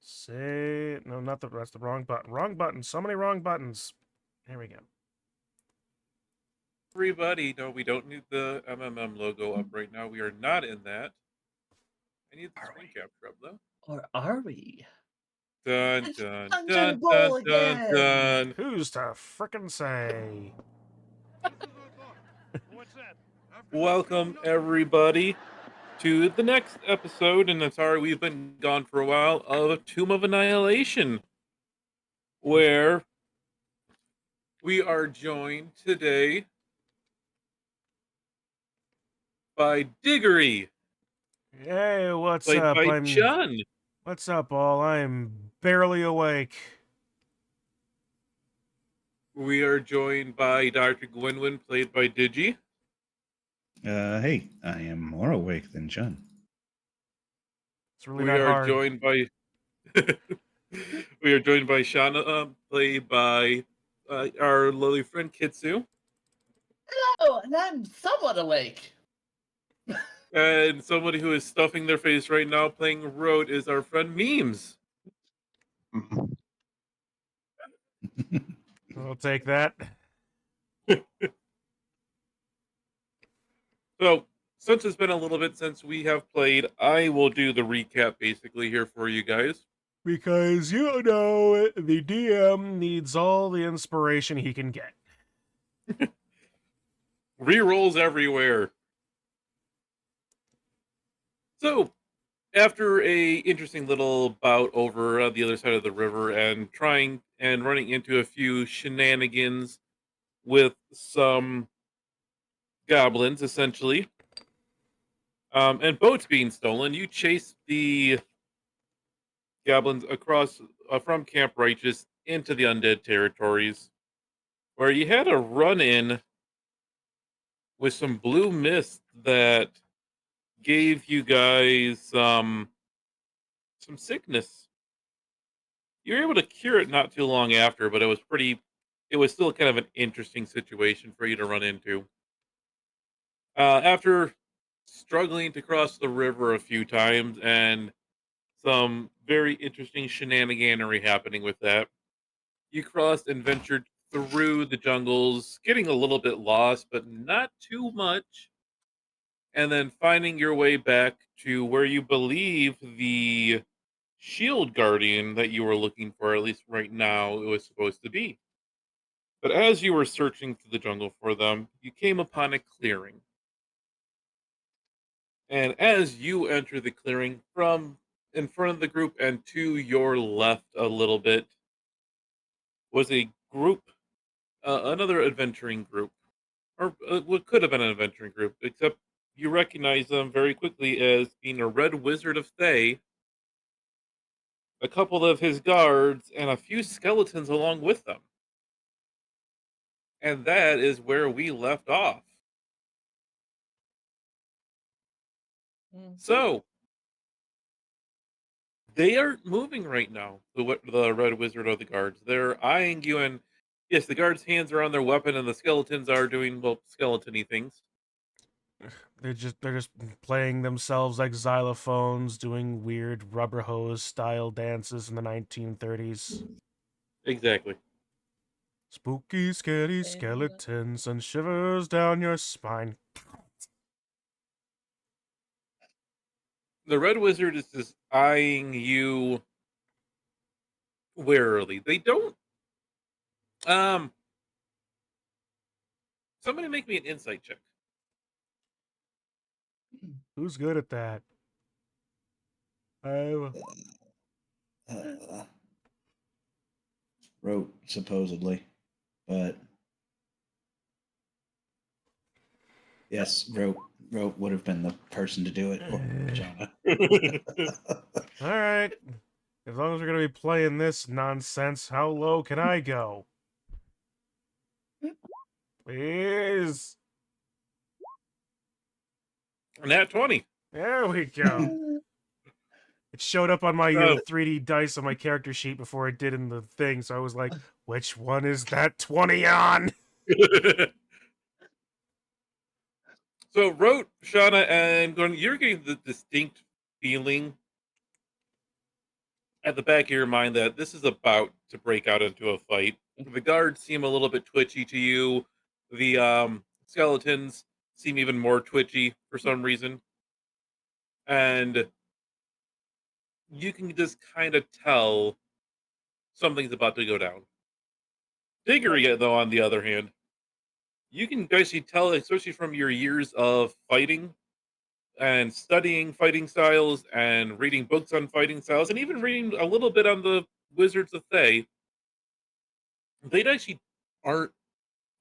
Say no, not the that's the wrong button. Wrong button. So many wrong buttons. There we go. Everybody, no, we don't need the MMM logo up right now. We are not in that. I need the screen capture up though. Or are we? Dun It's dun Dungeon dun Bowl dun dun again! dun. Who's to frickin' say? Welcome everybody to the next episode, and I'm sorry we've been gone for a while, of Tomb of Annihilation, where we are joined today by Diggory, Hey, what's played up? by Chun. What's up, all? I'm barely awake. We are joined by Dr. Gwynwyn, played by Digi. Hey, I am more awake than Chun. It's really We not are hard. joined by Shauna, played by our lovely friend Kitsu, Hello, and I'm somewhat awake. and somebody who is stuffing their face right now playing Road is our friend Memes. I'll take that. So, since it's been a little bit since we have played, I will do the recap basically here for you guys. Because, you know, the DM needs all the inspiration he can get. Rerolls everywhere. So, after a interesting little bout over the other side of the river and trying and running into a few shenanigans with some goblins, essentially, and boats being stolen, you chase the goblins across from Camp Righteous into the undead territories, where you had a run-in with some blue mist that gave you guys some sickness. You were able to cure it not too long after, but it was still kind of an interesting situation for you to run into. After struggling to cross the river a few times and some very interesting shenaniganery happening with that, you crossed and ventured through the jungles, getting a little bit lost, but not too much, and then finding your way back to where you believe the shield guardian that you were looking for, at least right now, it was supposed to be. But as you were searching through the jungle for them, you came upon a clearing. And as you enter the clearing from in front of the group and to your left a little bit was a group, another adventuring group, or what could have been an adventuring group, except you recognize them very quickly as being a red wizard of Thay, a couple of his guards, and a few skeletons along with them. And that is where we left off. So, they aren't moving right now, the red wizard of the guards. They're eyeing you, and yes, the guards' hands are on their weapon, and the skeletons are doing, well, skeleton-y things. They're just playing themselves like xylophones, doing weird rubber hose style dances in the 1930s. Exactly. Spooky, scary skeletons and shivers down your spine. The red wizard is just eyeing you warily. They don't. Somebody make me an insight check. Who's good at that? Wrote supposedly, but yes, wrote would have been the person to do it. Or Jonah. All right. As long as we're gonna be playing this nonsense, how low can I go? Please. Nat 20. There we go. It showed up on my 3D dice on my character sheet before it did in the thing, so I was like, which one is that 20 on? So, Rote, Shauna, and Gordon, you're getting the distinct feeling at the back of your mind that this is about to break out into a fight. The guards seem a little bit twitchy to you. The skeletons seem even more twitchy for some reason. And you can just kind of tell something's about to go down. Diggory, though, on the other hand, you can basically tell, especially from your years of fighting and studying fighting styles and reading books on fighting styles and even reading a little bit on the Wizards of Thay, they actually aren't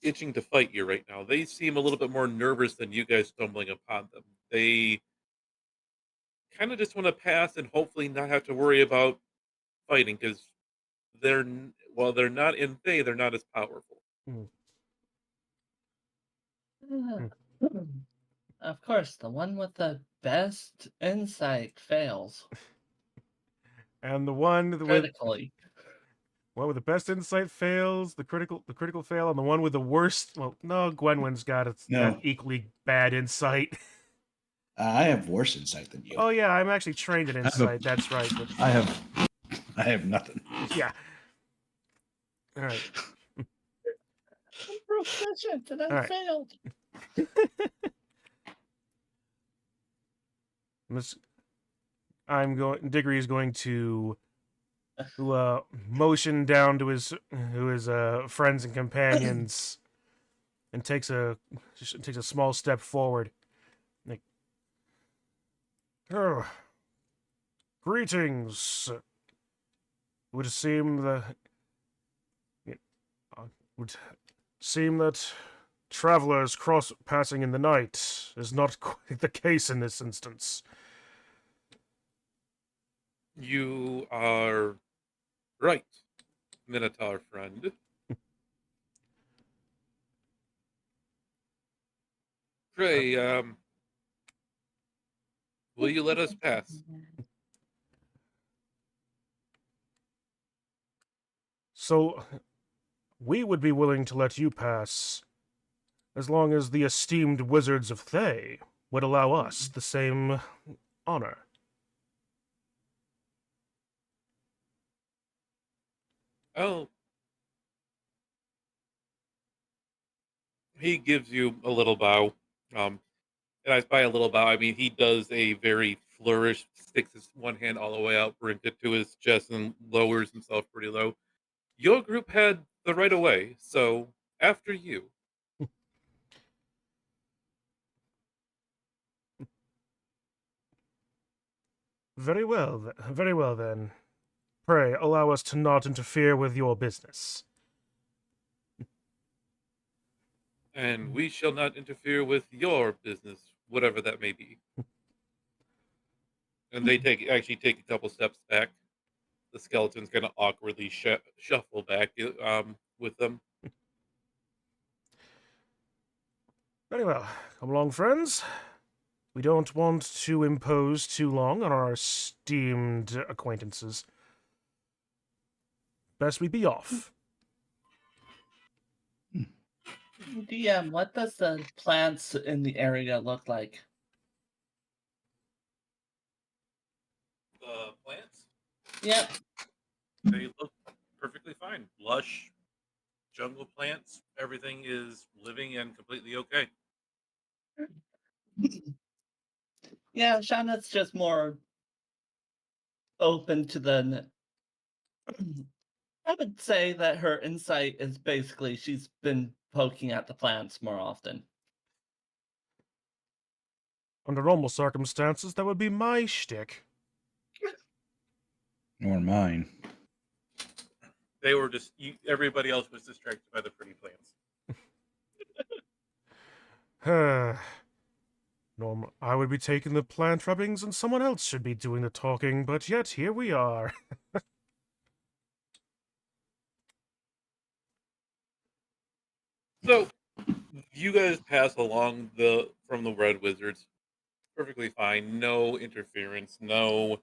itching to fight you right now. They seem a little bit more nervous than you guys stumbling upon them. They kind of just want to pass and hopefully not have to worry about fighting because while they're not in Thay, they're not as powerful. Hmm. Of course, the one with the best insight fails And the one with critically. the best insight fails, the critical fail, and the one with the worst. Well, no, Gwenwyn's got No. equally bad insight. I have worse insight than you. Oh yeah, I'm actually trained in have a- insight. That's right. But I have nothing. yeah. All right. I'm proficient and I All right. failed. Diggory is going to motion down to his friends and companions, and takes a small step forward. Like, oh, greetings. Would seem that travelers passing in the night is not quite the case in this instance. You are right, Minotaur friend. Pray, will you let us pass? So, we would be willing to let you pass, as long as the esteemed wizards of Thay would allow us the same honor. Oh, he gives you a little bow. And by a little bow, I mean he does a very flourish, sticks his one hand all the way out, brings it to his chest, and lowers himself pretty low. Your group had the right of way, so after you. Very well then. Pray allow us to not interfere with your business. And we shall not interfere with your business, whatever that may be. And they actually take a couple steps back. The skeleton's gonna awkwardly shuffle back with them. Very well. Come along, friends. We don't want to impose too long on our esteemed acquaintances. Best we be off. DM, what does the plants in the area look like? The plants, Yep. they look perfectly fine. Lush jungle plants. Everything is living and completely okay. Yeah, Shauna's just more open to the. I would say that her insight is basically she's been poking at the plants more often. Under normal circumstances, that would be my shtick. Or mine. They were just everybody else was distracted by the pretty plants. I would be taking the plant rubbings and someone else should be doing the talking, but yet here we are. So you guys pass along from the Red Wizards perfectly fine. No interference. No,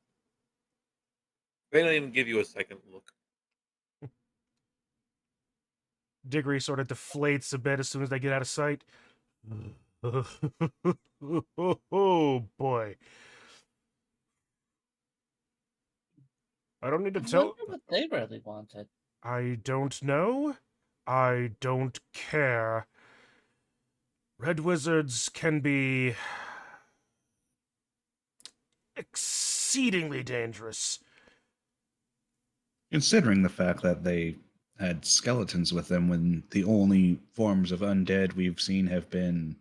they don't even give you a second look. Diggory sort of deflates a bit as soon as they get out of sight. Oh boy. I don't need to I tell. wonder what they really wanted. I don't know. I don't care. Red wizards can be exceedingly dangerous. Considering the fact that they had skeletons with them when the only forms of undead we've seen have been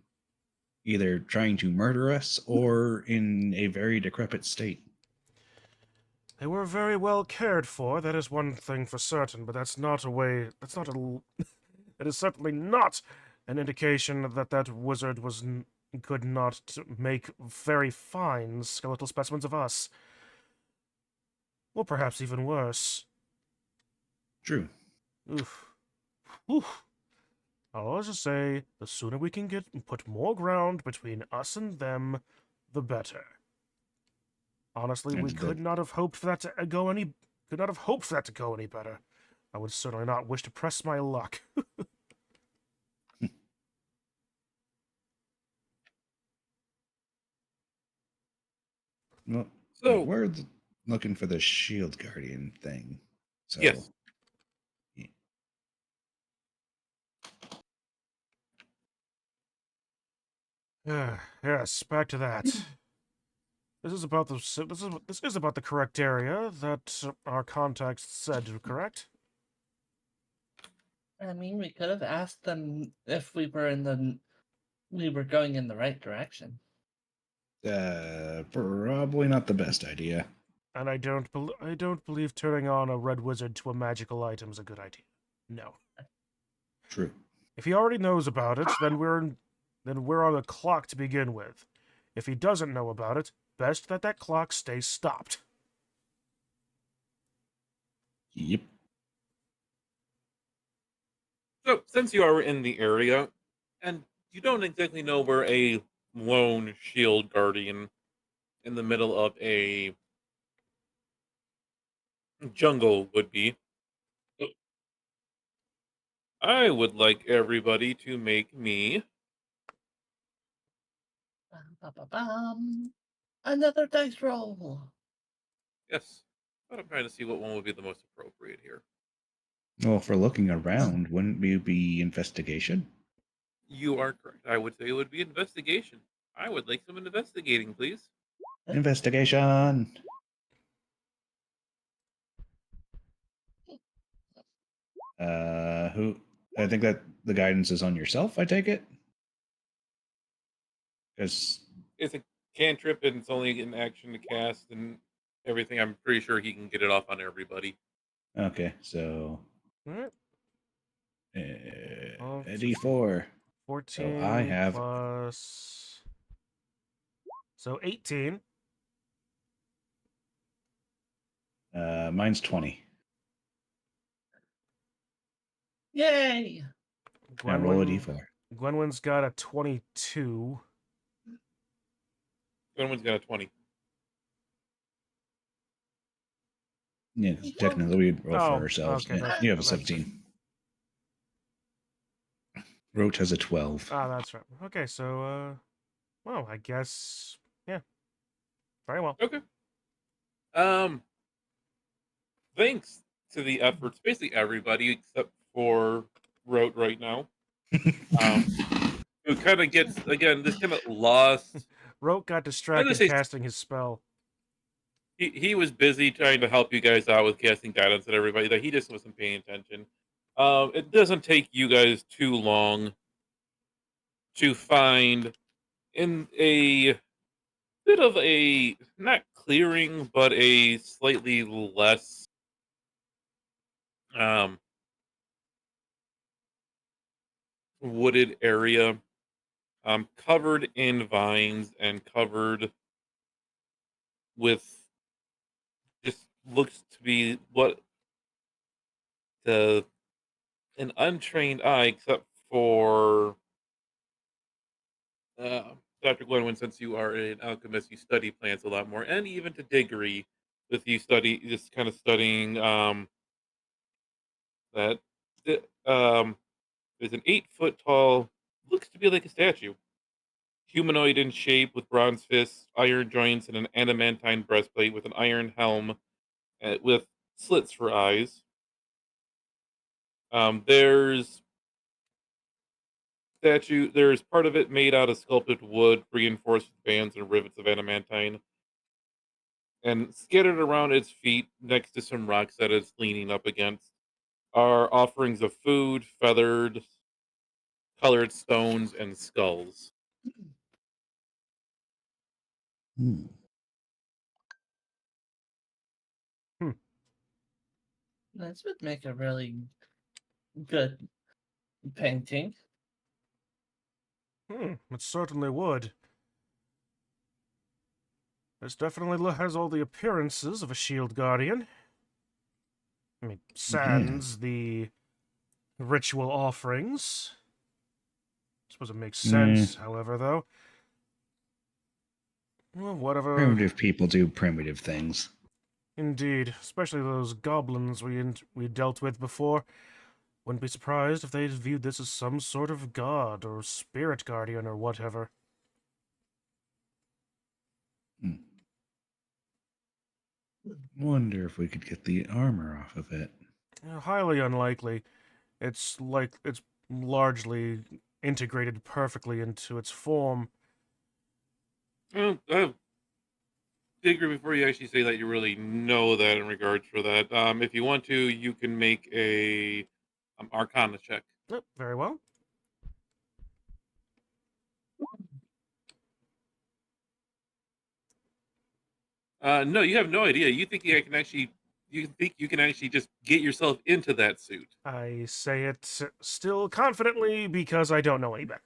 either trying to murder us or in a very decrepit state. They were very well cared for, that is one thing for certain, but that's not a way. That's not a. That is certainly not an indication that that wizard could not make very fine skeletal specimens of us. Or perhaps even worse. True. Oof. Oof. I'll always just say, the sooner we can put more ground between us and them, the better. Honestly, we And could the- not have hoped for that to go any. Could not have hoped for that to go any better. I would certainly not wish to press my luck. Well, So, we're looking for the shield guardian thing. So yes. Yes, back to that. This is about this is about the correct area that our contact said, correct? I mean, we could have asked them if we were going in the right direction. probably not the best idea. And I don't believe turning on a red wizard to a magical item is a good idea. No. True. If he already knows about it, then we're on a clock to begin with. If he doesn't know about it, best that that clock stays stopped. Yep. So, since you are in the area, and you don't exactly know where a lone shield guardian in the middle of a jungle would be, I would like everybody to make me. Ba-ba-bum. Another dice roll. Yes. But I'm trying to see what one would be the most appropriate here. Well, if we're looking around, wouldn't we be investigation? You are correct. I would say it would be investigation. I would like some investigating, please. Investigation. Who? I think that the guidance is on yourself. I take it. Because It's a cantrip and it's only an action to cast and everything. I'm pretty sure he can get it off on everybody. okay, so Alright. Oh, a D4. 14 So I have plus. So 18. mine's 20. Yay! Now roll a Gwenwyn, D4. Gwenwyn's got a 22. Someone's got a 20. Yeah, technically we'd roll Oh, for ourselves. okay, Yeah, that's- you have a that's right. 17. Roach has a 12. Ah, that's right. Okay, so, well, I guess, yeah. Very well. Okay. Thanks to the efforts, basically everybody except for Rote right now. Who kind of gets again this kind of lost. Rote got I'm gonna distracted say casting his spell. he was busy trying to help you guys out with casting guidance and everybody that he just wasn't paying attention. It doesn't take you guys too long to find in a bit of a not clearing but a slightly less um wooded area, covered in vines and covered with just looks to be what the an untrained eye, except for Dr. Glenwyn, since you are an alchemist, you study plants a lot more, and even to degree, with you just kind of studying that there's an 8 foot tall, looks to be like a statue, humanoid in shape with bronze fists, iron joints, and an adamantine breastplate with an iron helm with slits for eyes. There's there's part of it made out of sculpted wood, reinforced with bands and rivets of adamantine, and scattered around its feet next to some rocks that it's leaning up against are offerings of food, feathered, colored stones, and skulls. Hmm. This would make a really good painting. It certainly would. This definitely has all the appearances of a shield guardian. I mean, sans the ritual offerings. I suppose it makes sense, however, though. Well, whatever. Primitive people do primitive things. Indeed, especially those goblins we dealt with before. Wouldn't be surprised if they viewed this as some sort of god or spirit guardian or whatever. Wonder if we could get the armor off of it. Highly unlikely. It's largely integrated perfectly into its form. Digger, before you actually say that, you really know that in regards for that. If you want to, you can make a Arcana check. Very well. No, you have no idea. You think you can actually just get yourself into that suit. I say it still confidently because I don't know any better.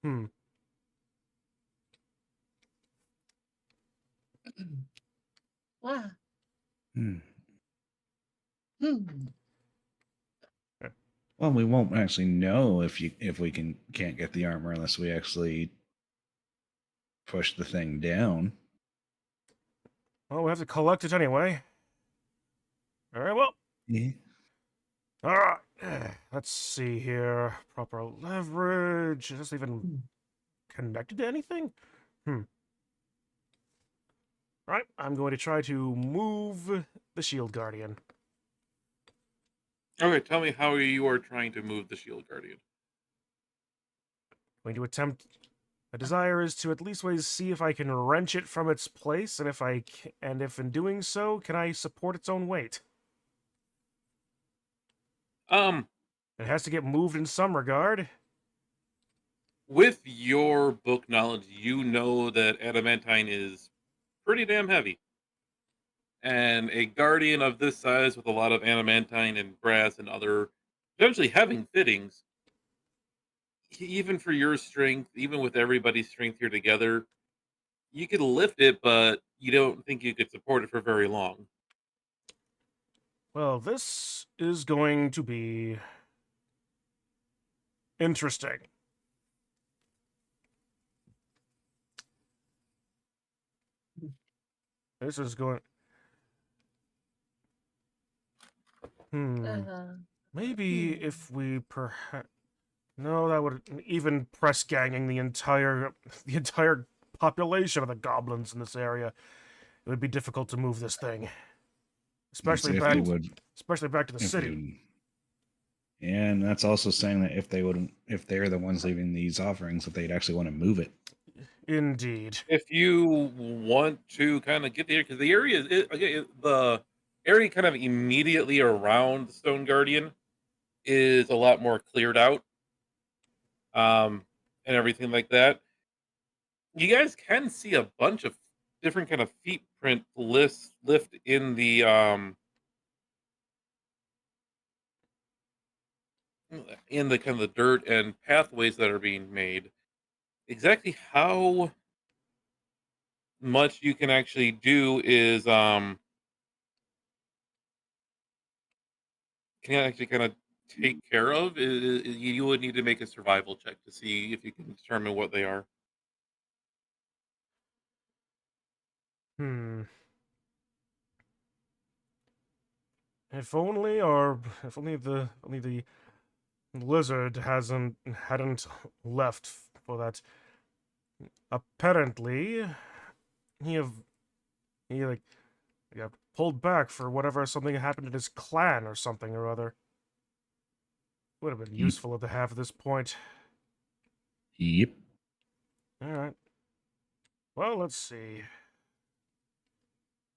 Hmm. Wow. Hmm. Hmm. Well, we won't actually know if we can't get the armor unless we actually push the thing down. Well, we have to collect it anyway. Very well. Yeah. All right. Let's see here. Proper leverage. Is this even connected to anything? Right. I'm going to try to move the shield guardian. Okay, tell me how you are trying to move the shield guardian. Going to attempt. My desire is to at least ways see if I can wrench it from its place, and if in doing so, can I support its own weight? It has to get moved in some regard. With your book knowledge, you know that adamantine is pretty damn heavy. And a guardian of this size with a lot of adamantine and brass and other potentially having fittings, even for your strength, even with everybody's strength here together, you could lift it, but you don't think you could support it for very long. Well, this is going to be interesting. This is going. Maybe if we perhaps. No, that would even press ganging the entire population of the goblins in this area. It would be difficult to move this thing, especially If back they would, to the if they city. would. And that's also saying that if they're the ones leaving these offerings, that they'd actually want to move it. Indeed. If you want to kind of get there, because the area, the area kind of immediately around the Stone Guardian is a lot more cleared out, and everything like that. You guys can see a bunch of different kind of feet print lift in the kind of the dirt and pathways that are being made. Exactly how much you can actually do is can actually kind of take care of. You would need to make a survival check to see if you can determine what they are. Hmm. If only the lizard hadn't left for that apparently he have he like got pulled back for whatever something happened in his clan or something or other. Would have been useful to have at this point. Yep. All right. Well, let's see.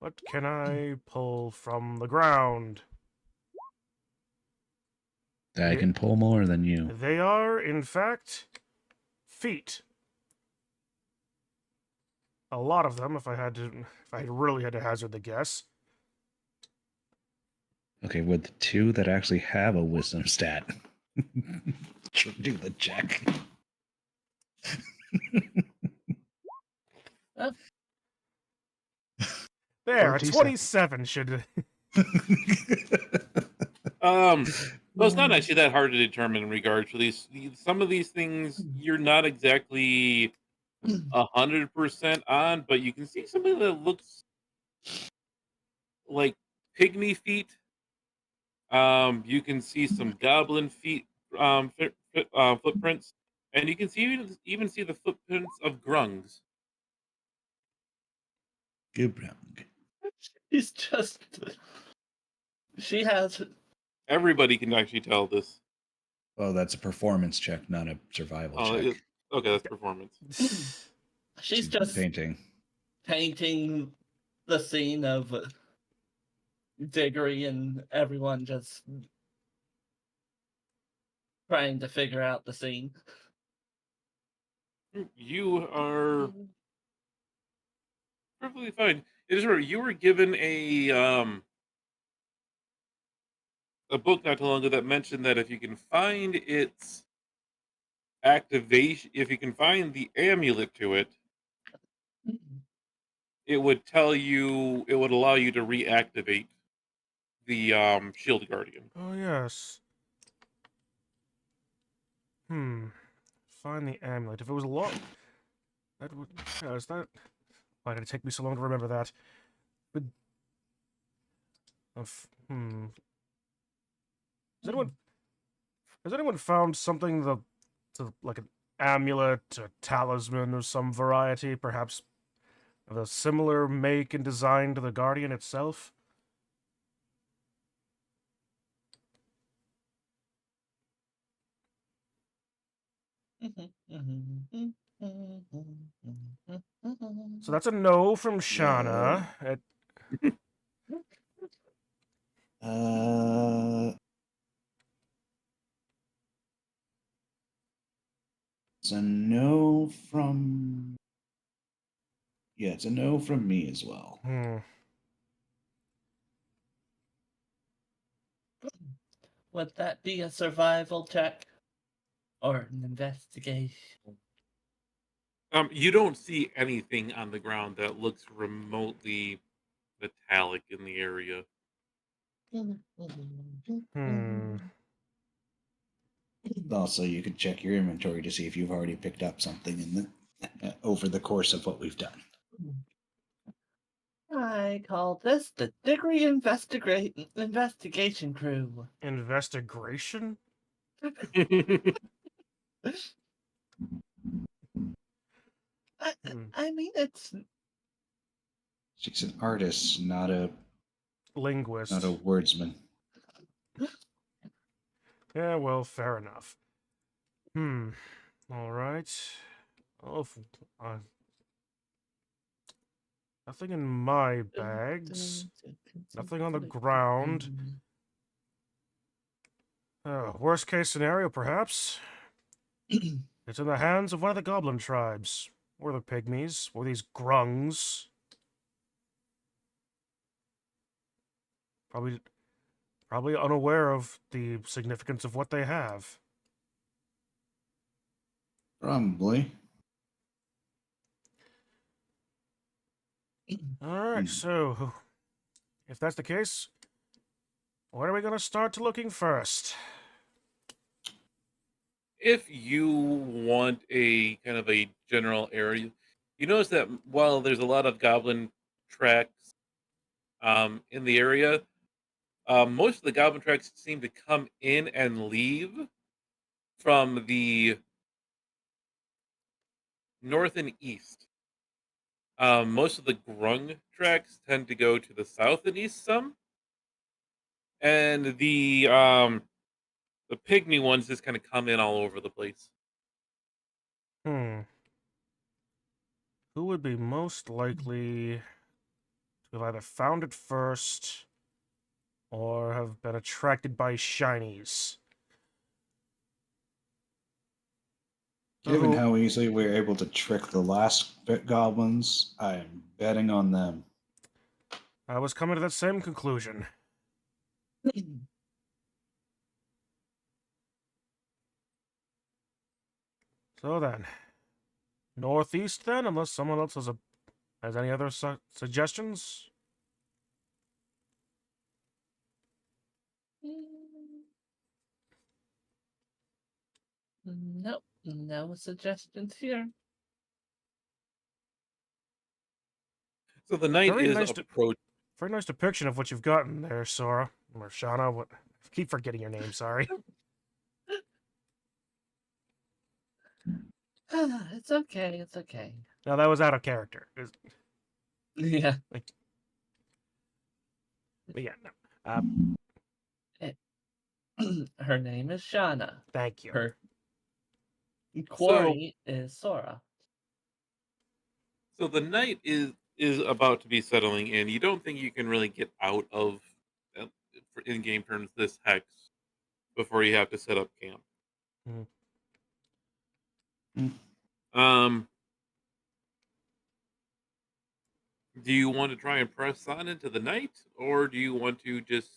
What can I pull from the ground? I They, can pull more than you. they are, in fact, feet. A lot of them, if I really had to hazard the guess. Okay, with the two that actually have a wisdom stat, do the check. There, a 47. 27 should. Well, it's not actually that hard to determine in regard to these. Some of these things you're not exactly 100% on, but you can see something that looks like pygmy feet. You can see some goblin feet footprints, and you can even see the footprints of grungs. Gubrung. She's just. She has. Everybody can actually tell this. Oh, that's a performance check, not a survival check. Okay, that's performance. She's just painting. painting the scene of Diggory and everyone just trying to figure out the scene. You are perfectly fine. It is right. You were given a book not too long ago that mentioned that if you can find its activation, if you can find the amulet to it, it would allow you to reactivate the shield guardian. Oh, yes. Find the amulet. If it was a lot. That would. Yeah, is that. Why did it take me so long to remember that? But. Has anyone. Has anyone found something like an amulet, a talisman, or some variety, perhaps of a similar make and design to the Guardian itself? So that's a no from Shauna. It's a no from. Yeah, it's a no from me as well. Would that be a survival check or an investigation? You don't see anything on the ground that looks remotely metallic in the area. Also, you could check your inventory to see if you've already picked up something in the over the course of what we've done. I call this the Diggory Investigation Crew. Investigation? I mean, it's She's an artist, not a Linguist. wordsman. Yeah, well, fair enough. All right. Oh, nothing in my bags. Nothing on the ground. Worst case scenario, perhaps. It's in the hands of one of the goblin tribes. Or the pygmies. Or these grungs. Probably unaware of the significance of what they have. Probably. Alright, so if that's the case, where are we gonna start looking first? If you want a kind of a general area, you notice that while there's a lot of goblin tracks in the area, most of the goblin tracks seem to come in and leave from the north and east. Most of the grung tracks tend to go to the south and east some, and the pygmy ones just kind of come in all over the place. Hmm. Who would be most likely to have either found it first or have been attracted by shinies? Given Who? how easily we were able to trick the last bit goblins, I'm betting on them. I was coming to that same conclusion. So then, northeast then, unless someone else has any other suggestions? Nope, no suggestions here. So the knight Very is nice approach. Very nice depiction of what you've gotten there, Sora. Or Shauna, what? I keep forgetting your name, sorry. It's okay, it's okay. No, that was out of character. Yeah. But yeah, no. Her name is Shauna. Thank you. Her So quarry is Sora. so the knight is about to be settling in. You don't think you can really get out of uh, in game terms this hex before you have to set up camp. Mhm. Um, do you want to try and press on into the night, or do you want to just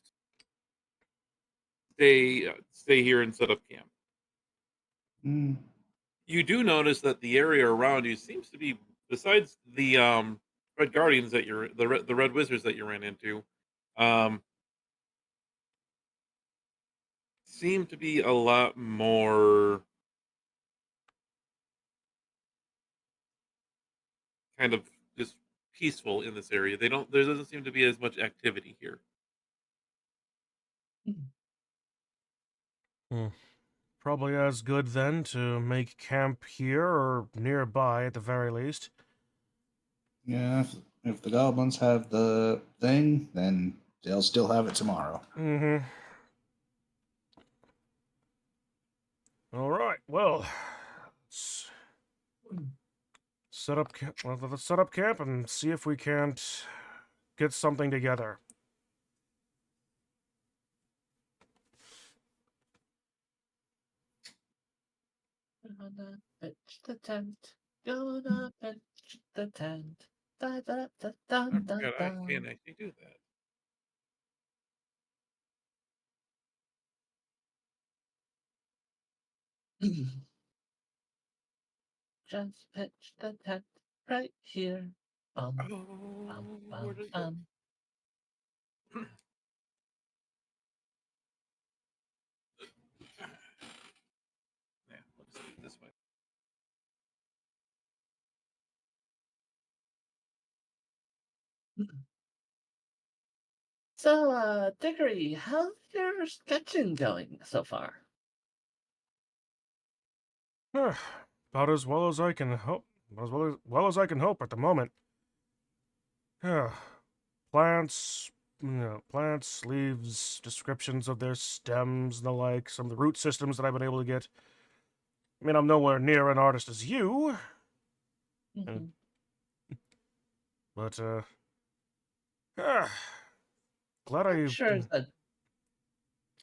stay here and set up camp? Hmm. You do notice that the area around you seems to be, besides the red guardians that the red wizards that you ran into, um, seem to be a lot more kind of just peaceful in this area. There doesn't seem to be as much activity here. Hmm. Probably as good then to make camp here or nearby at the very least. Yeah, if the goblins have the thing, then they'll still have it tomorrow. Mm-hmm. All right. Well, let's set up camp. Well, let's set up camp and see if we can't get something together. Gonna pitch the tent. Gonna pitch the tent. Da da da da I da forgot I da. can actually do that. Just pitch the tent right here. Bum Oh, bum where bum did it go? bum. Yeah, let's do it this way. So, Dickory, how's your sketching going so far? About as well as I can hope. Well as I can hope at the moment. Plants, plants, leaves, descriptions of their stems and the like, some of the root systems that I've been able to get. I mean, I'm nowhere near an artist as you, Mhm. but ah, glad I'm I. sure that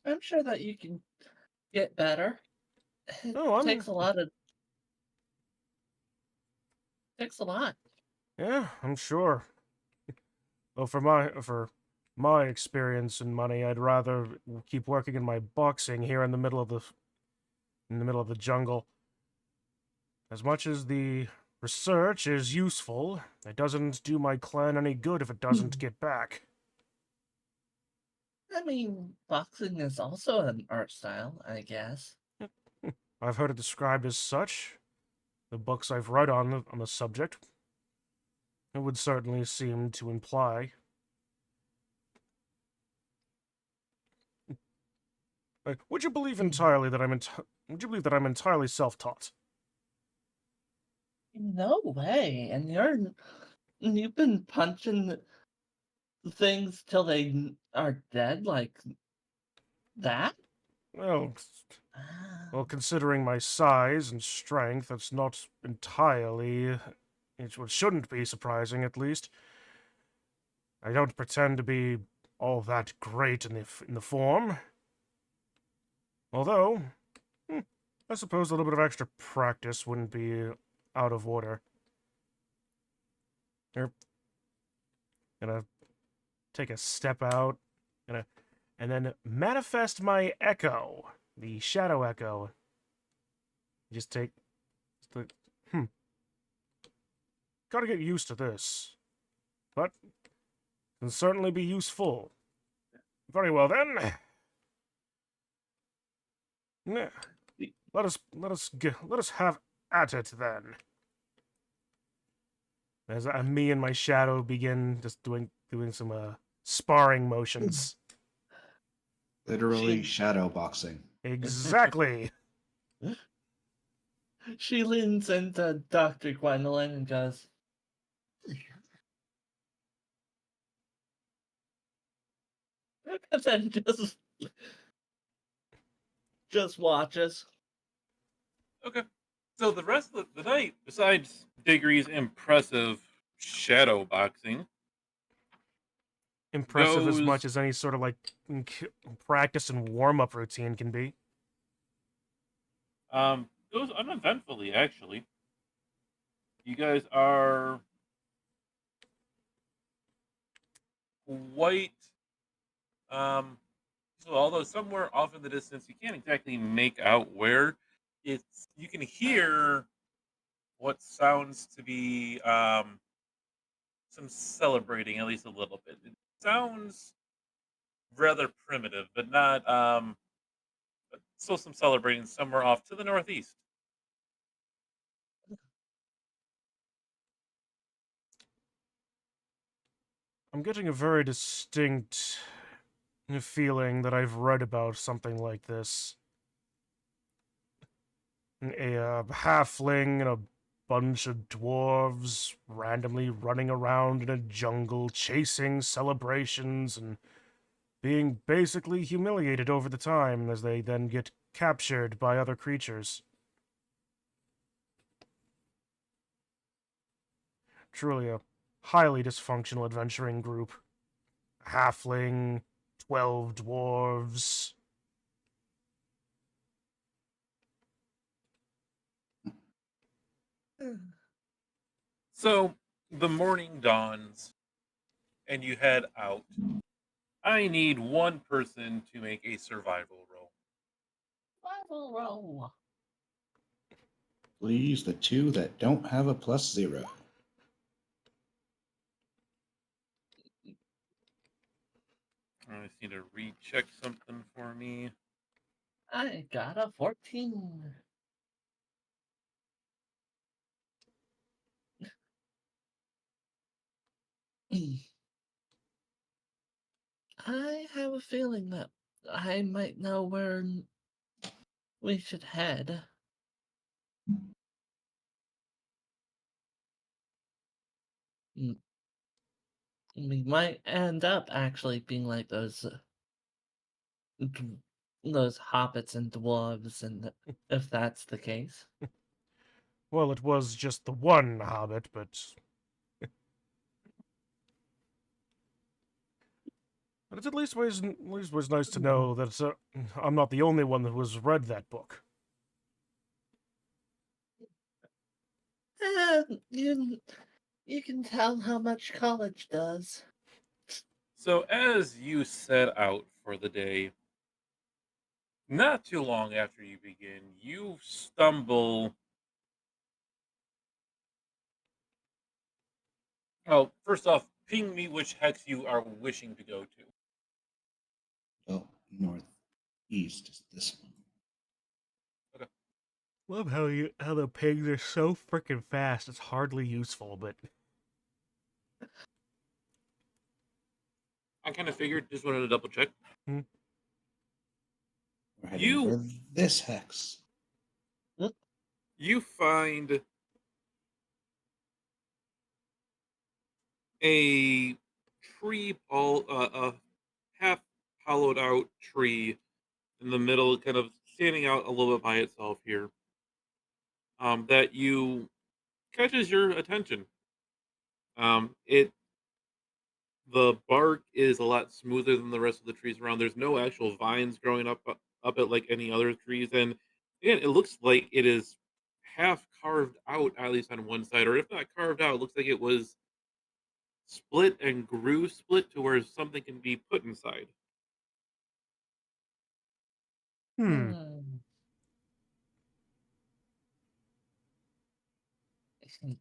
I'm sure that you can get better. It No, I'm. takes a lot of takes a lot. Yeah, I'm sure. Well, for my experience and money, I'd rather keep working in my boxing here in the middle of the jungle. As much as the research is useful, it doesn't do my clan any good if it doesn't get back. I mean, boxing is also an art style, I guess. I've heard it described as such. The books I've read on the subject, it would certainly seem to imply. Would you believe Hmm. entirely that would you believe that I'm entirely self-taught? No way. And you've been punching things till they are dead like that? Well, Ah. considering my size and strength, that's not entirely. It shouldn't be surprising, at least. I don't pretend to be all that great in the form. Although, hmm, I suppose a little bit of extra practice wouldn't be out of order. Here, gonna take a step out, gonna, and then manifest my echo, the shadow echo. Just take, hmm, gotta get used to this, but can certainly be useful. Very well then. Yeah, let us have at it then. As me and my shadow begin just doing some sparring motions. Literally She shadow boxing. Exactly. she leans into Dr. Gwendolyn and goes, and then just watches. Okay. So the rest of the night, besides Diggory's impressive shadow boxing, Impressive as much goes as any sort of like practice and warm up routine can be. goes uneventfully. Actually, you guys are quite so although somewhere off in the distance, you can't exactly make out where. It's you can hear what sounds to be some celebrating at least a little bit. It sounds rather primitive, but not but still some celebrating somewhere off to the northeast. I'm getting a very distinct feeling that I've read about something like this. A halfling and a bunch of dwarves randomly running around in a jungle, chasing celebrations and being basically humiliated over the time as they then get captured by other creatures. Truly a highly dysfunctional adventuring group. A halfling, 12 dwarves. So the morning dawns and you head out. I need one person to make a survival roll. Survival roll. Please, the two that don't have a +0. I just need to recheck something for me. I got a 14. I have a feeling that I might know where we should head. Mm, We might end up actually being like d- those hobbits and dwarves, and if that's the case. Well, it was just the one hobbit, but it at least was nice to know that I'm not the only one who has read that book. Eh, you can tell how much college does. So as you set out for the day, not too long after you begin, you stumble. Oh, first off, ping me which hex you are wishing to go to. Well, northeast is this one. Okay. Love how the pigs are so freaking fast. It's hardly useful, but I kind of figured, just wanted to double check. We're heading You for this hex. you find a tree, all a half hollowed out tree in the middle, kind of standing out a little bit by itself here. That you catches your attention. It The bark is a lot smoother than the rest of the trees around. There's no actual vines growing up it like any other trees, and again, it looks like it is half carved out, at least on one side, or if not carved out, it looks like it was split and grew split to where something can be put inside. Hmm. Hmm. I see.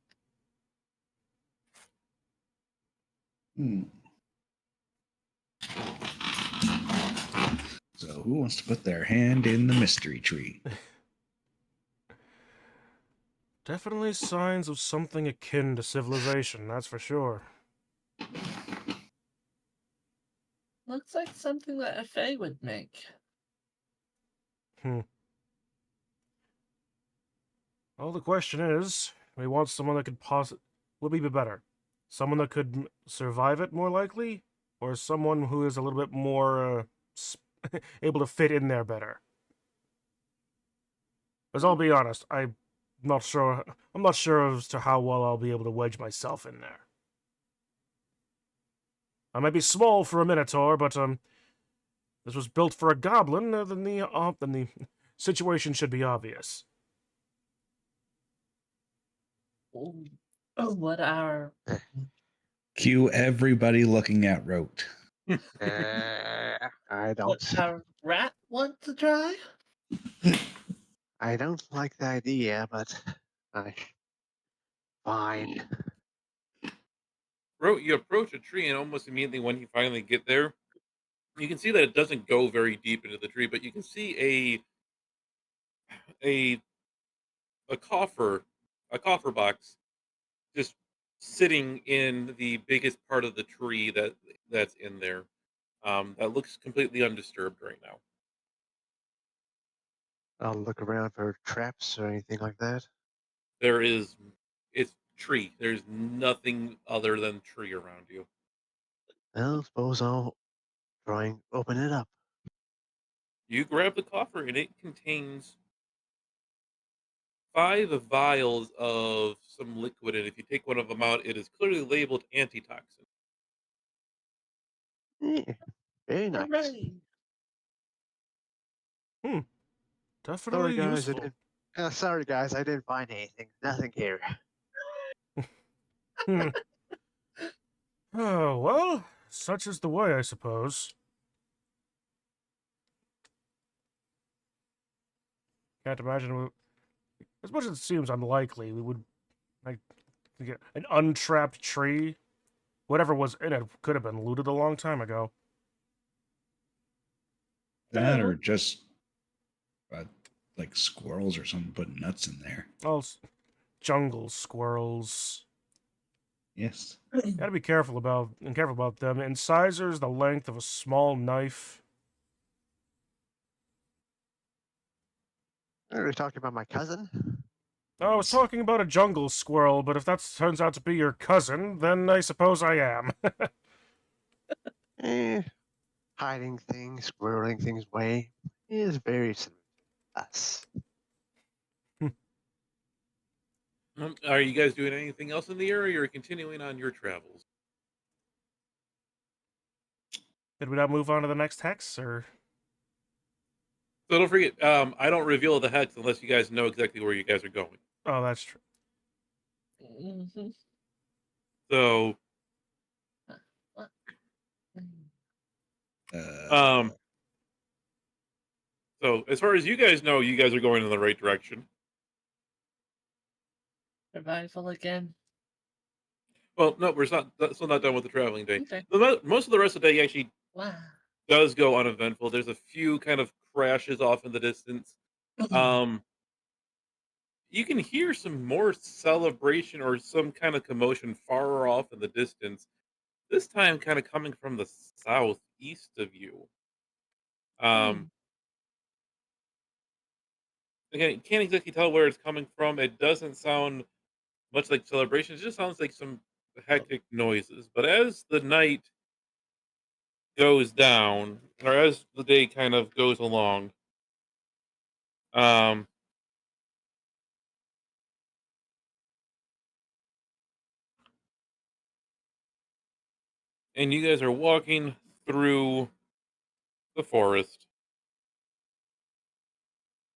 Hmm. So, who wants to put their hand in the mystery tree? Definitely signs of something akin to civilization, that's for sure. Looks like something that a Fae would make. Hmm. Well, the question is, we want someone that could would be better. Someone that could survive it more likely, or someone who is a little bit more able to fit in there better. Because I'll be honest, not sure. I'm not sure as to how well I'll be able to wedge myself in there. I might be small for a minotaur, but this was built for a goblin. Then the situation should be obvious. Oh, what our Cue everybody looking at Rote. I what don't. our rat want to try? I don't like the idea, but I fine. You approach a tree, and almost immediately when you finally get there, you can see that it doesn't go very deep into the tree, but you can see a a coffer a coffer box just sitting in the biggest part of the tree that's in there. That looks completely undisturbed right now. I'll look around for traps or anything like that. There is It's tree. There's nothing other than tree around you. Well, suppose I'll try and open it up. You grab the coffer, and it contains 5 vials of some liquid, and if you take one of them out, it is clearly labeled antitoxin. Eh, very nice. Hooray! Definitely Sorry, guys. useful. Sorry, guys. I didn't find anything. Nothing here. Hmm. Oh, well, such is the way, I suppose. Can't imagine, as much as it seems unlikely, we would like to get an untrapped tree. Whatever was in it could have been looted a long time ago. That or just uh, like squirrels or something putting nuts in there. Well, jungle squirrels. Yes. Gotta be careful about them. Incisors the length of a small knife. Are we talking about my cousin? Oh, I was talking about a jungle squirrel, but if that turns out to be your cousin, then I suppose I am. Eh, hiding things, squirreling things away is very similar to us. Are you guys doing anything else in the area, or continuing on your travels? Did we not move on to the next hex, or? So don't forget, I don't reveal the hex unless you guys know exactly where you guys are going. Oh, that's true. Mhm. So, What? Uh, um, so as far as you guys know, you guys are going in the right direction. Survival again. Well, no, still not done with the traveling day. Okay. Most of the rest of the day actually Wow. does go uneventful. There's a few kind of crashes off in the distance. Um, you can hear some more celebration or some kind of commotion far off in the distance. This time, kind of coming from the southeast of you. Um, Again, you can't exactly tell where it's coming from. It doesn't sound much like celebration. It just sounds like some hectic noises. But as the night goes down, or as the day kind of goes along, um, and you guys are walking through the forest.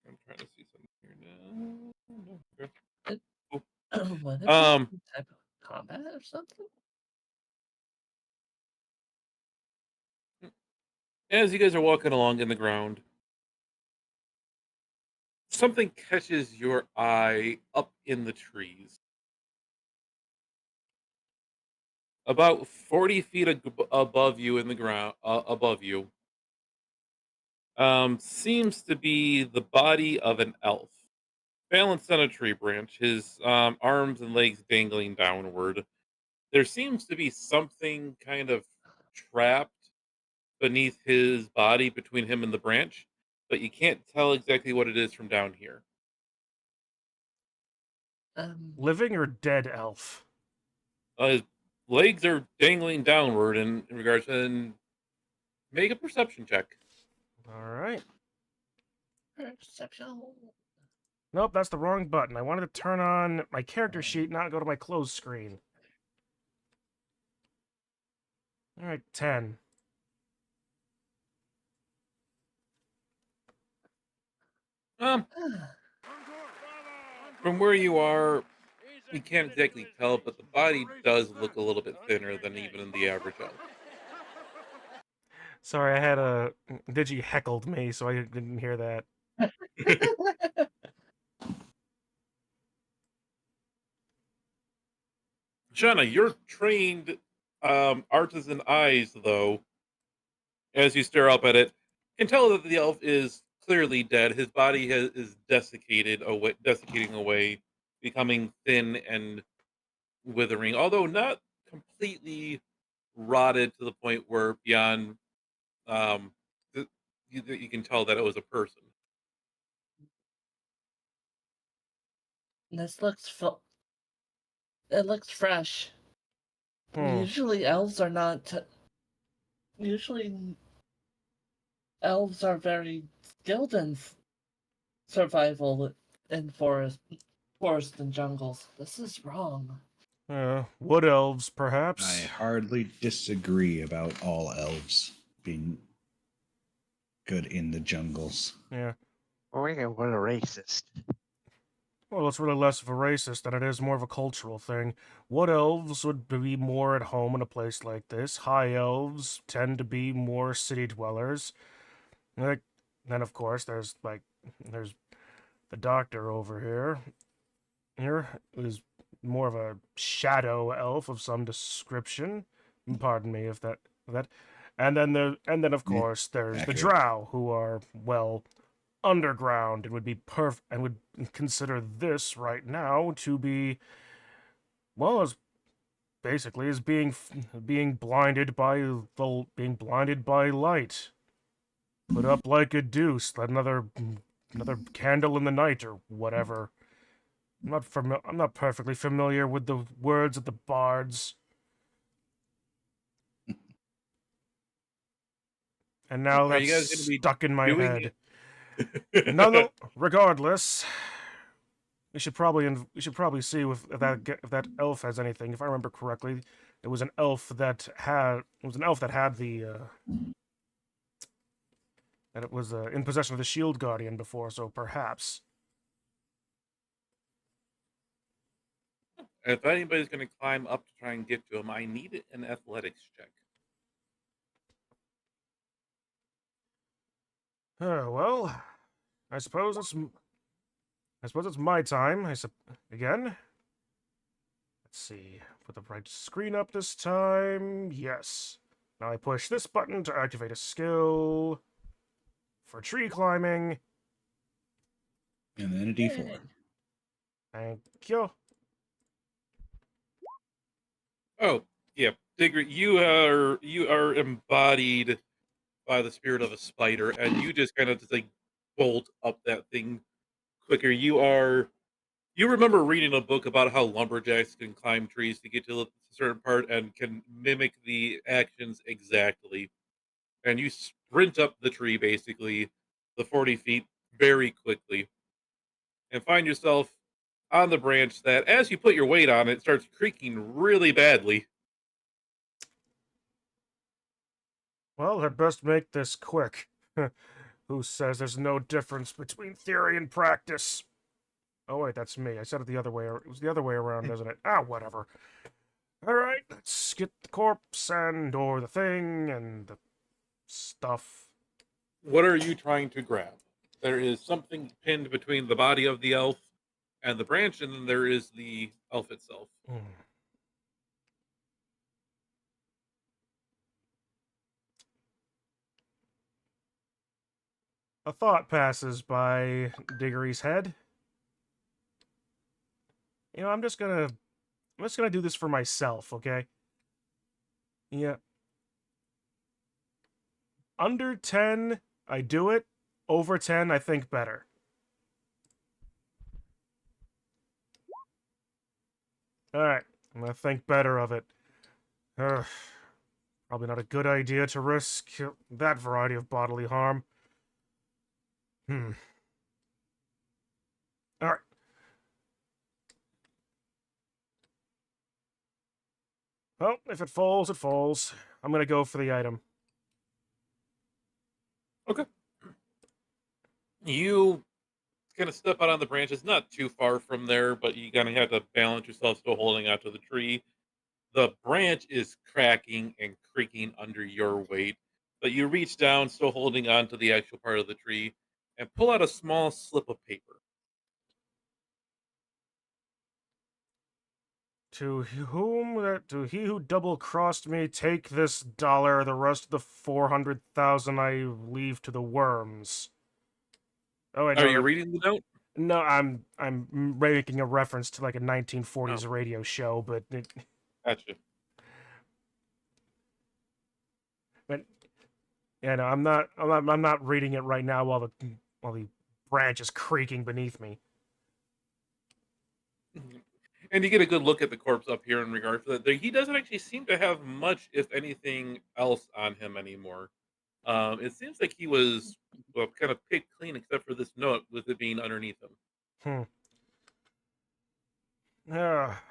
I'm trying to see something here now. No, okay. It, Cool. would it be Um, some type of combat or something? as you guys are walking along in the ground, something catches your eye up in the trees, about 40 feet above you in the ground. Above you, seems to be the body of an elf, balanced on a tree branch, his arms and legs dangling downward. There seems to be something kind of trapped beneath his body between him and the branch, but you can't tell exactly what it is from down here. Living or dead elf? His legs are dangling downward in regards to, and make a perception check. All right. Perception. Nope, that's the wrong button. I wanted to turn on my character sheet, not go to my close screen. All right, 10. Um, from where you are, you can't exactly tell, but the body does look a little bit thinner than even in the average elf. Sorry, I had a Digi heckled me, so I didn't hear that. Shauna, your trained artisan eyes, though, as you stare up at it, can tell that the elf is clearly dead. His body is desiccating away, becoming thin and withering, although not completely rotted to the point where beyond um, you can tell that it was a person. This looks it looks fresh. Hmm. Usually elves are not. Usually elves are very skilled in survival in forest and jungles. This is wrong. Wood elves, I perhaps? hardly disagree about all elves being good in the jungles. Yeah. Oh, what a racist. Well, it's really less of a racist than it is more of a cultural thing. Wood elves would be more at home in a place like this. High elves tend to be more city dwellers. Like, then of course there's the doctor over here. Here is more of a shadow elf of some description. Pardon me if that. And then of Yeah, course there's the accurate. drow who are well underground and would be and would consider this right now to be well as basically as being blinded by being blinded by light. Put up like a deuce, let another candle in the night or whatever. I'm not perfectly familiar with the words of the bards. And now Are that's you guys going to be stuck in my doing head. No, it? no. Regardless, we should probably see if that elf has anything. If I remember correctly, it was an elf that had the that it was in possession of the shield guardian before. So perhaps. If anybody's going to climb up to try and get to him, I need an athletics check. Well, I suppose it's my time. Again. Let's see. Put the right screen up this time. Yes. Now I push this button to activate a skill for tree climbing. And then a D4. Thank you. Oh, yeah, Digger, you are embodied by the spirit of a spider, and you just kind of just like bolt up that thing quicker. You You remember reading a book about how lumberjacks can climb trees to get to a certain part and can mimic the actions exactly. And you sprint up the tree, basically, the 40 feet, very quickly, and find yourself on the branch that, as you put your weight on it, starts creaking really badly. Well, I'd best make this quick. Who says there's no difference between theory and practice? Oh, wait, that's me. I said it the other way. It was the other way around, isn't it? Ah, whatever. All right, let's get the corpse or the thing and the stuff. What are you trying to grab? There is something pinned between the body of the elf and the branch, and then there is the elf itself. Hmm. A thought passes by Diggory's head. You know, I'm just gonna do this for myself, okay? Yeah. Under 10, I do it. Over 10, I think better. Alright, I'm gonna think better of it. Probably not a good idea to risk that variety of bodily harm. Alright. Well, if it falls, it falls. I'm gonna go for the item. Okay. You kind of step out on the branch. It's not too far from there, but you kind of have to balance yourself still holding onto the tree. The branch is cracking and creaking under your weight, but you reach down, still holding on to the actual part of the tree, and pull out a small slip of paper. To he who double-crossed me, take this dollar, the rest of the 400,000 I leave to the worms. Oh, wait, Are no, you reading the note? no, I'm making a reference to like a Oh, 1940s radio show, but gotcha. but yeah, no, I'm not reading it right now while the branch is creaking beneath me. And you get a good look at the corpse up here in regards to that. He doesn't actually seem to have much, if anything, else on him anymore. It seems like he was, well, kind of picked clean, except for this note with it being underneath him. Hmm. Ah.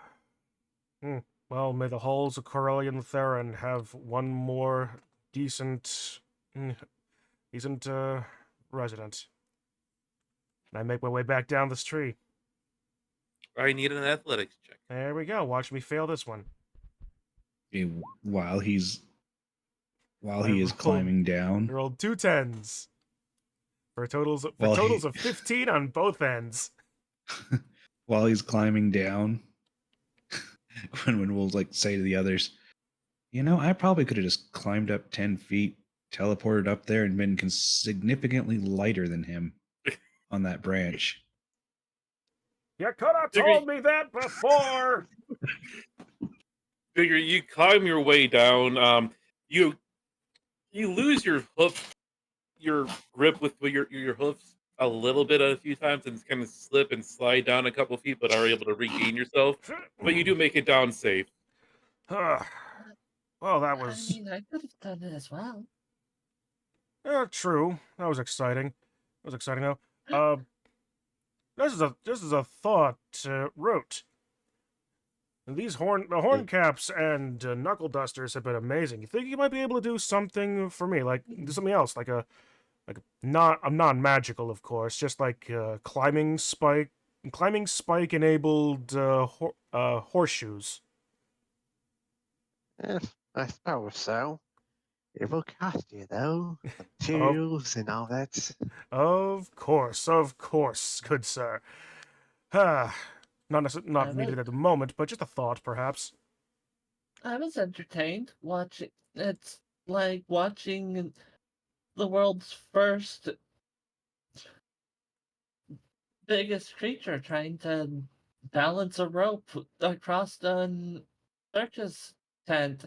Hmm. Well, may the halls of Corellian Theron have one more decent, mm, decent resident. And I make my way back down this tree. I need an athletics check. There we go. Watch me fail this one. Okay, while he is rolled- climbing I down, rolled 2 10s for totals Well, of 15 on both ends. while he's climbing down, when we'll like say to the others, you know, I probably could have just climbed up 10 feet, teleported up there, and been significantly lighter than him on that branch. You could have Diggory- told me that before. Figure you climb your way down. You lose your grip with your hoofs a little bit a few times and kind of slip and slide down a couple feet, but are able to regain yourself. But you do make it down safe. Well, that I was mean, I could have done it as well. true. That was exciting. That was exciting though. This is a thought, Root. The horn caps and knuckle dusters have been amazing. You think you might be able to do something for me, like do something else, like a non-magical, of course, just like climbing spike enabled horseshoes. Yes, I suppose so. It will cost you, though. Materials and all that. Of course, good sir. Not needed at the moment, but just a thought, perhaps. I was entertained watching. It's like watching the world's first biggest creature trying to balance a rope across the circus tent.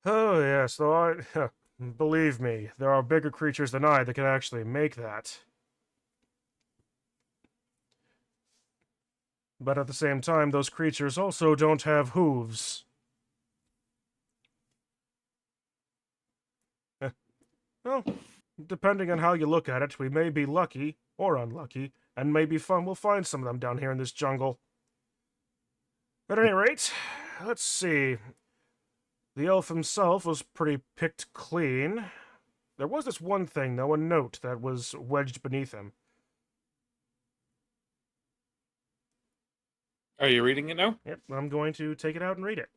Oh yes, though I believe me, there are bigger creatures than I that can actually make that. But at the same time, those creatures also don't have hooves. Eh, Well, depending on how you look at it, we may be lucky or unlucky, and maybe we'll find some of them down here in this jungle. At any rate, let's see. The elf himself was pretty picked clean. There was this one thing, though, a note that was wedged beneath him. Are you reading it now? Yep, I'm going to take it out and read it.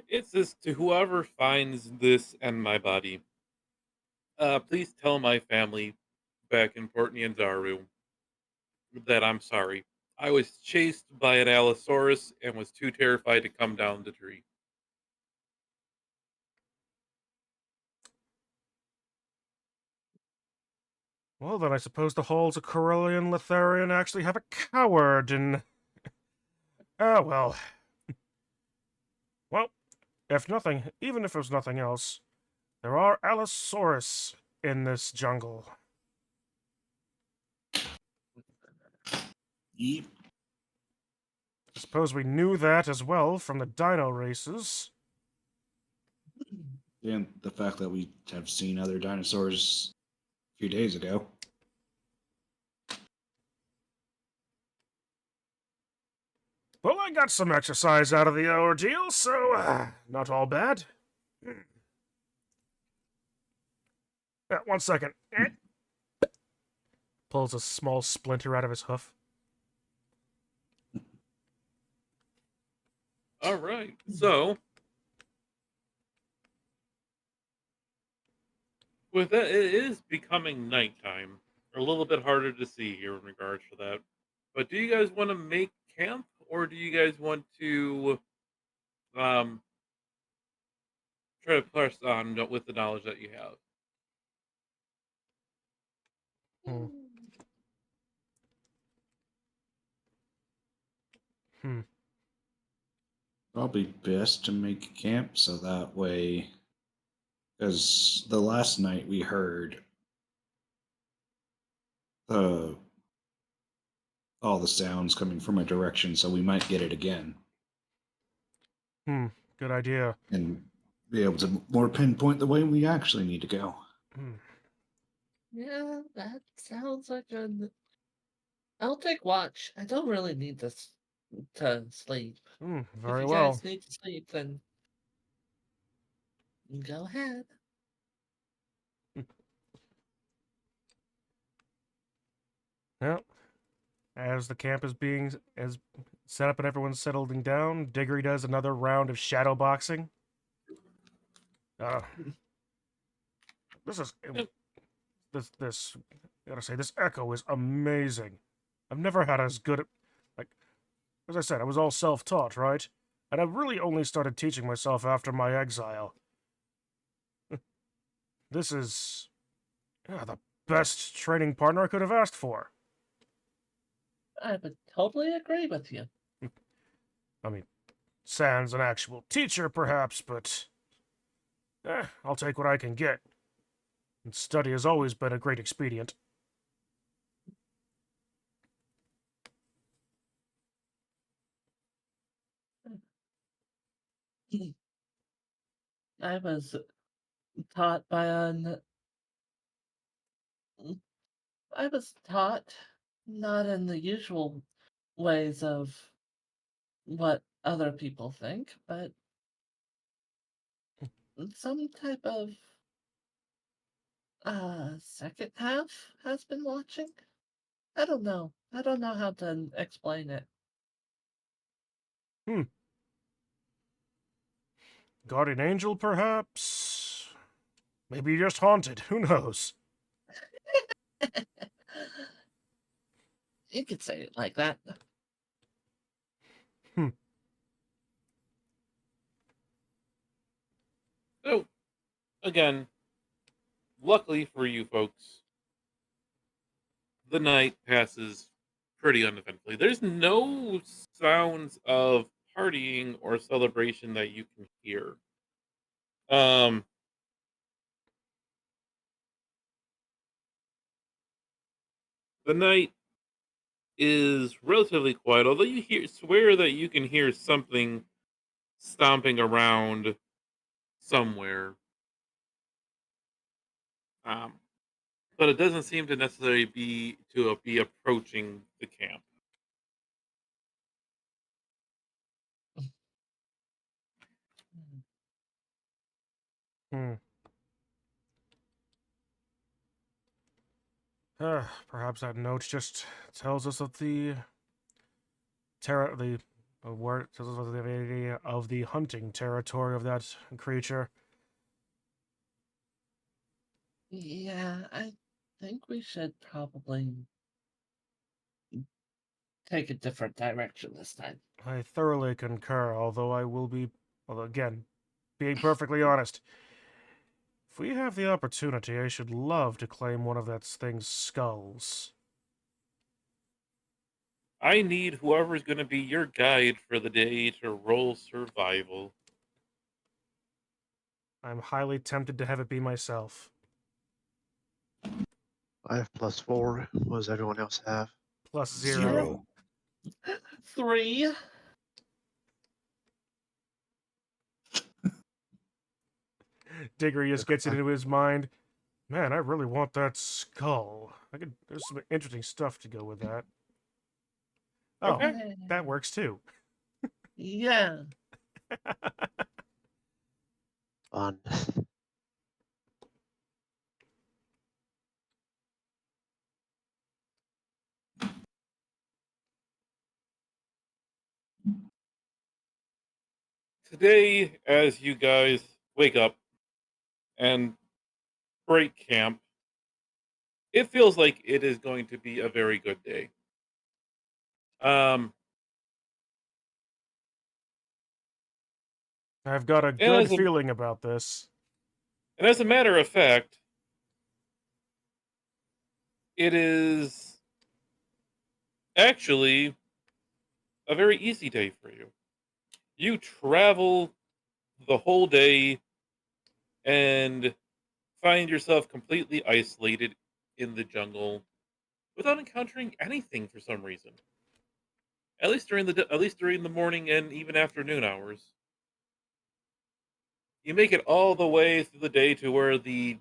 It says, "To whoever finds this and my body, please tell my family back in Port Nyanzaru that I'm sorry. I was chased by an Allosaurus and was too terrified to come down the tree." Well, then I suppose the halls of Corellian Letharian actually have a coward in... Ah, well. Well, if nothing, even if there's nothing else, there are Allosaurus in this jungle. Yep. I suppose we knew that as well from the dino races. And the fact that we have seen other dinosaurs a few days ago. Well, I got some exercise out of the ordeal, so not all bad. One second. Pulls a small splinter out of his hoof. All right. So, with that, it is becoming nighttime. A little bit harder to see here in regards to that. But do you guys want to make camp, or do you guys want to um, try to press on with the knowledge that you have? Hmm. Hmm. Probably best to make camp so that way, because the last night we heard uh, all the sounds coming from a direction, so we might get it again Good idea. and be able to more pinpoint the way we actually need to go. Hmm. Yeah, that sounds like a. I'll take watch. I don't really need this to sleep. If Very you well. guys need to sleep, then go ahead. Well, as the camp is being as set up and everyone's settling down, Diggory does another round of shadow boxing. This is this. I gotta say, this echo is amazing. I've never had as good at, like, as I said, I was all self-taught, right? And I really only started teaching myself after my exile. This is the best training partner I could have asked for. I would totally agree with you. I mean, sans an actual teacher, perhaps, but I'll take what I can get. And study has always been a great expedient. I was taught by an. I was taught not in the usual ways of what other people think, but some type of second half has been watching. I don't know. I don't know how to explain it. Guardian angel, perhaps? Maybe you're just haunted. Who knows? You could say it like that. So, again, luckily for you folks, the night passes pretty uneventfully. There's no sounds of partying or celebration that you can hear. Um, the night is relatively quiet, although swear that you can hear something stomping around somewhere. Um, but it doesn't seem to necessarily be approaching the camp. Hmm. Perhaps that note just tells us that the word tells us of the area of the hunting territory of that creature. Yeah, I think we should probably take a different direction this time. I thoroughly concur, although again, being perfectly honest, if we have the opportunity, I should love to claim one of that thing's skulls. I need whoever's going to be your guide for the day to roll survival. I'm highly tempted to have it be myself. 5 plus 4. What does everyone else have? +0. 3. Diggory just gets it into his mind. Man, I really want that skull. There's some interesting stuff to go with that. Oh, Okay. that works too. Yeah. Fun. Today, as you guys wake up and break camp, it feels like it is going to be a very good day. Um, I've got a and good as a feeling about this. and as a matter of fact, it is actually a very easy day for you. You travel the whole day and find yourself completely isolated in the jungle without encountering anything for some reason. At least during the morning and even afternoon hours. You make it all the way through the day to where the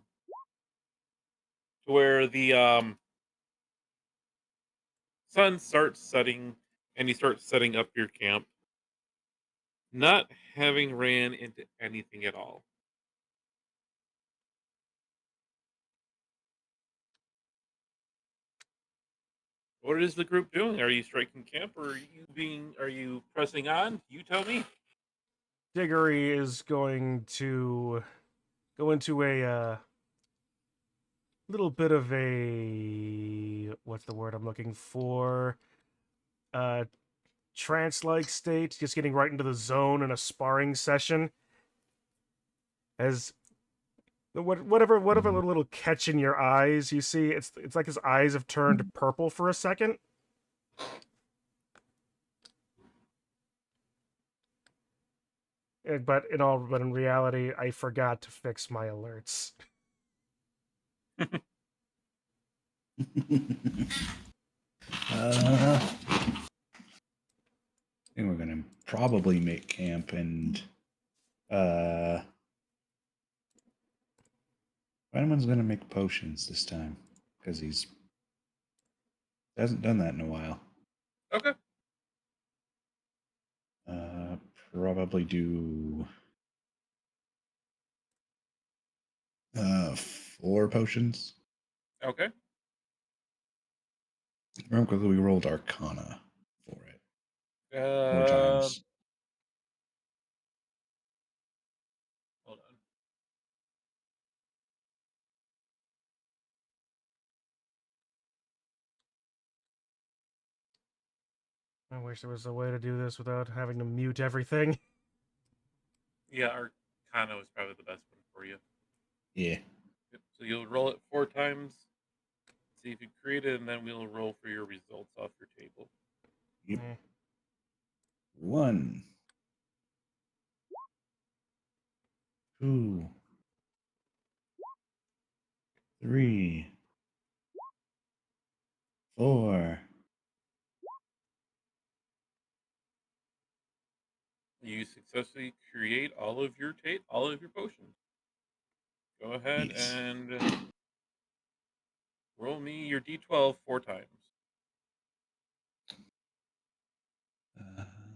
sun starts setting and you start setting up your camp, not having ran into anything at all. What is the group doing? Are you striking camp or are you pressing on? You tell me. Diggory is going to go into a little bit of a what's the word I'm looking for? Uh, trance-like state, just getting right into the zone in a sparring session. As whatever little catch in your eyes you see, it's like his eyes have turned purple for a second. But in reality, I forgot to fix my alerts. I think we're gonna probably make camp and Spider-Man's gonna make potions this time because he hasn't done that in a while. Okay. Uh, Probably do 4 potions. Okay. Remember quickly, we rolled Arcana for it 4 Uh, times. hold on. I wish there was a way to do this without having to mute everything. Yeah, Arcana was probably the best one for you. Yeah. Yep. So you'll roll it 4 times, see if you create it, and then we'll roll for your results off your table. Yep. Eh. 1, 2, 3, 4, you successfully create all of your potions. Go ahead Yes. and roll me your d12 4 times.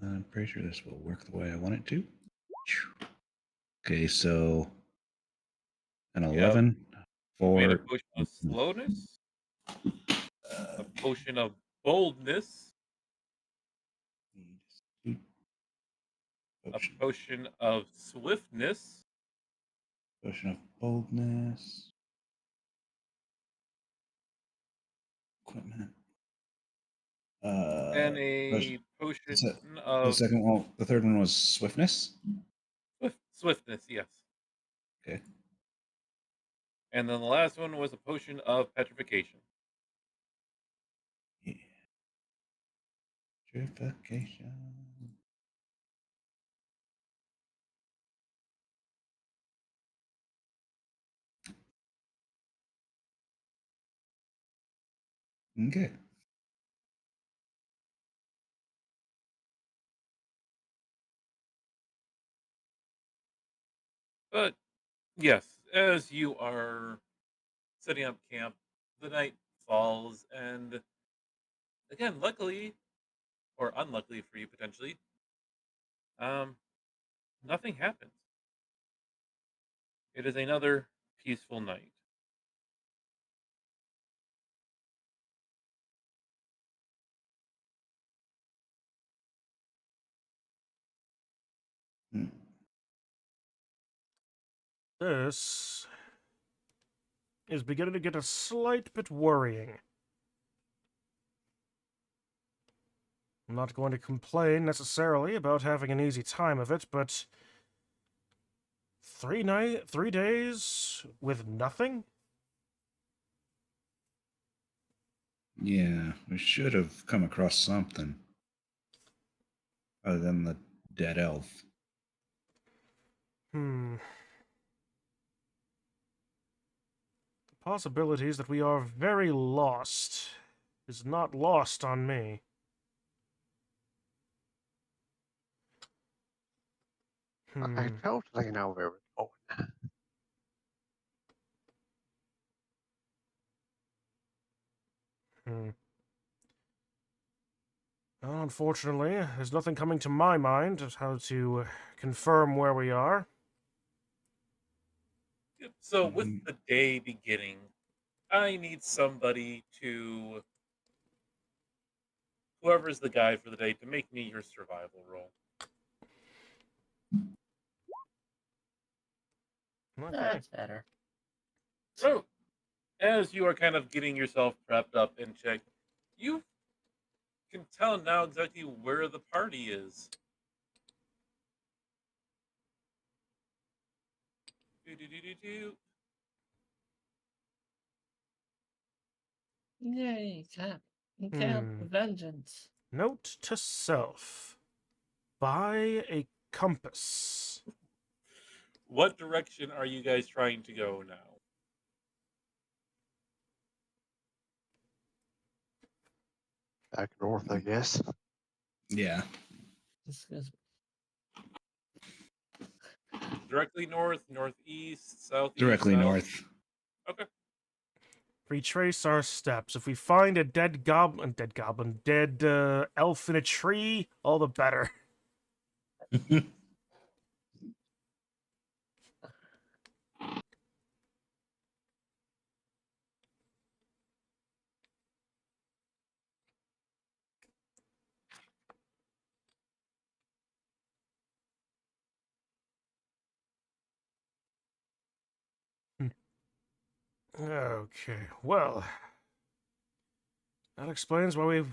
I'm pretty sure this will work the way I want it to. Okay, so an You have 11 made a for potion of slowness, a potion of boldness, a potion, potion of swiftness, potion of boldness, equipment. and a potion The of second one, the third one was swiftness. swiftness, yes. Okay. And then the last one was a potion of petrification. Yeah. Purification. Okay. But yes, as you are setting up camp, the night falls, and again, luckily or unluckily for you potentially, um, nothing happens. It is another peaceful night. Hmm. This is beginning to get a slight bit worrying. I'm not going to complain necessarily about having an easy time of it, but 3 days with nothing? Yeah, we should have come across something other than the dead elf. The possibilities that we are very lost is not lost on me. I totally know where we're going. Hmm. Well, unfortunately, there's nothing coming to my mind as how to confirm where we are. Yep. So with Mhm. the day beginning, I need somebody to whoever's the guide for the day to make me your survival roll. Okay. That's better. So as you are kind of getting yourself prepped up and checked, you can tell now exactly where the party is. Do. Yay, camp. Camp Hmm. vengeance. Note to self. Buy a compass. What direction are you guys trying to go now? Back north, I guess. Yeah. Excuse Directly north, northeast, southeast, Directly south? north. Okay. Retrace our steps. If we find a dead elf in a tree, all the better. Okay, well, that explains why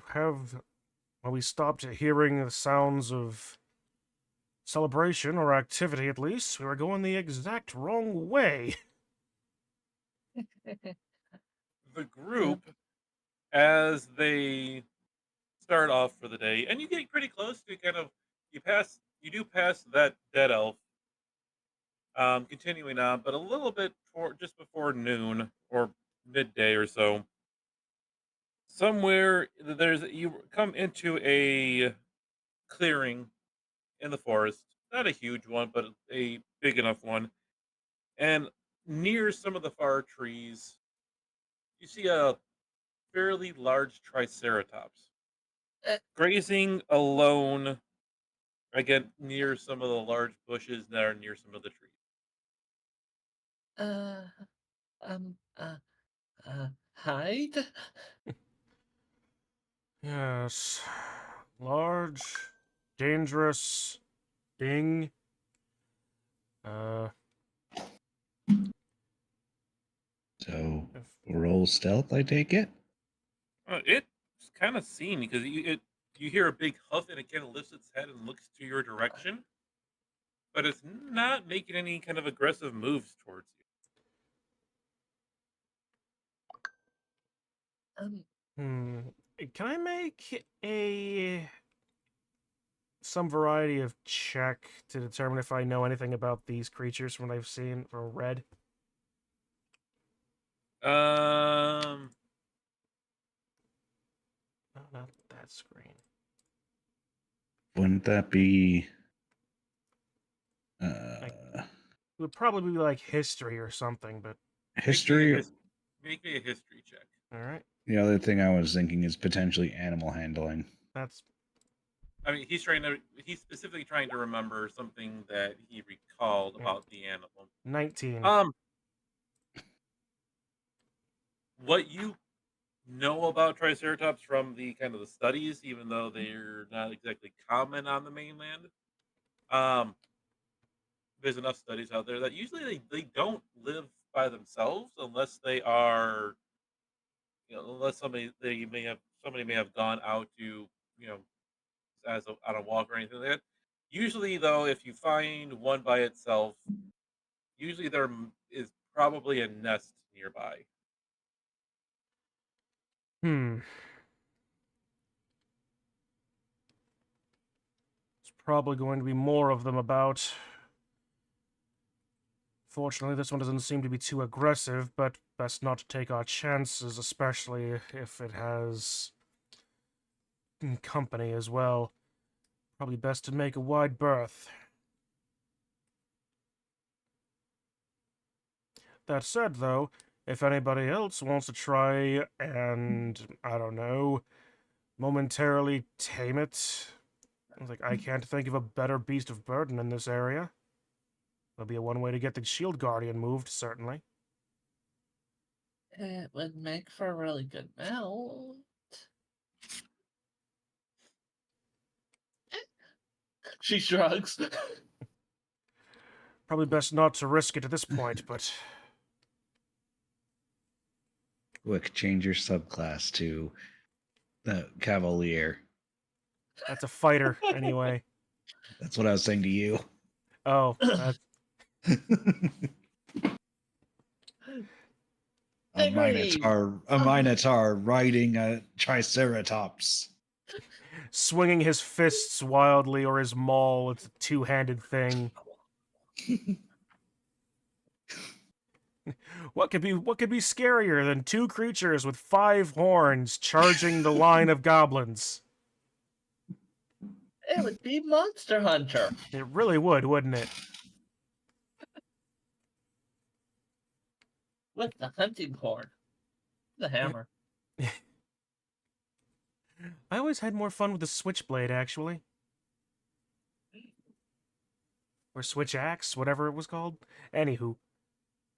we stopped hearing the sounds of celebration or activity. At least we were going the exact wrong way. The group, as they start off for the day, and you get pretty close to kind of you do pass that dead elf, continuing on, but a little bit for just before noon or midday or so. Somewhere there's you come into a clearing in the forest, not a huge one, but a big enough one. And near some of the far trees, you see a fairly large triceratops Uh, grazing alone, again near some of the large bushes that are near some of the trees. uh, um, uh, hide? Yes. Large, dangerous, Bing. Uh, So if, roll stealth, I take it. It's kind of seen because you hear a big huff and it kind of lifts its head and looks to your direction, but it's not making any kind of aggressive moves towards you. Um, hmm. Can I make a some variety of check to determine if I know anything about these creatures from what I've seen or read? Um, No, not that screen. Wouldn't that be It would probably be like history or something, but history? make me a history check. all right. The other thing I was thinking is potentially animal handling. That's I mean, he's specifically trying to remember something that he recalled about the animal. 19. Um, what you know about Triceratops from the kind of the studies, even though they're not exactly common on the mainland. Um, there's enough studies out there that usually they don't live by themselves unless they are, unless somebody may have gone out to, you know, on a walk or anything like that. Usually, though, if you find one by itself, usually there is probably a nest nearby. Hmm. There's probably going to be more of them about. Fortunately, this one doesn't seem to be too aggressive, but best not to take our chances, especially if it has company as well. Probably best to make a wide berth. That said, though, if anybody else wants to try and, I don't know, momentarily tame it, I can't think of a better beast of burden in this area. That'll be a one way to get the shield guardian moved, certainly. it would make for a really good mount. She shrugs. Probably best not to risk it at this point, but Quick, change your subclass to the Cavalier. that's a fighter anyway. That's what I was saying to you. Oh, that's Agreed. A minotaur riding a triceratops. swinging his fists wildly or his maul. It's a two-handed thing. What could be scarier than two creatures with 5 horns charging the line of goblins? It would be Monster Hunter. It really would, wouldn't it? With the hunting horn. The hammer. I always had more fun with the switchblade, actually. Or switch axe, whatever it was called. Anywho,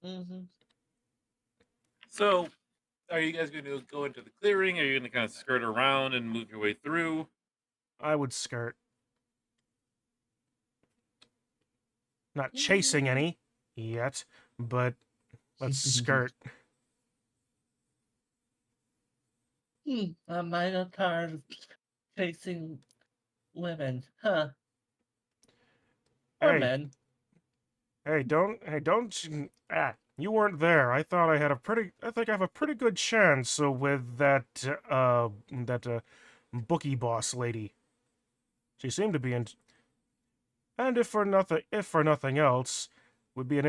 Mm-hmm. So, are you guys going to go into the clearing? Are you going to kind of skirt around and move your way through? I would skirt. Not chasing any yet, but let's skirt. A minotaur chasing women, huh? Or Hey, men. don't. You weren't there. I thought I had a pretty. I think I have a pretty good chance with that bookie boss lady. She seemed to be in. And if for nothing else, would be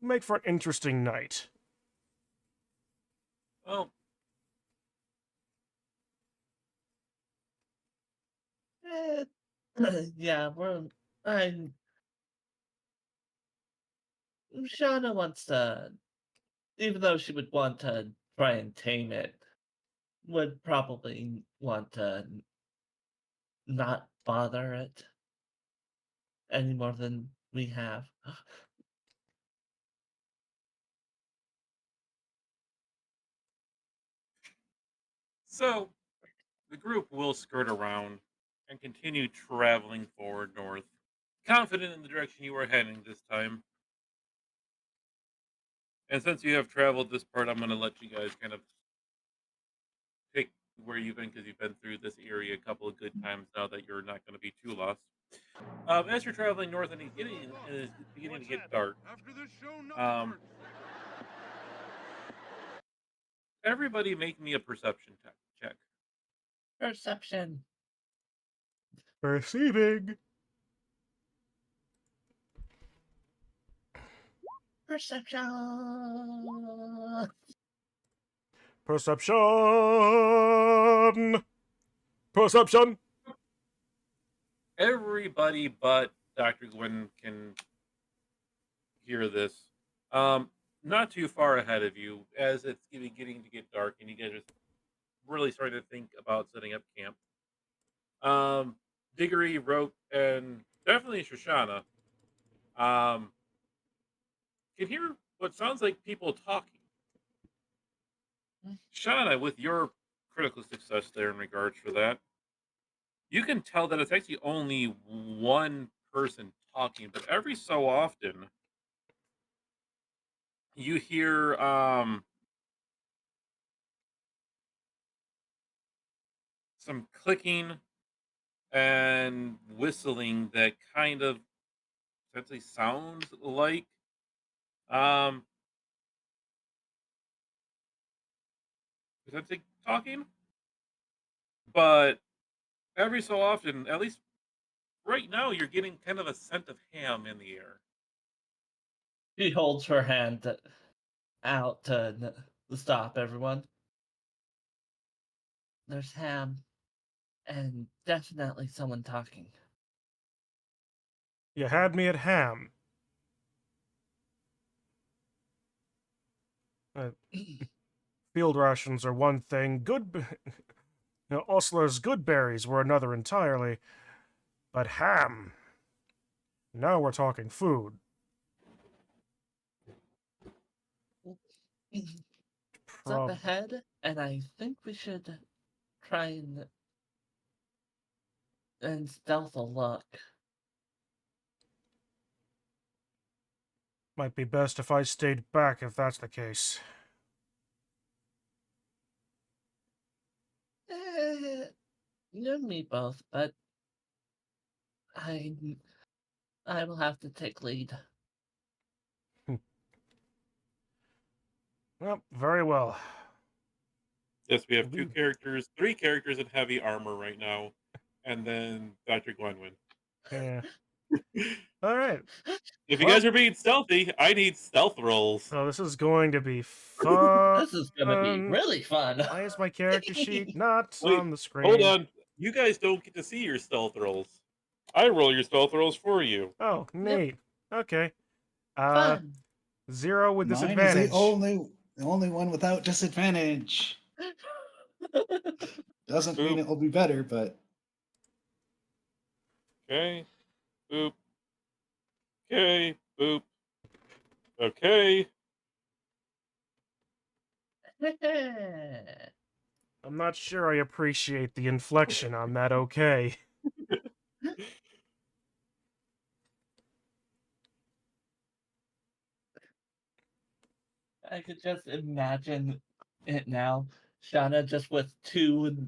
make for an interesting night. Well, Eh, yeah, I Shauna wants to, even though she would want to try and tame it, would probably want to not bother it any more than we have. So the group will skirt around and continue traveling forward north, confident in the direction you are heading this time. And since you have traveled this part, I'm going to let you guys kind of pick where you've been because you've been through this area a couple of good times now that you're not going to be too lost. As you're traveling north and it's beginning to get dark, um, everybody make me a perception check. Perception. Perceiving. Perception. Perception. Perception. Everybody but Dr. Gwen can hear this. Not too far ahead of you, as it's getting to get dark, and you guys are really starting to think about setting up camp. Diggory, Rope, and definitely Shoshana can hear what sounds like people talking. Shana, with your critical success there in regards for that, you can tell that it's actually only one person talking, but every so often you hear some clicking and whistling that kind of essentially sounds like um essentially talking, but every so often, at least right now, you're getting kind of a scent of ham in the air. She holds her hand out to stop everyone. There's ham, and definitely someone talking. You had me at ham. Field rations are one thing. Osler's good berries were another entirely. But ham. Now we're talking food. It's up ahead, and I think we should try and stealth a look. Might be best if I stayed back if that's the case. You and me both, but I will have to take lead. Well, very well. Yes, we have three characters in heavy armor right now, and then Dr. Gwenwyn. Yeah. All right. If you guys are being stealthy, I need stealth rolls. So this is going to be fun. This is gonna be really fun. Why is my character sheet not Wait, on the screen? hold on. You guys don't get to see your stealth rolls. I roll your stealth rolls for you. Oh, neat. Okay. Fun. 0 with Mine disadvantage. is the only one without disadvantage. Doesn't mean Boop. it will be better, but Okay. Boop. Okay. Boop. Okay. I'm not sure I appreciate the inflection on that okay. I could just imagine it now. Shauna just with two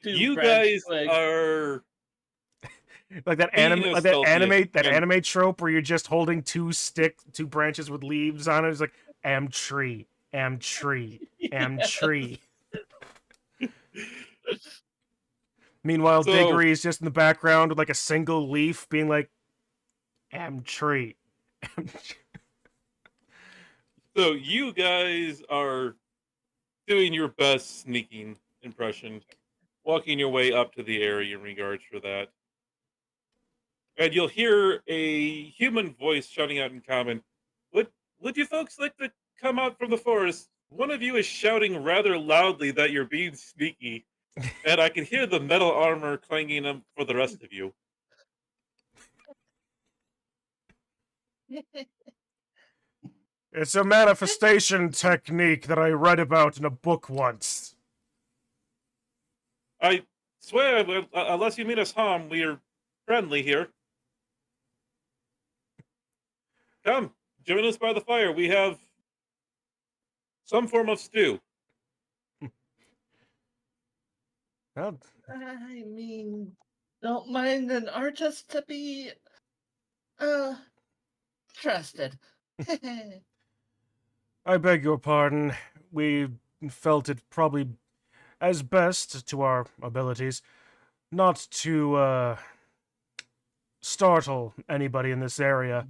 You branch guys twigs. are Like that Being anime a like that stealthy and- anime trope where you're just holding two branches with leaves on it. It's like am tree, am tree, am Yes. tree. Meanwhile, So- Diggory is just in the background with like a single leaf being like am tree. Am tree. So you guys are doing your best sneaking impression, walking your way up to the area in regards for that. and you'll hear a human voice shouting out in common, Would you folks like to come out from the forest? One of you is shouting rather loudly that you're being sneaky, and I can hear the metal armor clanging for the rest of you. It's a manifestation technique that I read about in a book once. I swear, unless you mean us harm, we're friendly here. Come, join us by the fire. We have some form of stew. Well, I mean, don't mind an artist to be, trusted. I beg your pardon. We felt it probably as best to our abilities not to startle anybody in this area.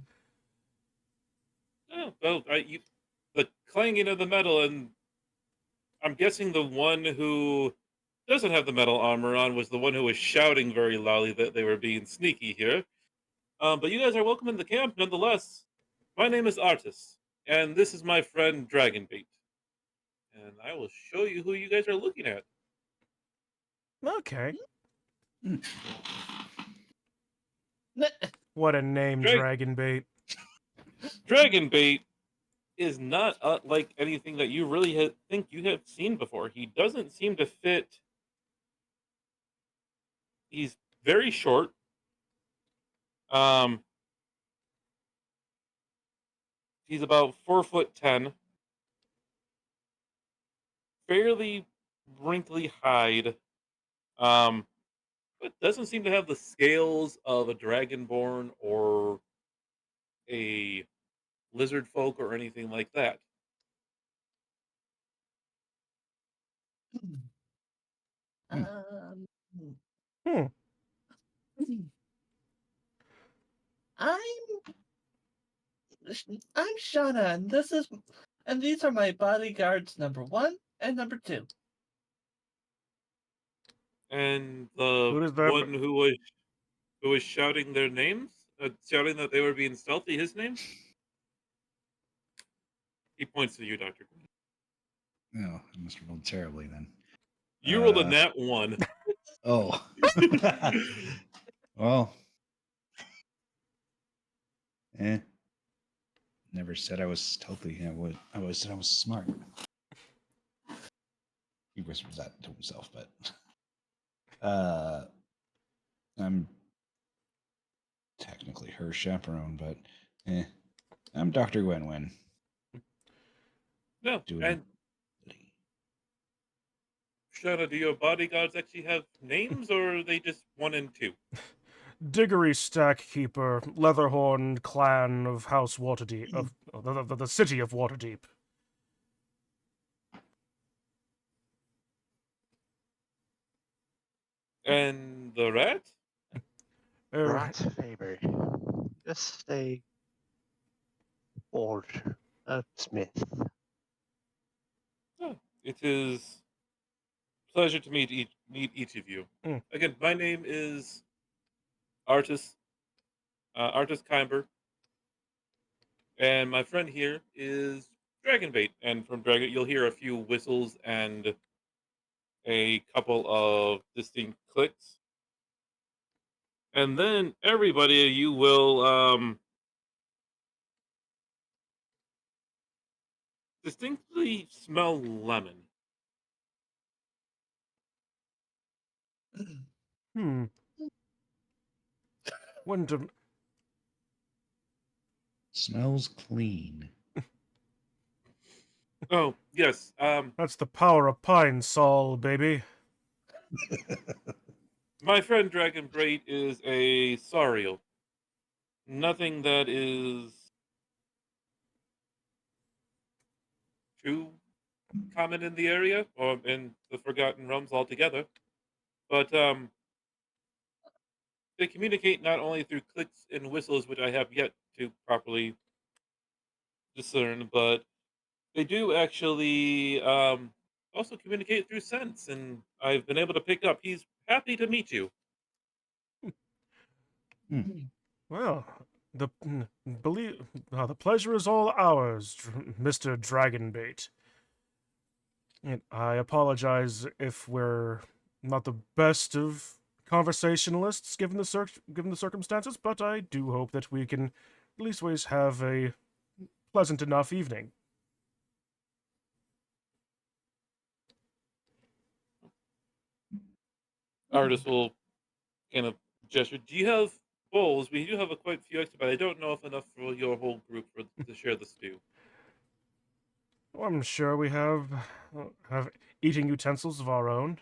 Oh, well, the clanging of the metal, and I'm guessing the one who doesn't have the metal armor on was the one who was shouting very loudly that they were being sneaky here. But you guys are welcome in the camp nonetheless. My name is Artis, and this is my friend Dragonbait. And I will show you who you guys are looking at. Okay. Mm. What a name, Drag- Dragonbait. Dragonbait is not like anything that you really think you have seen before. He doesn't seem to fit. He's very short. Um, he's about 4'10", fairly wrinkly hide. But doesn't seem to have the scales of a dragonborn or a lizard folk or anything like that. Um, Hmm. I'm I'm Shauna, and these are my bodyguards number 1 and number 2. And the Who does that? one who was shouting their names, shouting that they were being stealthy, his name? He points to you, Dr. Quinn. No, I must have rolled terribly then. You rolled a nat 1. Oh. Well. Never said I was stealthy. I always said I was smart. He whispers that to himself, but I'm technically her chaperone, but I'm Dr. Gwenwyn. No, Doing and Shauna, do your bodyguards actually have names, or are they just 1 and 2? Diggory Stackkeeper, Leatherhorn clan of House Waterdeep, of the city of Waterdeep. And the rat? Rat Faber. Just a forger, a smith. Oh, it is a pleasure to meet each of you. Mm. Again, my name is Artis Kimber, and my friend here is Dragonbait. And from Dragon, you'll hear a few whistles and a couple of distinct clicks, and then everybody you will distinctly smell lemon. Hmm. Wonder. smells clean. Oh yes, That's the power of Pine Sol, baby. my friend Dragonbait is a Sariel. Nothing that is too common in the area or in the Forgotten Realms altogether. But they communicate not only through clicks and whistles, which I have yet to properly discern, but they do actually also communicate through sense, and I've been able to pick up. He's happy to meet you. Well, the pleasure is all ours, Mr. Dragonbait. And I apologize if we're not the best of conversationalists given the circumstances, but I do hope that we can at least always have a pleasant enough evening. Artist will kind of gesture. Do you have bowls? We do have a quite few extra, but I don't know if enough for your whole group to share the stew. Well, I'm sure we have eating utensils of our own.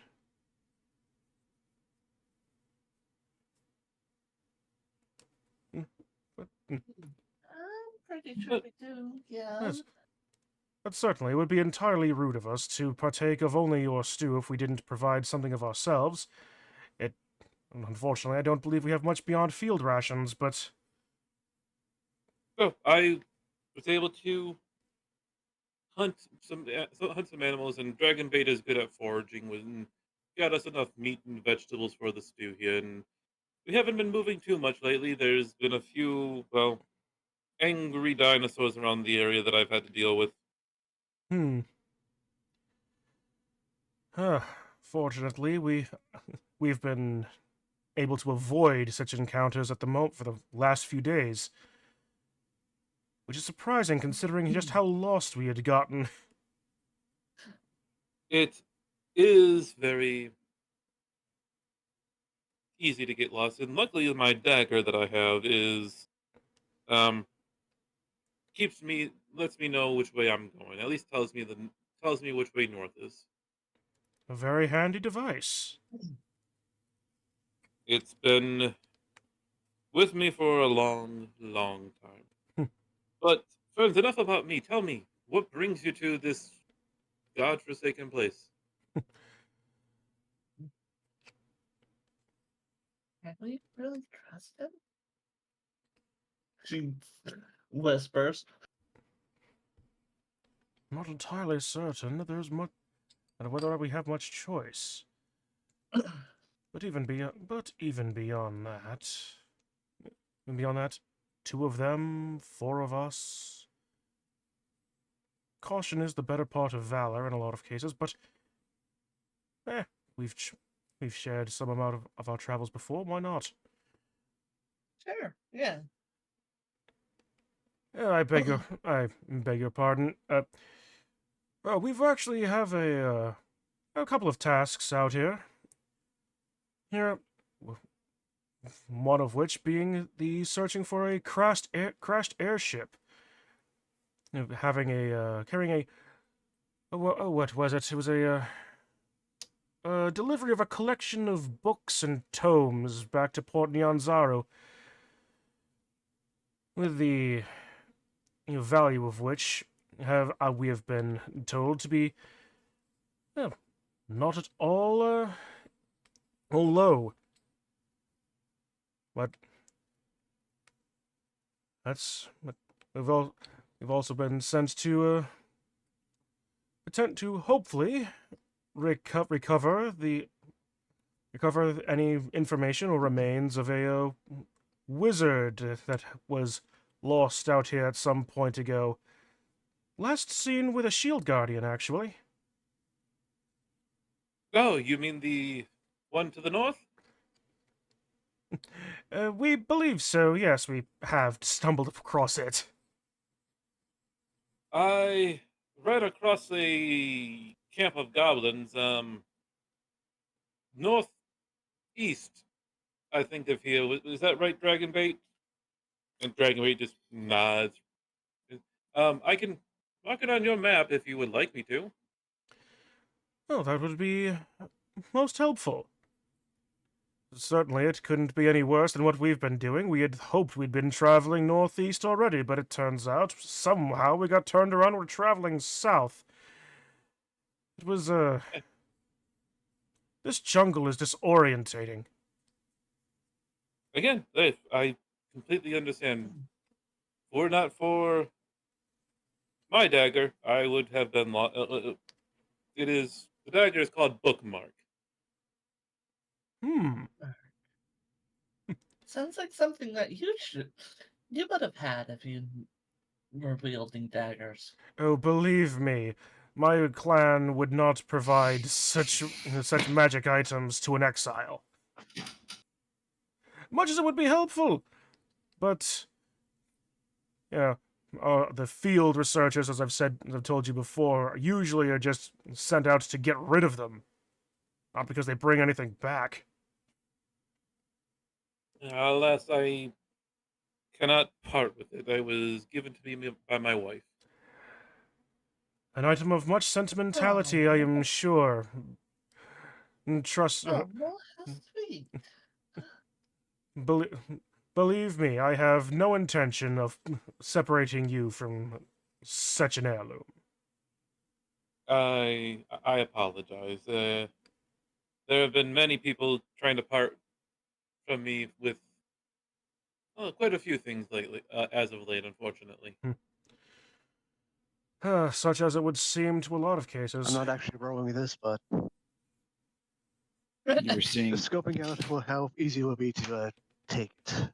But, I'm pretty sure But we do, yeah. yes, but certainly it would be entirely rude of us to partake of only your stew if we didn't provide something of ourselves. Unfortunately, I don't believe we have much beyond field rations, but oh, I was able to hunt hunt some animals, and Dragon Bait is good at foraging. And got us enough meat and vegetables for the stew here, and we haven't been moving too much lately. There's been a few, well, angry dinosaurs around the area that I've had to deal with. hmm. Fortunately, we've been able to avoid such encounters at the moment for the last few days, which is surprising considering just how lost we had gotten. It is very easy to get lost, and luckily my dagger that I have is um lets me know which way I'm going. At least tells me which way north is. A very handy device. It's been with me for a long, long time. Hmm. But friends, enough about me. Tell me, what brings you to this godforsaken place? Can we really trust him? She whispers. Not entirely certain that there's much, and whether or not we have much choice. But even beyond that, two of them, four of us. Caution is the better part of valor in a lot of cases, but eh, we've ch- we've shared some amount of our travels before. Why not? Sure, yeah. I beg your pardon. Well, we've actually have a couple of tasks out here. Here, one of which being the searching for a crashed airship. Having carrying what was it? It was a delivery of a collection of books and tomes back to Port Nyanzaru, with the value of which we have been told to be, well, not at all low. But but we've also been sent to attempt to hopefully recover any information or remains of a wizard that was lost out here at some point ago. Last seen with a shield guardian, actually. Oh, you mean the one to the north? We believe so. Yes, we have stumbled across it. I ran across a camp of goblins, northeast, I think, of here. Is that right, Dragonbait? And Dragonbait just nods. I can mark it on your map if you would like me to. Oh, that would be most helpful. Certainly, it couldn't be any worse than what we've been doing. We had hoped we'd been traveling northeast already, but it turns out somehow we got turned around and we're traveling south. It was, this jungle is disorientating. Again, I completely understand. Were not for my dagger, I would have been lost. The dagger is called Bookmark. Hmm. Sounds like something that you would have had if you were wielding daggers. Oh, believe me, my clan would not provide such magic items to an exile. Much as it would be helpful, but yeah, the field researchers, as I've told you before, usually are just sent out to get rid of them, not because they bring anything back. Alas, I cannot part with it. It was given to me by my wife. An item of much sentimentality, I am Oh, sure. Trust, oh, how sweet. bel believe me, I have no intention of separating you from such an heirloom. I apologize. There have been many people trying to part from me with quite a few things lately, as of late, unfortunately. Such as it would seem to a lot of I'm cases. not actually rolling this, but You're seeing just scoping out how easy it will be to take it.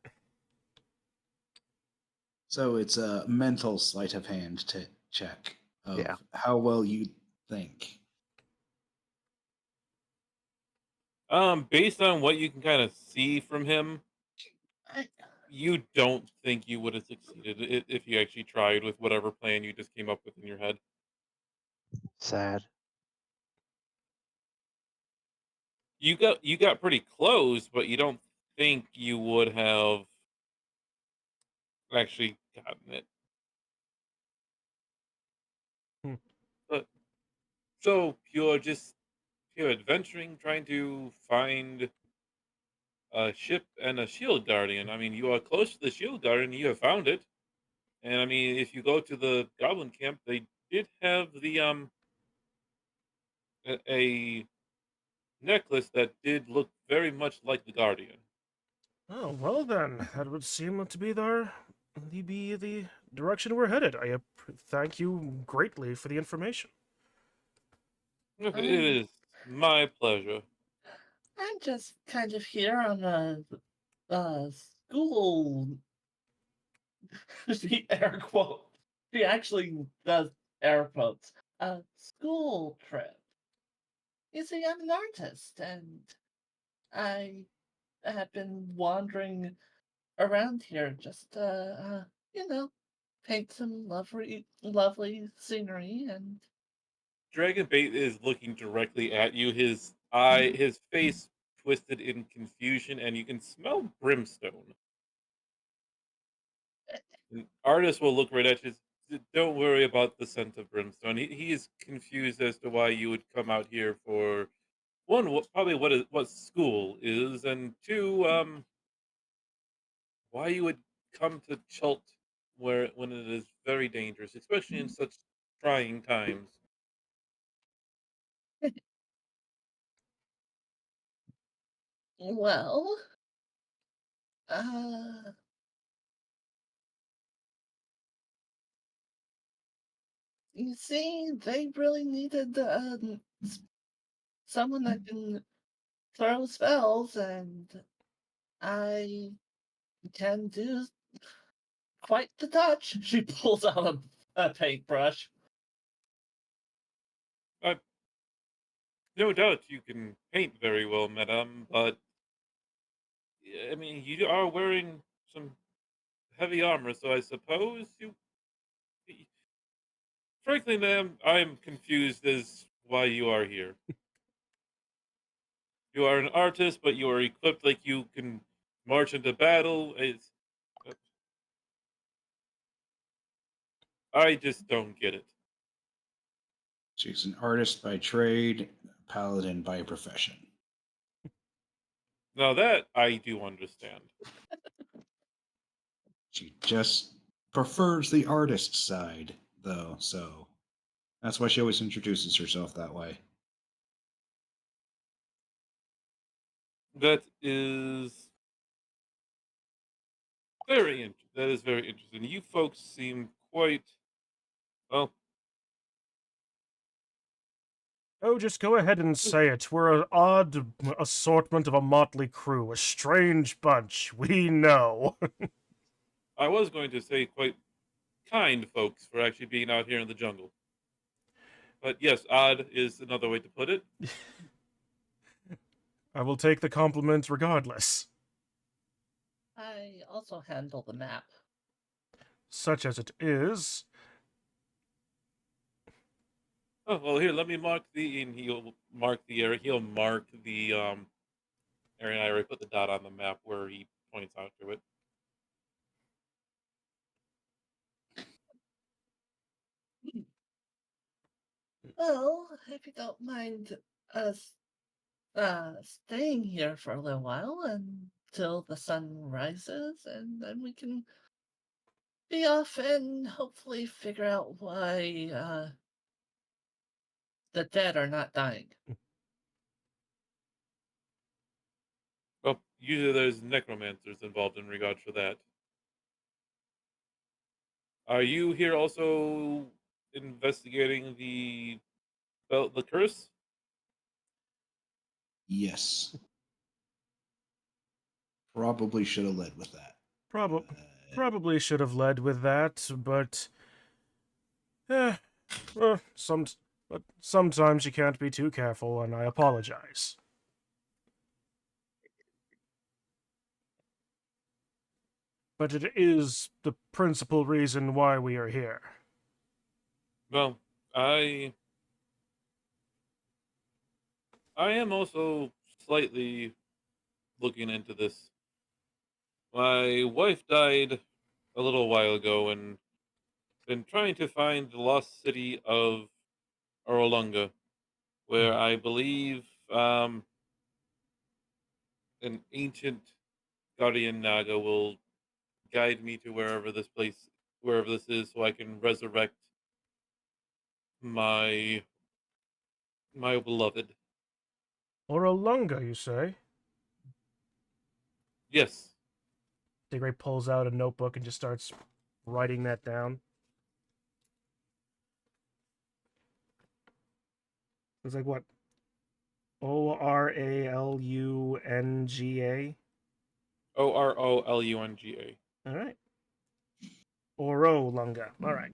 so it's a mental sleight of hand to check of Yeah. how well you think. Based on what you can kind of see from him, I, you don't think you would have succeeded if you actually tried with whatever plan you just came up with in your head. Sad. You got pretty close, but you don't think you would have actually gotten it. Hmm. But so pure adventuring, trying to find a ship and a shield guardian. I mean, you are close to the shield guardian. You have found it, and I mean, if you go to the goblin camp, they did have the a necklace that did look very much like the guardian. Oh, well then, that would seem to be the direction we're headed. Thank you greatly for the information. It I'm, is my pleasure. I'm just kind of here on school. She air quote. She actually does air quotes. A school trip. You see, I'm an artist, and I have been wandering around here just you know, paint some lovely scenery and Dragonbait is looking directly at you. His face twisted in confusion, and you can smell brimstone. An artist will look right at you. Don't worry about the scent of brimstone. He is confused as to why you would come out here for one, probably what school is, and two, why you would come to Chult where when it is very dangerous, especially in such trying times. well, uh, you see, they really needed someone that can throw spells, and I can do quite the touch. She pulls out a paintbrush. I No doubt you can paint very well, madame, but I mean, you are wearing some heavy armor, so I suppose you. Frankly, ma'am, I'm confused as why you are here. You are an artist, but you are equipped like you can march into battle. Uh, I just don't get it. She's an artist by trade, a paladin by profession. Now that I do understand. She just prefers the artist side, though, so that's why she always introduces herself that way. That is that is very interesting. You folks seem quite well. Oh, just go ahead and say it. We're an odd assortment of a motley crew, a strange bunch. We know. I was going to say quite kind folks for actually being out here in the jungle. But yes, odd is another way to put it. I will take the compliment regardless. I also handle the map. Such as it is. Oh well, here let me mark the and he'll mark the area. He'll mark the area. And I already put the dot on the map where he points out to it. Well, if you don't mind us staying here for a little while until the sun rises, and then we can be off and hopefully figure out why the dead are not dying. Well, usually there's necromancers involved in regards for that. Are you here also investigating the curse? Yes. Probably should have led with that. Prob- Uh, Probably should have led with that, but. Eh. But sometimes you can't be too careful, and I apologize. But it is the principal reason why we are here. Well, I am also slightly looking into this. My wife died a little while ago and been trying to find the lost city of Orolunga, where I believe an ancient guardian naga will guide me to wherever this is, so I can resurrect my beloved. Or a lunga, you say? Yes. Digray pulls out a notebook and just starts writing that down. It's like what? Oralunga? Orolunga. Alright. Orolunga. Alright.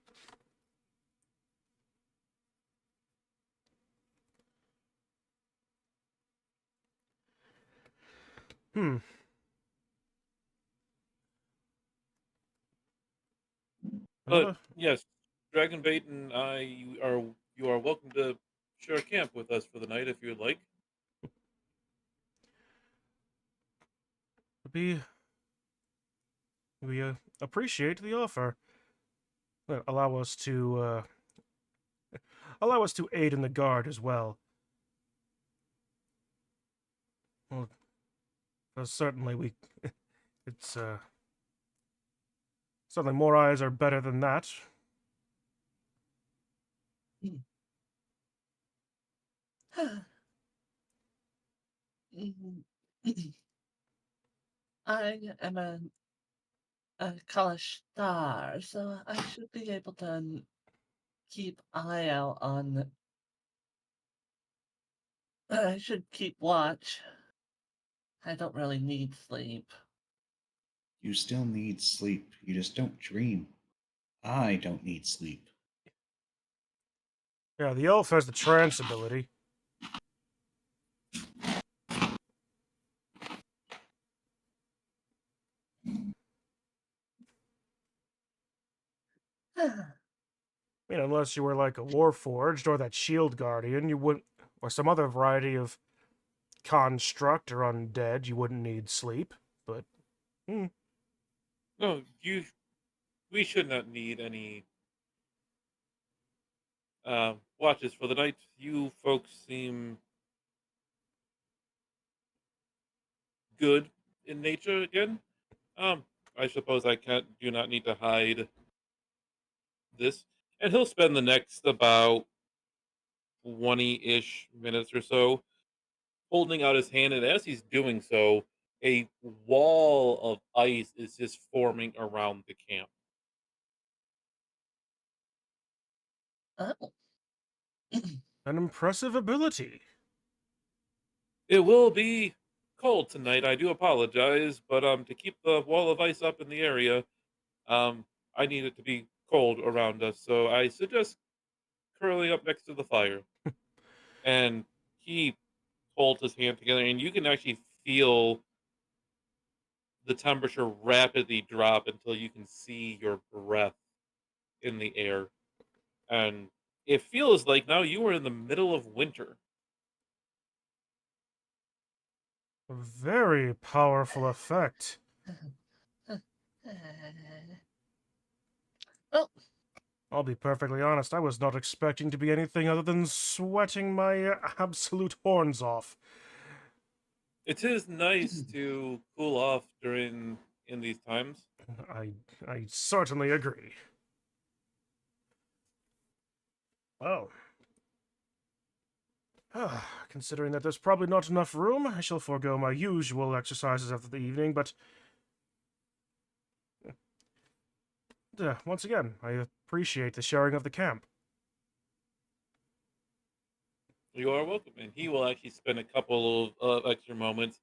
Hmm. But yes, Dragonbait and I you are welcome to share camp with us for the night if you would like. be we appreciate the offer. Allow us to aid in the guard as well. Well, certainly we it's certainly more eyes are better than that. I am a college star, so I should be able to keep eye out on. I should keep watch. I don't really need sleep. you still need sleep. You just don't dream. I don't need sleep. Yeah, the elf has the trance ability. I mean, unless you were like a Warforged or that Shield Guardian, you wouldn't, or some other variety of construct or undead, you wouldn't need sleep. But, No, we should not need any watches for the night. You folks seem good in nature again. Um, I suppose I do not need to hide this. And he'll spend the next about 20-ish minutes or so holding out his hand, and as he's doing so, a wall of ice is just forming around the camp. Oh, An impressive ability. It will be cold tonight. I do apologize, but to keep the wall of ice up in the area, um, I need it to be cold around us. So I suggest curling up next to the fire. And he holds his hand together, and you can actually feel the temperature rapidly drop until you can see your breath in the air. And it feels like now you are in the middle of winter. A very powerful effect. Well, I'll be perfectly honest, I was not expecting to be anything other than sweating my absolute horns off. It is nice to cool off during in these times. I certainly agree. Well, considering that there's probably not enough room, I shall forego my usual exercises of the evening, but once again, I appreciate the sharing of the camp. You are welcome, and he will actually spend a couple of extra moments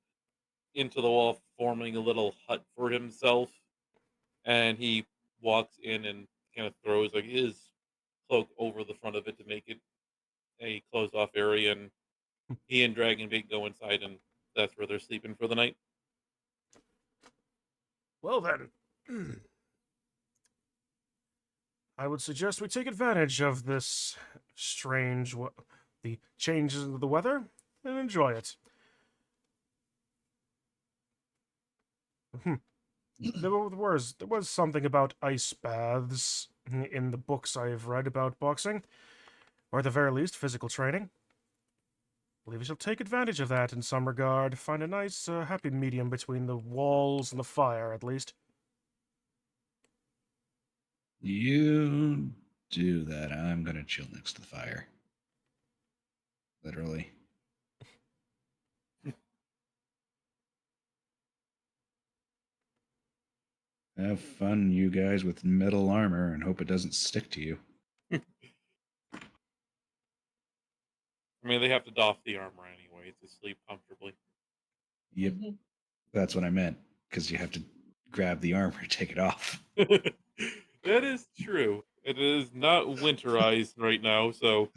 into the wall, forming a little hut for himself. And he walks in and kind of throws like his cloak over the front of it to make it a closed off area. And he and Dragonbait go inside, and that's where they're sleeping for the night. Well then, I would suggest we take advantage of this strange, the changes in the weather, and enjoy it. There was something about ice baths in the books I've read about boxing, or at the very least, physical training. I believe we shall take advantage of that in some regard, find a nice, happy medium between the walls and the fire, at least. You do that. I'm going to chill next to the fire. Literally. Have fun, you guys, with metal armor and hope it doesn't stick to you. I mean, they have to doff the armor anyway to sleep comfortably. Yep. That's what I meant, because you have to grab the armor and take it off. That is true. It is not winterized right now, so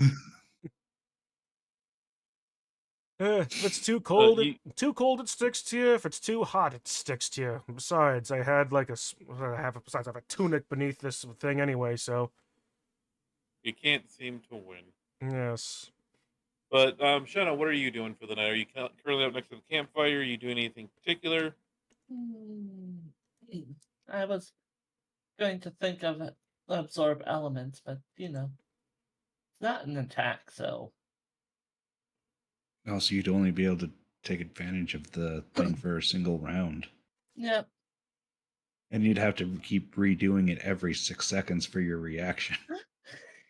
If it's too cold, you, it sticks to you. If it's too hot, it sticks to you. Besides, I had like I have a tunic beneath this thing anyway, so you can't seem to win. yes. But Shanna, what are you doing for the night? Are you currently up next to the campfire? Are you doing anything particular? I was going to think of absorb elements, but it's not an attack, so Also, you'd only be able to take advantage of the thing for a single round. yep. And you'd have to keep redoing it every 6 seconds for your reaction.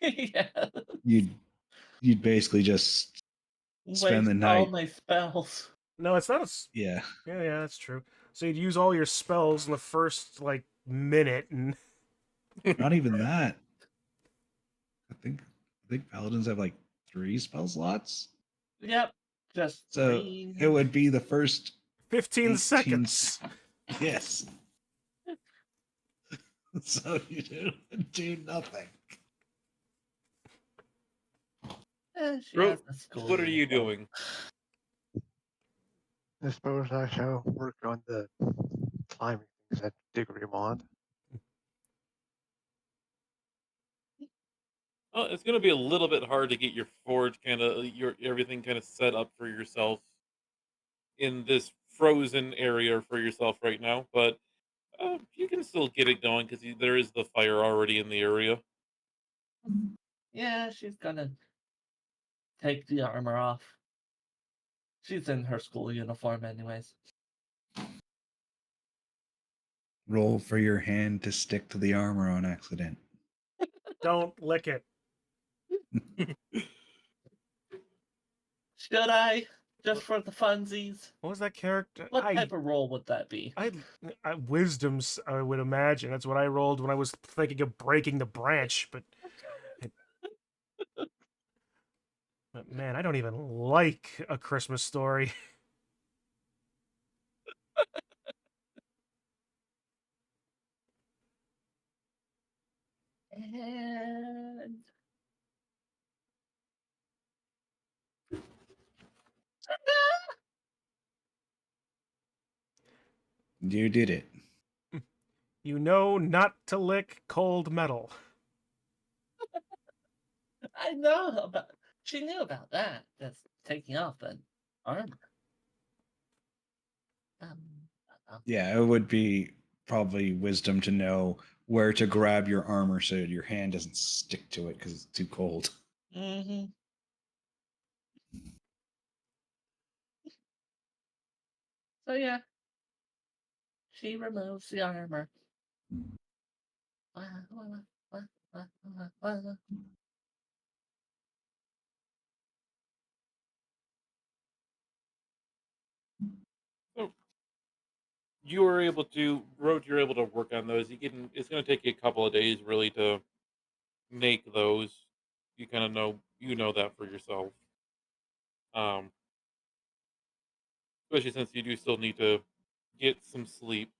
Yeah. You'd basically just spend the Waste all night. my spells. No, it's not. Yeah. Yeah, that's true. So you'd use all your spells in the first like minute, and Not even that. I think paladins have like 3 spell slots. Yep. Just So three. it would be the first 15 18 seconds. Yes. So you do nothing. She Bro, has a school what are you uniform. doing? I suppose I shall work on the climbing things at Digimon. Oh, it's going to be a little bit hard to get your forge your everything kind of set up for yourself in this frozen area for yourself right now, but you can still get it going because there is the fire already in the area. Yeah, she's gonna take the armor off. She's in her school uniform, anyways. Roll for your hand to stick to the armor on accident. Don't lick it. Should I? Just for the funsies? What was that character? What type of roll would that be? I wisdoms. I would imagine that's what I rolled when I was thinking of breaking the branch. But But man, I don't even like A Christmas Story. And You did it. You know not to lick cold metal. I know about. She knew about that. That's taking off an armor. Um, Yeah, it would be probably wisdom to know where to grab your armor so your hand doesn't stick to it because it's too cold. mm-hmm. So yeah, she removes the armor. So you were able to Road. You're able to work on those. You can. It's going to take you a couple of days really to make those. You kind of know. You know that for yourself. Um, especially since you do still need to get some sleep.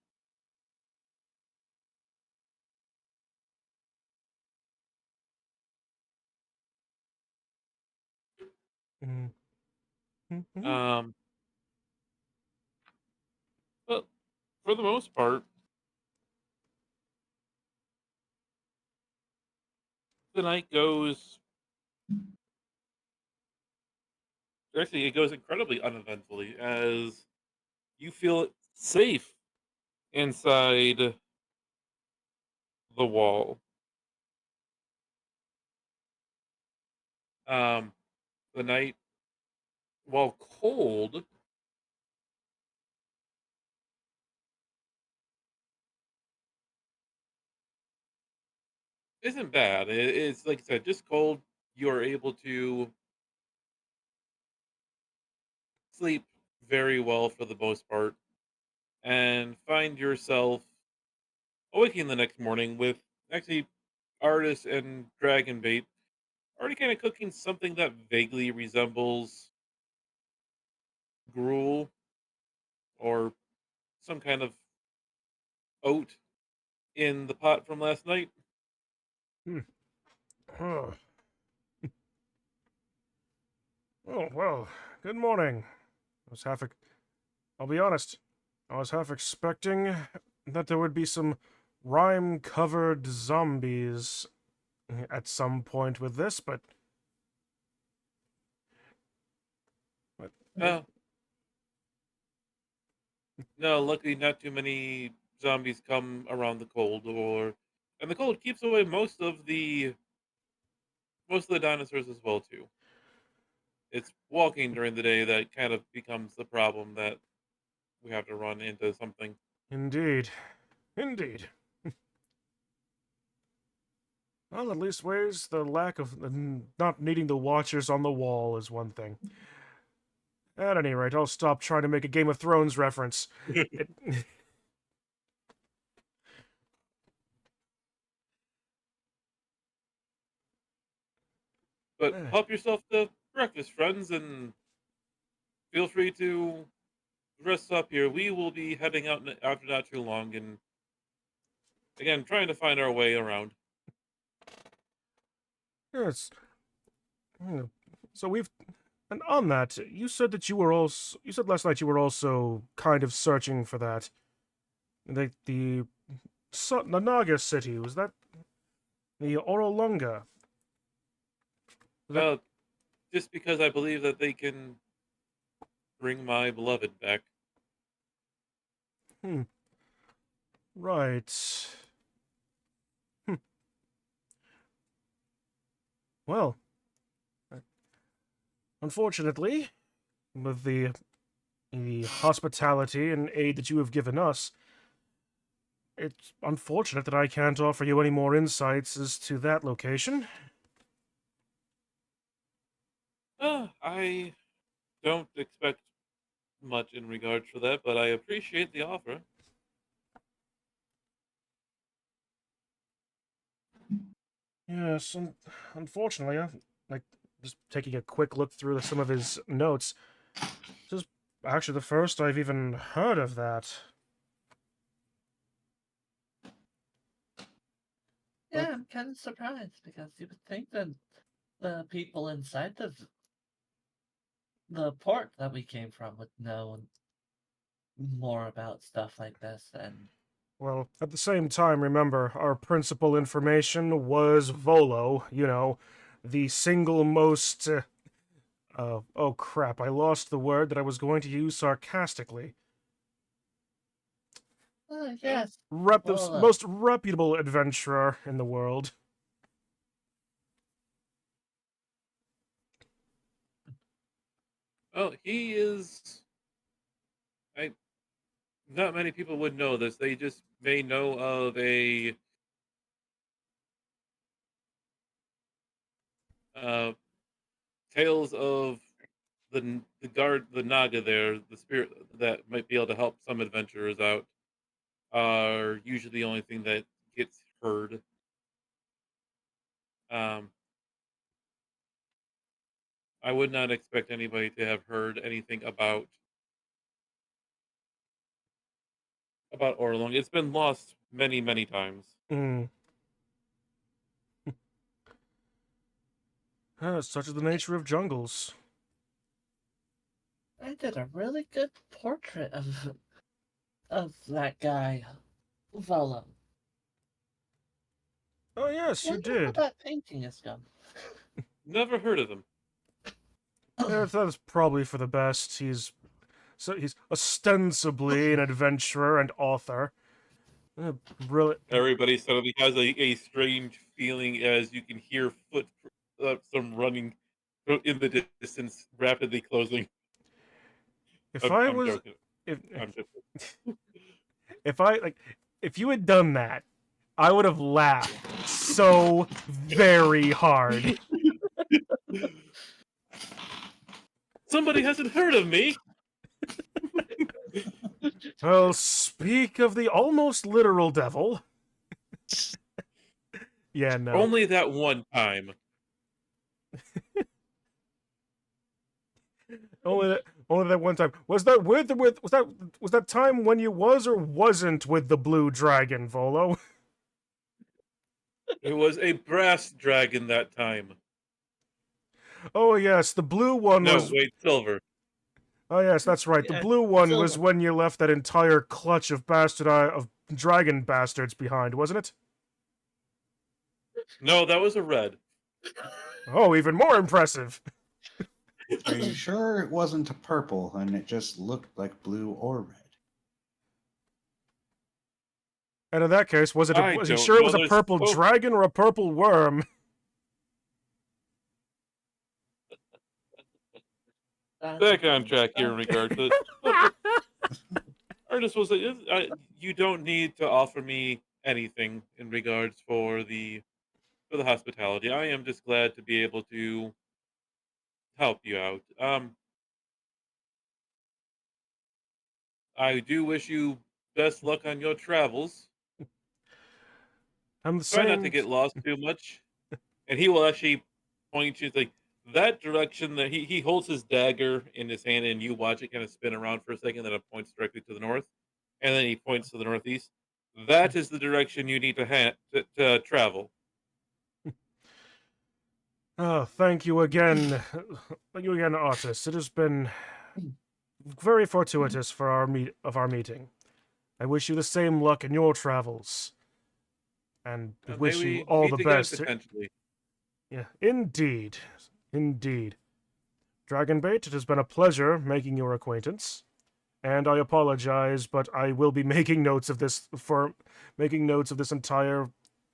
Mm. Mhm. Um, but for the most part, the night goes. Actually, it goes incredibly uneventfully as you feel safe inside the wall. Um, the night, while cold, isn't bad. It's like I said, just cold. You are able to sleep very well for the most part, and find yourself awakening the next morning with actually artist and dragon bait already kind of cooking something that vaguely resembles gruel or some kind of oat in the pot from last night. Oh, well, good morning. I was half. I'll be honest, I was half expecting that there would be some rhyme covered zombies at some point with this, but Oh, no, luckily not too many zombies come around the cold and the cold keeps away most of the dinosaurs as well too. It's walking during the day that kind of becomes the problem that we have to run into something. indeed. Indeed. Well, at least ways the lack of not needing the watchers on the wall is one thing. At any rate, I'll stop trying to make a Game of Thrones reference. It, But help yourself to breakfast, friends, and feel free to rest up here. We will be heading out after not too long, and again, trying to find our way around. yes. Hmm. So we've and on that, you said that you said last night you were also kind of searching for that. The Naga city, was that the Orolunga? Was that Uh, just because I believe that they can bring my beloved back. right? Hmm. Well, unfortunately, with the hospitality and aid that you have given us, it's unfortunate that I can't offer you any more insights as to that location. I don't expect much in regards for that, but I appreciate the offer. Yes, unfortunately, like just taking a quick look through some of his notes. This is actually the first I've even heard of that. Yeah, I'm kind of surprised because you would think that the people inside the port that we came from would know more about stuff like this. And Well, at the same time, remember, our principal information was Volo, the single most. Oh crap, I lost the word that I was going to use sarcastically. yes, The well, most reputable adventurer in the world. Oh, he is. I Not many people would know this. They just may know of a uh, tales of the Naga there, the spirit that might be able to help some adventurers out, are usually the only thing that gets heard. Um, I would not expect anybody to have heard anything about Orlong. It's been lost many, many times. Hmm. Such is the nature of jungles. I did a really good portrait of that guy, Volo. Oh yes, you Wonder how did. that painting is gone. Never heard of him. That's probably for the best. He's ostensibly an adventurer and author. Really, Everybody suddenly has a strange feeling as you can hear some running in the distance, rapidly closing. if I I'm was, joking. if I'm joking. if I like, if you had done that, I would have laughed so very hard. Somebody hasn't heard of me. Well, speak of the almost literal devil. Yeah, no. Only that one time. Only that one time. Was that was that time when you was or wasn't with the blue dragon, Volo? It was a brass dragon that time. Oh yes, the blue one No, was. wait, silver. Oh yes, that's right. The Yeah, blue one was silver. when you left that entire clutch of of dragon bastards behind, wasn't it? No, that was a red. Oh, even more impressive. Are you sure it wasn't a purple and it just looked like blue or red? And in that case, was I he don't sure it know. was a There's purple so dragon or a purple worm? back on track here in regard to it. Ernest was like, you don't need to offer me anything in regards for the hospitality. I am just glad to be able to help you out. I do wish you best luck on your travels. I'm the Try not to same. get lost too much. And he will actually point you like that direction that he holds his dagger in his hand and you watch it kind of spin around for a second, then it points directly to the north, and then he points to the northeast. That is the direction you need to travel. Oh, thank you again. Thank you again, artist. It has been very fortuitous for our meeting. I wish you the same luck in your travels, and May wish you we all the meet again best. potentially. Yeah, indeed, indeed. Dragonbait, it has been a pleasure making your acquaintance, and I apologize, but I will be making notes of this entire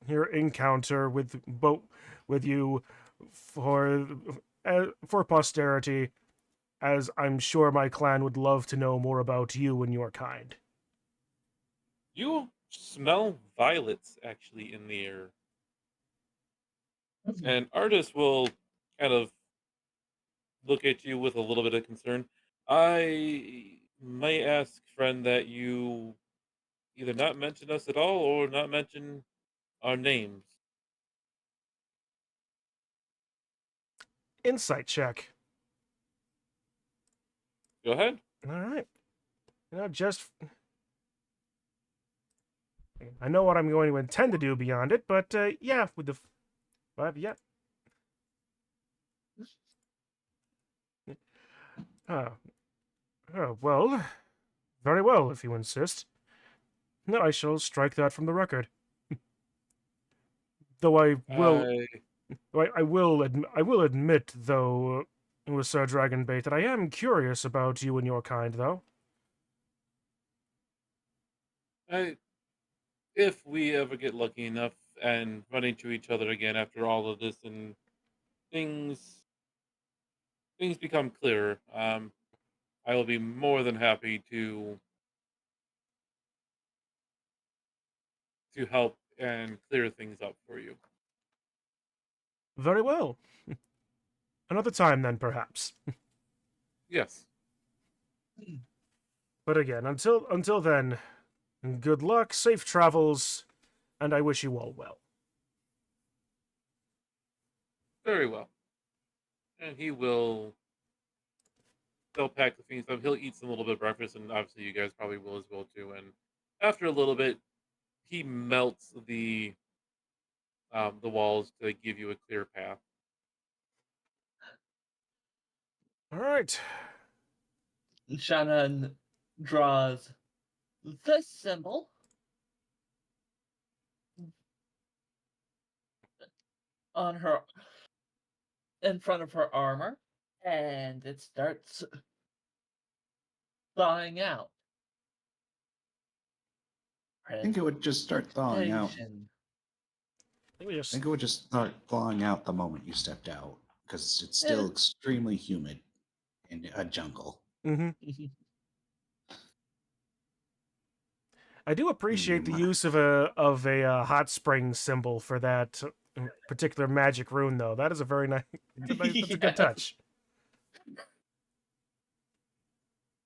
here encounter with you for posterity, as I'm sure my clan would love to know more about you and your kind. You smell violets actually in the air. And Artis will kind of look at you with a little bit of concern. I may ask, friend, that you either not mention us at all or not mention our names. insight check. Go ahead. All right. Just I know what I'm going to intend to do beyond it, but yeah, with the 5, yeah. Uh, well, very well, if you insist. No, I shall strike that from the record. Though I will, I will admit, though, with Sir Dragonbait, that I am curious about you and your kind, though. If we ever get lucky enough and run into each other again after all of this, and things become clearer, I will be more than happy to help and clear things up for you. Very well. Another time, then, perhaps. Yes. But again, until then, good luck, safe travels, and I wish you all well. Very well. And they'll pack the things up. He'll eat some little bit of breakfast, and obviously you guys probably will as well too. And after a little bit, he melts the walls to give you a clear path. All right. Shannon draws this symbol on her in front of her armor, and it starts thawing out. I think it would just start thawing out. Presentation. I think we I just think it would just start thawing out the moment you stepped out because it's still Yeah. extremely humid in a jungle. I do appreciate the use of a hot spring symbol for that particular magic rune, though. That is a very nice. That's a good Yes. touch.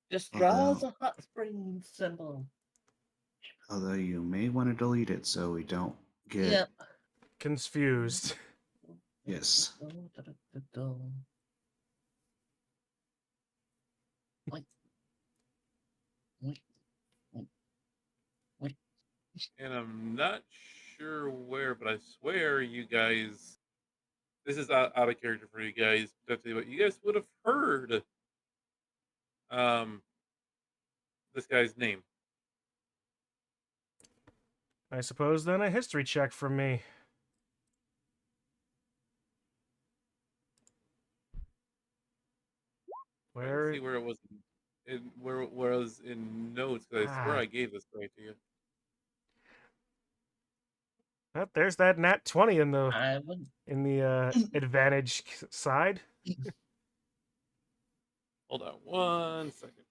Just draws Although- a hot spring symbol. Although you may want to delete it so we don't get Yep. Confused. yes. And I'm not sure where, but I swear you guys, this is out of character for you guys, potentially, but you guys would have heard this guy's name. I suppose then a history check from me. I don't Where? see where it was where it was in notes, because I swear Ah. I gave this guy to you. There's that nat 20 in I would. the advantage side. Hold on 1 second.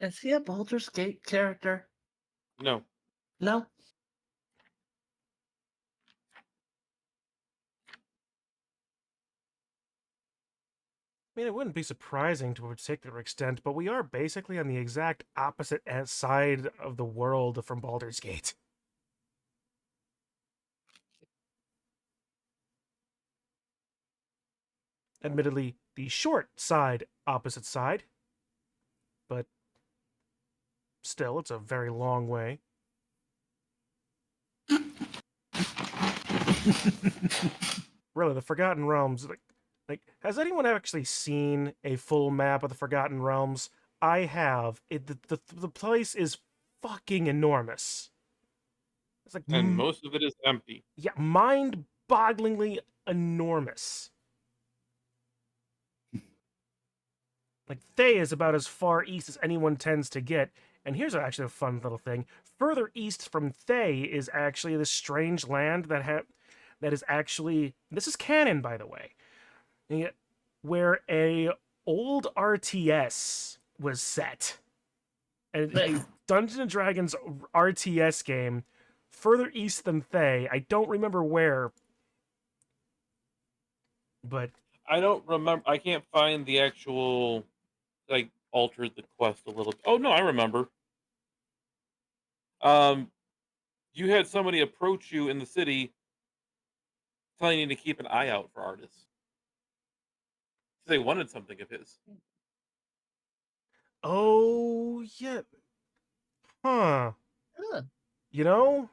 Is he a Baldur's Gate character? No. No. I mean, it wouldn't be surprising to a particular extent, but we are basically on the exact opposite side of the world from Baldur's Gate. Admittedly, the short side, opposite side, but still, it's a very long way. Really, the Forgotten Realms, like, has anyone actually seen a full map of the Forgotten Realms? I have. The place is fucking enormous. It's like And most of it is empty. yeah, mind-bogglingly enormous. Like, Thay is about as far east as anyone tends to get. And here's actually a fun little thing. Further east from Thay is actually this strange land that is actually... This is canon, by the way. Where a old RTS was set. And a Dungeons & Dragons RTS game further east than Thay. I don't remember where. But... I don't remember. I can't find the actual, like, altered the quest a little. Oh no, I remember. You had somebody approach you in the city telling you to keep an eye out for artists. They wanted something of his. Oh, yeah. Huh. Huh. You know,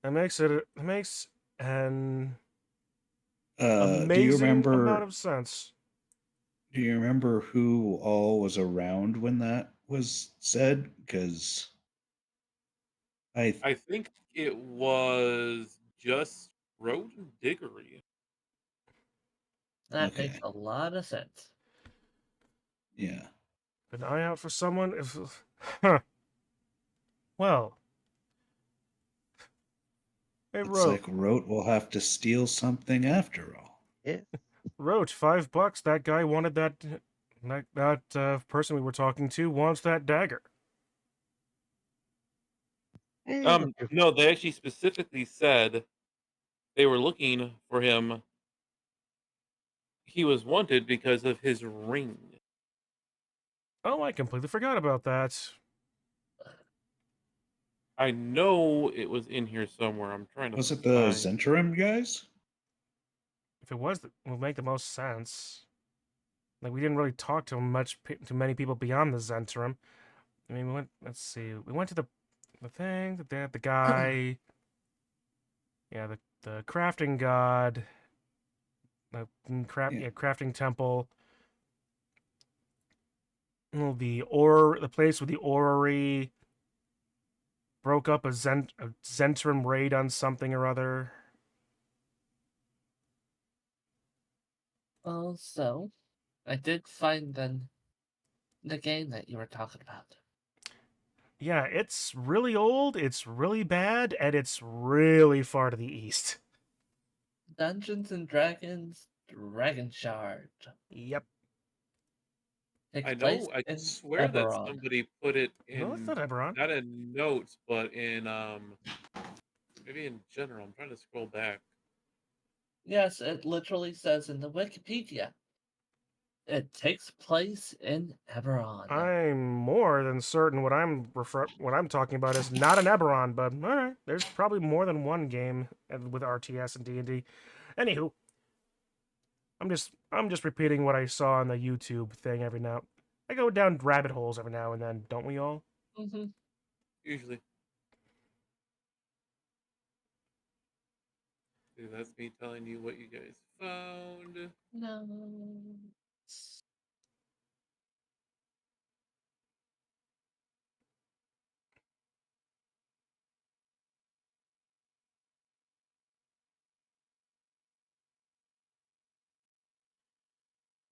it makes an Do you amazing amount remember? of sense. Do you remember who all was around when that was said? Because I think it was just Road and Diggory. That makes Okay, a lot of sense. yeah, An eye out for someone. If, huh. Well, hey, looks Roach. like Rote will have to steal something after all. Yeah. Roach, $5. That guy wanted that. That person we were talking to wants that dagger. Looking No, they actually specifically said they were looking for him. He was wanted because of his ring. Oh, I completely forgot about that. I know it was in here somewhere. I'm trying to Was it the find. Zentrum guys? If it was, it would make the most sense. Like we didn't really talk to to many people beyond the Zentrum. I mean, we went. Let's see. We went to the thing. The guy. Yeah, the crafting god. The Yeah, crafting temple. Well, the place with the orrery broke up a Zentrum raid on something or other. Also, I did find the game that you were talking about. Yeah, it's really old, it's really bad, and it's really far to the east. Dungeons and Dragons Dragon Shard. Yep. Takes I place know. I could in swear that Eberron. somebody put it No, it's in, not Eberron. not in notes, but in maybe in general. I'm trying to scroll back. Yes, it literally says in the Wikipedia. It takes place in Eberron. I'm more than certain what I'm talking about is not an Eberron, but all right, there's probably more than one game with RTS and D&D. Anywho, I'm just repeating what I saw on the YouTube thing every now. I go down rabbit holes every now and then, don't we all? Mm-hmm. Usually, see, that's me telling you what you guys found. No.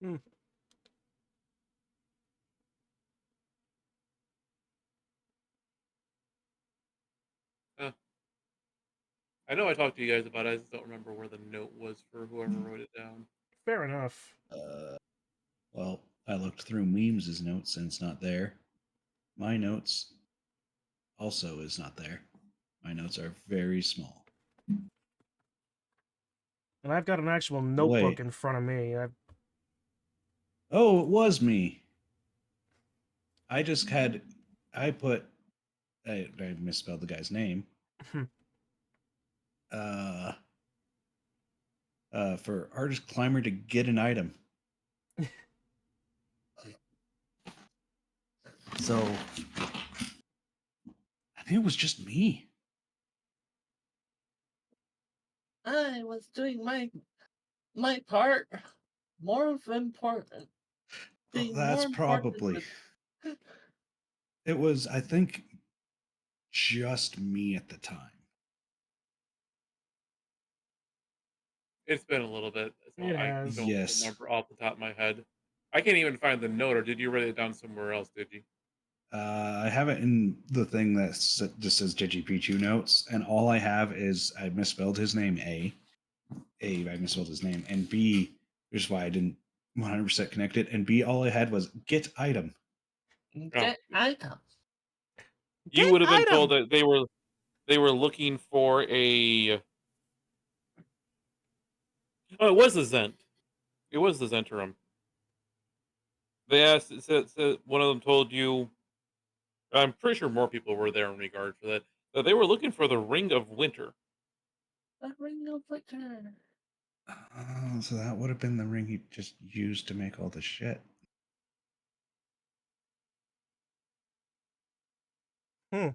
Hmm. Huh. I know I talked to you guys about it. I just don't remember where the note was for whoever wrote it down. Fair enough. well, I looked through Memes' notes and it's not there. My notes also is not there. My notes are very small. And I've got an actual Oh, notebook wait. in front of me. Oh, it was me. I just had, I put, I misspelled the guy's name. Uh, for artist climber to get an item. So I think it was just me. I was doing my part. More of important. Well, Being that's more important probably. It was, I think, just me at the time. It's been a little bit, so It I has. don't Yes. remember off the top of my head. I can't even find the note, or did you write it down somewhere else? Did you? I have it in the thing that just says Digipichu notes, and all I have is I misspelled his name. I misspelled his name, and B, which is why I didn't 100% connect it. And B, all I had was get item. Oh, Get items. you Get would have been told item! that they were looking for a. Oh, it was the Zent. It was the Zentrum. They asked. It said one of them told you. I'm pretty sure more people were there in regard for that. That they were looking for the Ring of Winter. A ring of liquor. So that would have been the ring he just used to make all the shit. Yeah,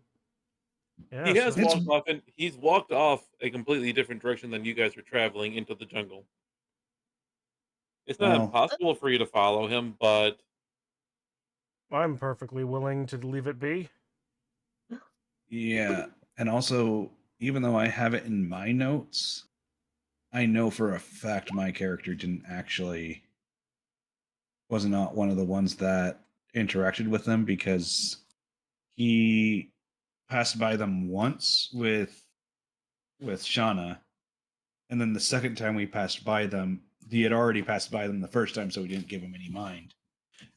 He has so- It's- walked off, and he's walked off a completely different direction than you guys are traveling into the jungle. It's not Well, impossible for you to follow him, but I'm perfectly willing to leave it be. yeah. And also, even though I have it in my notes, I know for a fact my character was not one of the ones that interacted with them because he passed by them once with Shauna, and then the second time we passed by them, he had already passed by them the first time, so we didn't give him any mind.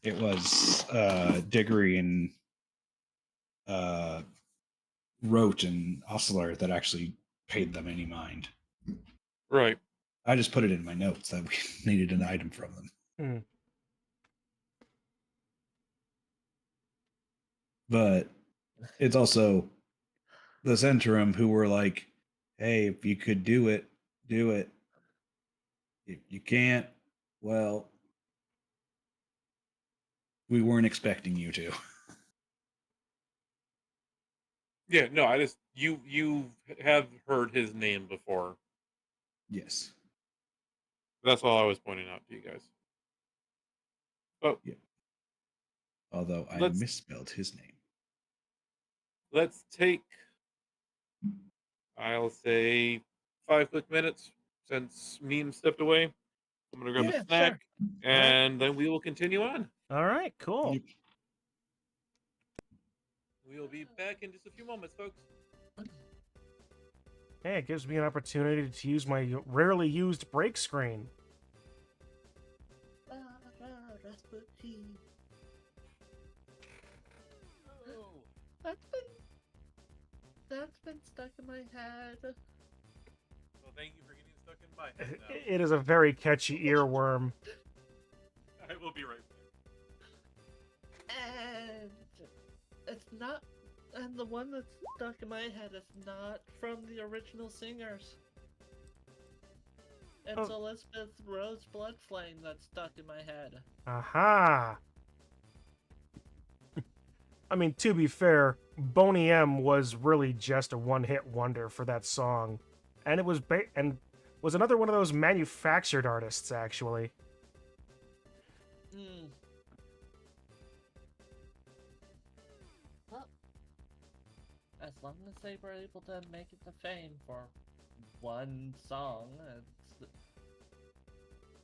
It was Diggory and Rote and Osler that actually paid them any mind. right. I just put it in my notes that we needed an item from them. Hmm. But it's also the Centrum who were like, hey, if you could do it, do it. If you can't, well, we weren't expecting you to. Yeah, no, I just you have heard his name before. Yes. That's all I was pointing out to you guys. Oh, Although I Let's- misspelled his name. let's take, I'll say, 5 quick minutes since Meme stepped away. I'm gonna grab Yeah, a snack, sure. and then we will continue on. All right, cool. Yep. We will be back in just a few moments, folks. Hey, it gives me an opportunity to use my rarely used break screen. Rasputin. Oh. That's been stuck in my head. Well, thank you for getting stuck in my head now. It is a very catchy earworm. I will be right back. And it's not, and the one that's stuck in my head is not from the original singers. It's Oh. Elizabeth Rose Bloodflame that's stuck in my head. Aha! I mean, to be fair, Boney M was really just a one-hit wonder for that song, and it was was another one of those manufactured artists, actually. Hmm. Well, as long as they were able to make it to fame for one song,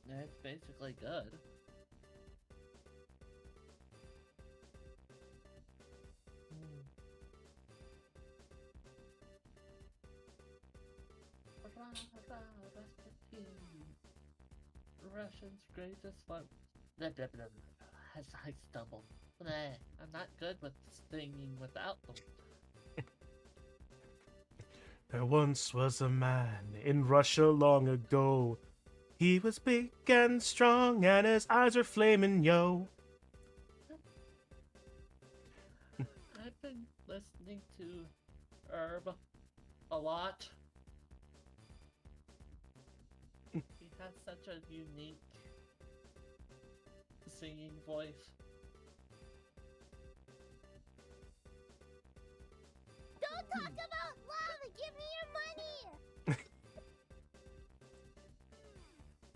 it's basically good. Hmm. Russian's greatest one. As I stumble. I'm not good with singing without them. There once was a man in Russia long ago. He was big and strong, and his eyes were flaming, yo. I've been listening to Herb a lot. He has such a unique singing voice. Don't talk about love! Give me your money!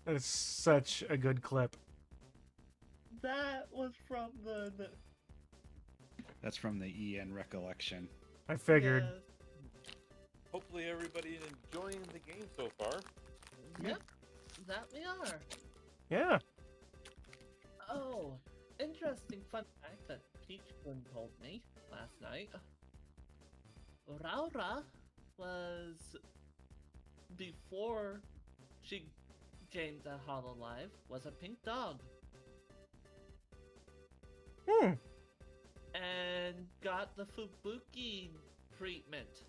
That is such a good clip. That was from the That's from the EN recollection. I figured. yes. Hopefully, everybody is enjoying the game so far. Yep, that we are. Yeah. Oh, interesting fun fact that Peachman told me last night. Raura was, before she came to Hololive, was a pink dog Hmm. and got the Fubuki treatment.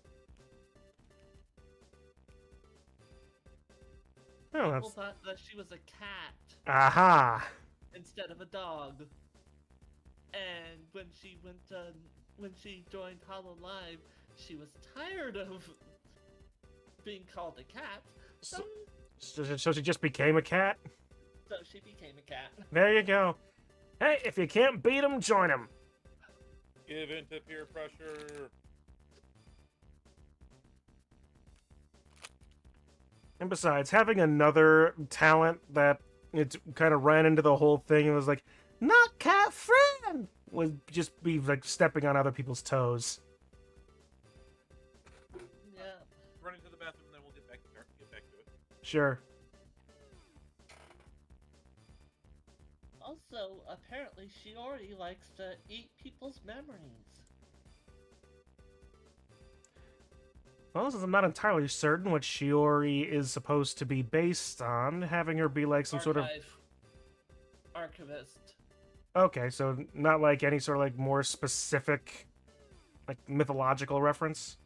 Oh, People that's... thought that she was a cat Aha! instead of a dog. And when she joined Hololive, she was tired of being called a cat, so, So she just became a cat? so she became a cat. There you go. Hey, if you can't beat 'em, join 'em. Give in to peer pressure. And besides, having another talent that it kind of ran into the whole thing and was like, not cat friend, would just be like stepping on other people's toes. Yeah. Running to the bathroom, and then we'll get back to it. Sure. Also, apparently, she already likes to eat people's memories. Well, since I'm not entirely certain what Shiori is supposed to be based on, having her be like some sort of... Archivist. Okay, so not like any sort of like more specific, like mythological reference?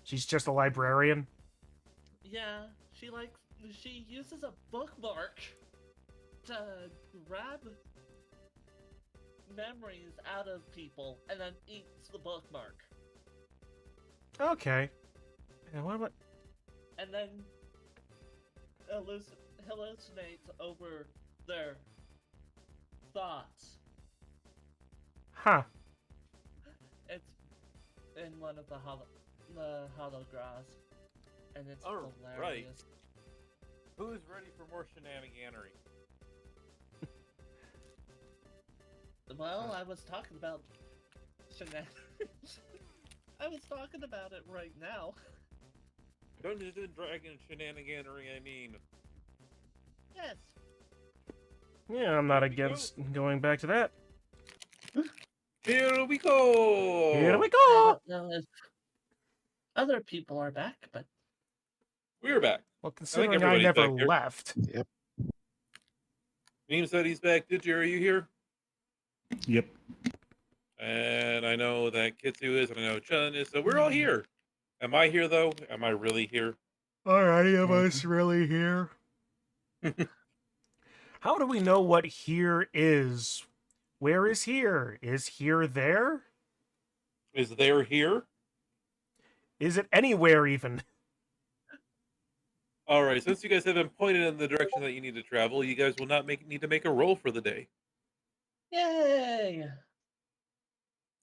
She's just a librarian? Yeah, she uses a bookmark to grab memories out of people and then eats the bookmark. Okay. And what about... And then hallucinates over their thoughts. Huh. It's in one of the holograms, and it's All right. hilarious. Who's ready for more shenaniganery? Well, I was talking about shenanigans. I was talking about it right now. Dungeons and Dragons shenaniganery, I mean. Yes. Yeah, I'm not Here we go. against going back to that. Here we go! Here we I go! don't know if other people are back, but We're back. Well, considering I everybody's never back here. left. Yep. Meme said he's back. Digi, are you here? Yep. And I know that Kitsu is, and I know Chun is, so we're all here. Am I here, though? Am I really here? Are any of us really here? How do we know what here is? Where is here? Is here there? Is there here? Is it anywhere even? All right, since you guys have been pointed in the direction that you need to travel, you guys will not need to make a roll for the day. yay!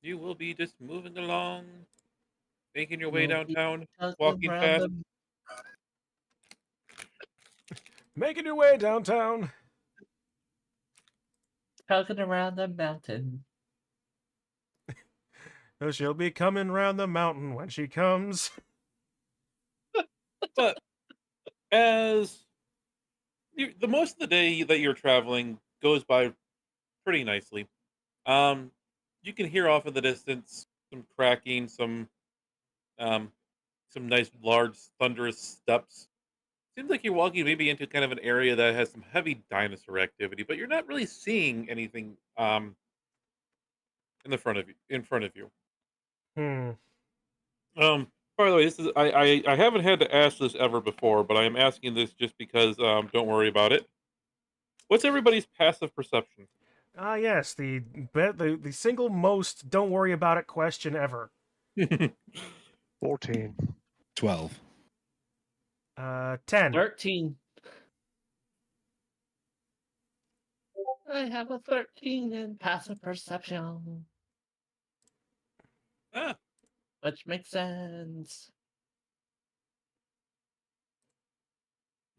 You will be just moving along, making your way We'll be downtown, Talking walking around fast. the- Making your way downtown. Talking around the mountain. Oh, she'll be coming round the mountain when she comes. But as the most of the day that you're traveling goes by pretty nicely. You can hear off in the distance some cracking, some nice large thunderous steps. Seems like you're walking maybe into kind of an area that has some heavy dinosaur activity, but you're not really seeing anything in front of you. By the way, this is I haven't had to ask this ever before, but I am asking this just because don't worry about it. What's everybody's passive perception? Ah, yes, the single most don't worry about it question ever. 14. 12. 10. 13. I have a 13 in passive perception, Ah, which makes sense.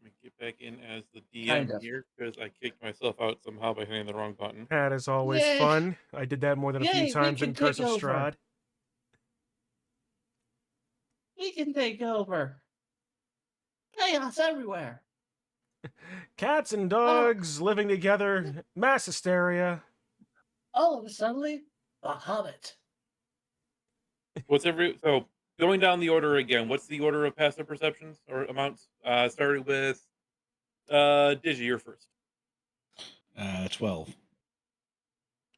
let me get back in as the Kind DM of. here because I kicked myself out somehow by hitting the wrong button. That is always Yay. fun. I did that more than a Yay, few we times can in take Curse of over. Strahd. We can take over. Chaos everywhere. Cats and dogs living together, mass hysteria. All of a sudden, a hobbit. So going down the order again? What's the order of passive perceptions or amounts? Starting with Digi, you're first. 12.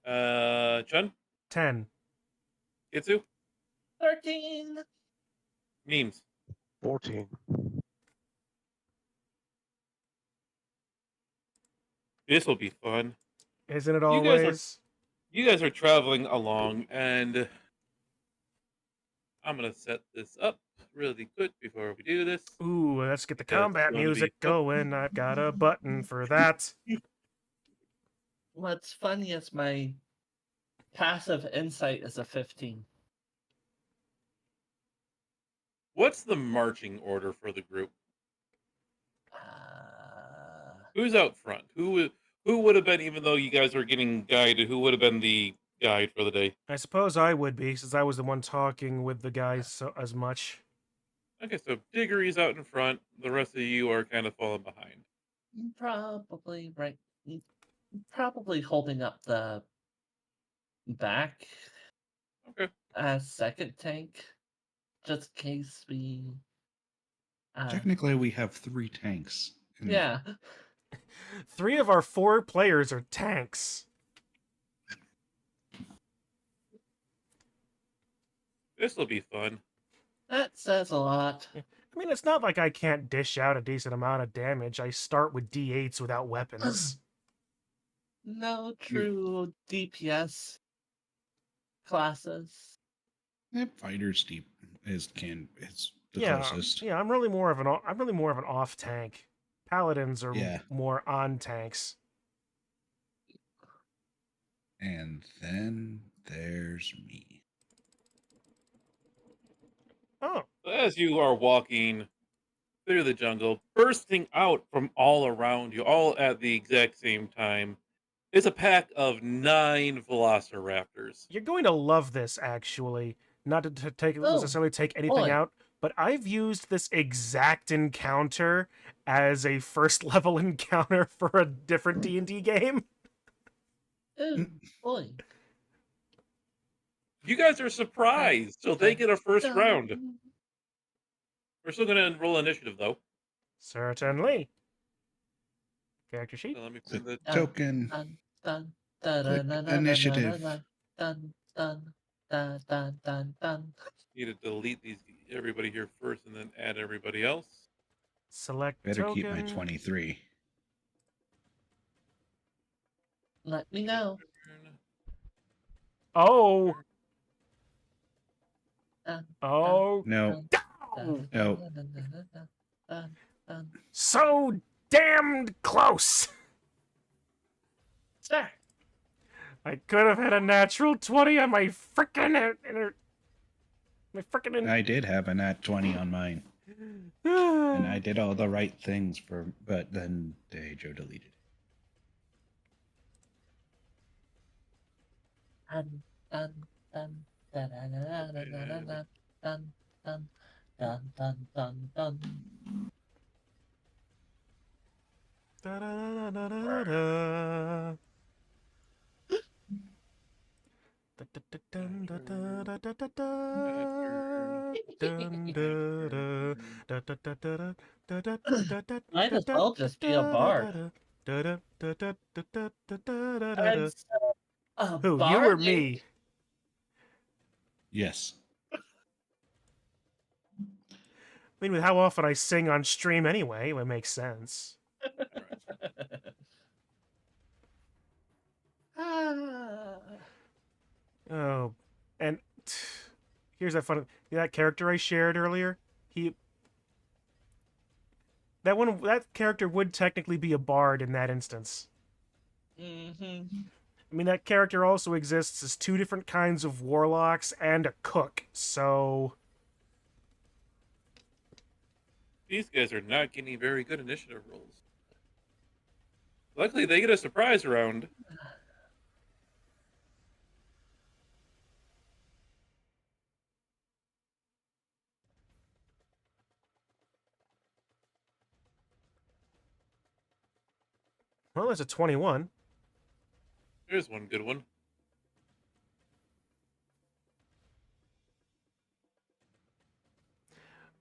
Chun, 10. Kitsu, 13. memes. 14. This will be fun. Isn't it You guys are- always? You guys are traveling along, and I'm gonna set this up. really quick before we do this. Ooh, let's get the Yeah, it's combat gonna be music fun. going. I've got a button for that. What's funny is my passive insight is a 15. What's the marching order for the group? Uh, Who's out front? Who would have been, even though you guys are getting guided, who would have been the guide for the day? I suppose I would be, since I was the one talking with the guys so as much. Okay, so Diggory's out in front. The rest of you are kind of falling behind. probably right. Probably holding up the back Okay. as second tank, just in case we. Technically, we have 3 tanks. and Yeah. 3 of our 4 players are tanks. This will be fun. That says a lot. I mean, it's not like I can't dish out a decent amount of damage. I start with D8s without weapons. No true DPS classes. Fighter's deep is the Yeah, closest. yeah. I'm really more of an off tank. Paladins are Yeah. more on tanks. And then there's me. Oh, As you are walking through the jungle, bursting out from all around you, all at the exact same time, is a pack of 9 velociraptors. you're going to love this, actually. Not to necessarily take anything boy. out, but I've used this exact encounter as a first level encounter for a different D&D game. Ooh, boy. You guys are surprised, so they get a first round. We're still going to roll initiative, though. Certainly. Character sheet. So let me The put the token. Dun, dun, Click initiative. Dun, dun, dun, dun, dun, dun. need to delete everybody here first, and then add everybody else. Select Better token. keep my 23. Let me know. Oh. Dun, Oh. No. dun, No. dun, dun, dun, dun, dun, dun. So damned close. Sir. I could have had a natural 20 on my frickin' I did have a nat 20 on mine. And I did all the right things but then Dehedro deleted it. Dun, dun, dun, dun, dun, dun, dun, dun, dun, dun, dun, dun, dun, dun. Da-da-da-da-da-da. Might as well just be a bard. And so, a Who, you bard or me? Yes. I mean, with how often I sing on stream anyway, it would make sense. Oh, and here's that fun. That character I shared earlier. That character would technically be a bard in that instance. Mm-hmm. I mean, that character also exists as 2 different kinds of warlocks and a cook. So These guys are not getting very good initiative rolls. Luckily, they get a surprise round. well, there's a 21. There's one good one.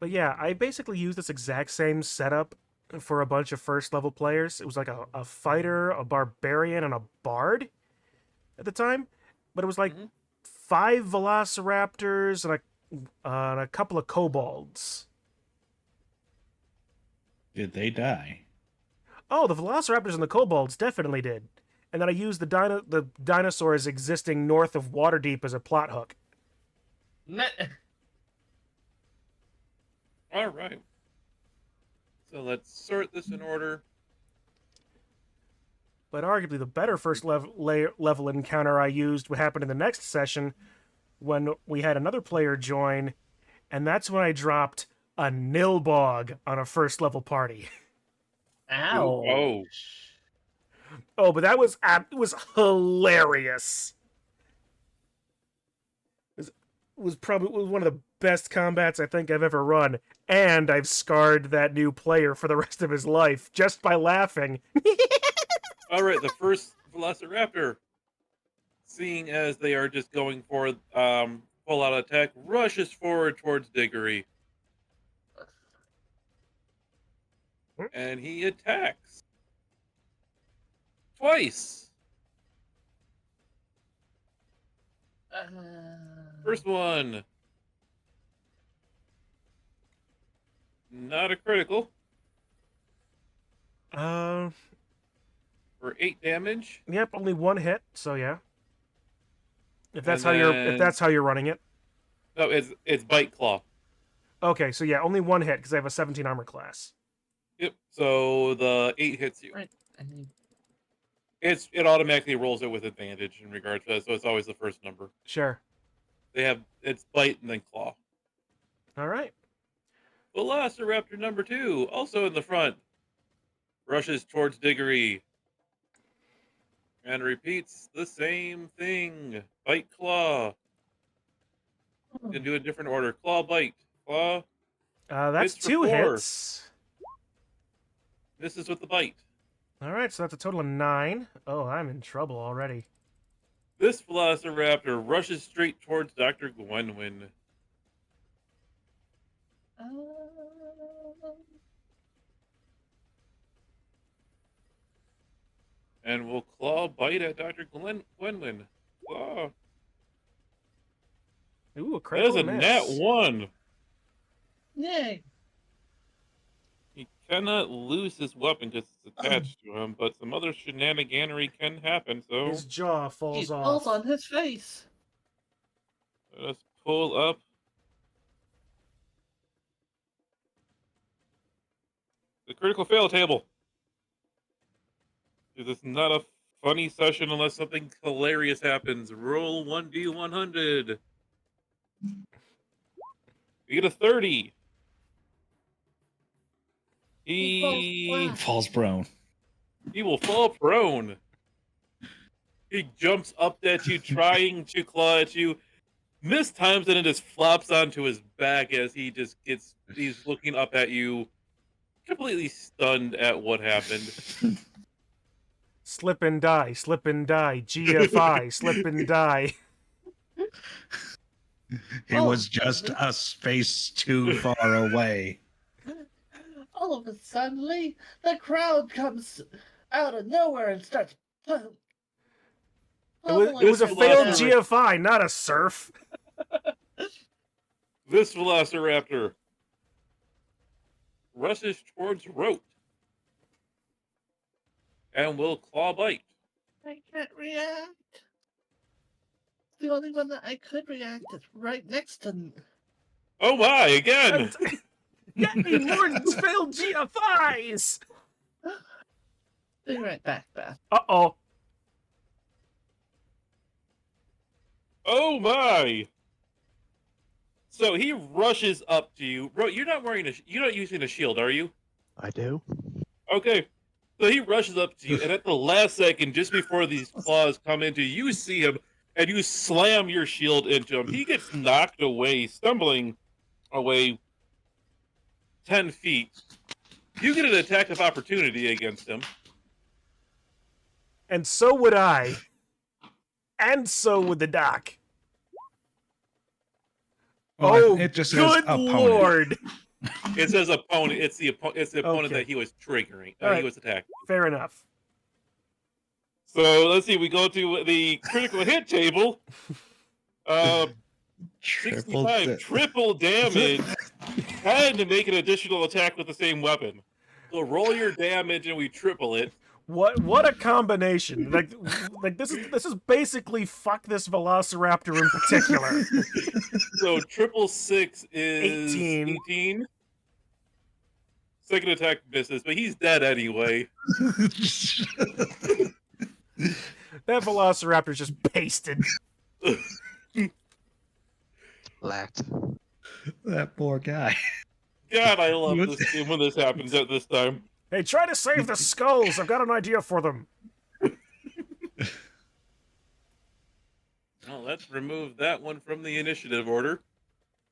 But yeah, I basically used this exact same setup for a bunch of first level players. It was like a fighter, a barbarian, and a bard at the time. But it was like 5 velociraptors and a couple of kobolds. Did they die? Oh, the velociraptors and the kobolds definitely did. And then I used the dinosaurs existing north of Waterdeep as a plot hook. All right. So let's sort this in order. But arguably the better first level encounter I used would happen in the next session when we had another player join, and that's when I dropped a Nilbog on a first level party. Ow. Oh. Oh, but that was it was hilarious. It was probably one of the best combats I think I've ever run, and I've scarred that new player for the rest of his life just by laughing. All right, the first Velociraptor, seeing as they are just going for full-out attack, rushes forward towards Diggory. And he attacks. Twice. First one. Not a critical. For 8 damage. Yep, only one hit, so yeah. If that's And how then- you're running it. No, it's Bite Claw. Okay, so yeah, only one hit because I have a 17 armor class. Yep. So the 8 hits you. Right. I need... It automatically rolls it with advantage in regards to that, so it's always the first number. Sure. It's Bite and then Claw. All right. Velociraptor number 2, also in the front, rushes towards Diggory and repeats the same thing. Bite, Claw. Can do a different order. Claw, Bite, Claw. That's Hits for 2 4. hits. Misses with the Bite. All right, so that's a total of 9. Oh, I'm in trouble already. This Velociraptor rushes straight towards Dr. Gwenwyn. And will Claw Bite at Dr. Gwenwyn. Claw. Ooh, a That is critical a miss. nat 1. Yay. He cannot lose his weapon because it's attached to him, but some other shenaniganery can happen, so His jaw He falls falls off. on his face. let us pull up. The critical fail table. This is not a funny session unless something hilarious happens. Roll 1d100. You get a 30. He Falls prone. will fall prone. He jumps up at you, trying to claw at you. Mistimes it and just flops onto his back as he's looking up at you, completely stunned at what happened. Slip and die, slip and die. GFI, slip and die. He Oh, was just a space too far away. All of a sudden, the crowd comes out of nowhere and starts. It was a This failed Velociraptor- GFI, not a surf. This Velociraptor rushes towards Rote and will claw bite. I can't react. The only one that I could react is right next to. Oh my, again! Get me more failed GFIs! Be right back, Beth. Uh-oh. Oh my! So he rushes up to you. Bro, you're not using a shield, are you? I do. Okay. So he rushes up to you, and at the last second, just before these claws come into you, you see him, and you slam your shield into him. He gets knocked away, stumbling away 10 feet. You get an attack of opportunity against him. And so would I. And so would the doc. Well, Oh, it just says good opponent. lord. It says opponent. It's the opponent Okay. that he was triggering. All right. He was attacking. Fair enough. So let's see. We go to the critical hit table. 65 triple damage. Had to make an additional attack with the same weapon. So roll your damage and we triple it. What a combination. Like this is basically fuck this Velociraptor in particular. So triple 6 is 18. 18. Second attack misses, but he's dead anyway. That Velociraptor's just pasted. Lacked. That poor guy. God, I love this game when this happens at this time. Hey, try to save the skulls. I've got an idea for them. Well, let's remove that one from the initiative order.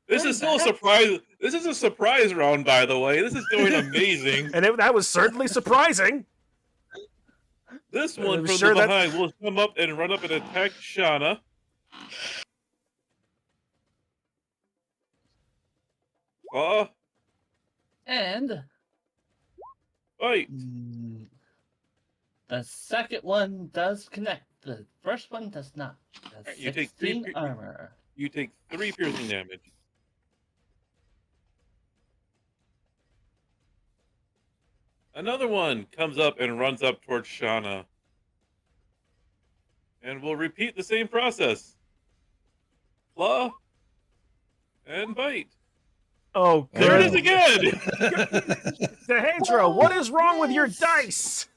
This is still a surprise. This is a surprise round, by the way. This is going amazing. And that was certainly surprising. This one I'm from sure the that- behind will come up and run up and attack Shauna. And Fight. the second one does connect. The first one does not. That's You take 3 16 armor. You take 3 piercing damage. Another one comes up and runs up towards Shauna. And we'll repeat the same process. Claw. And bite. Oh, There it good. is again! Dehedro, what is wrong with your dice?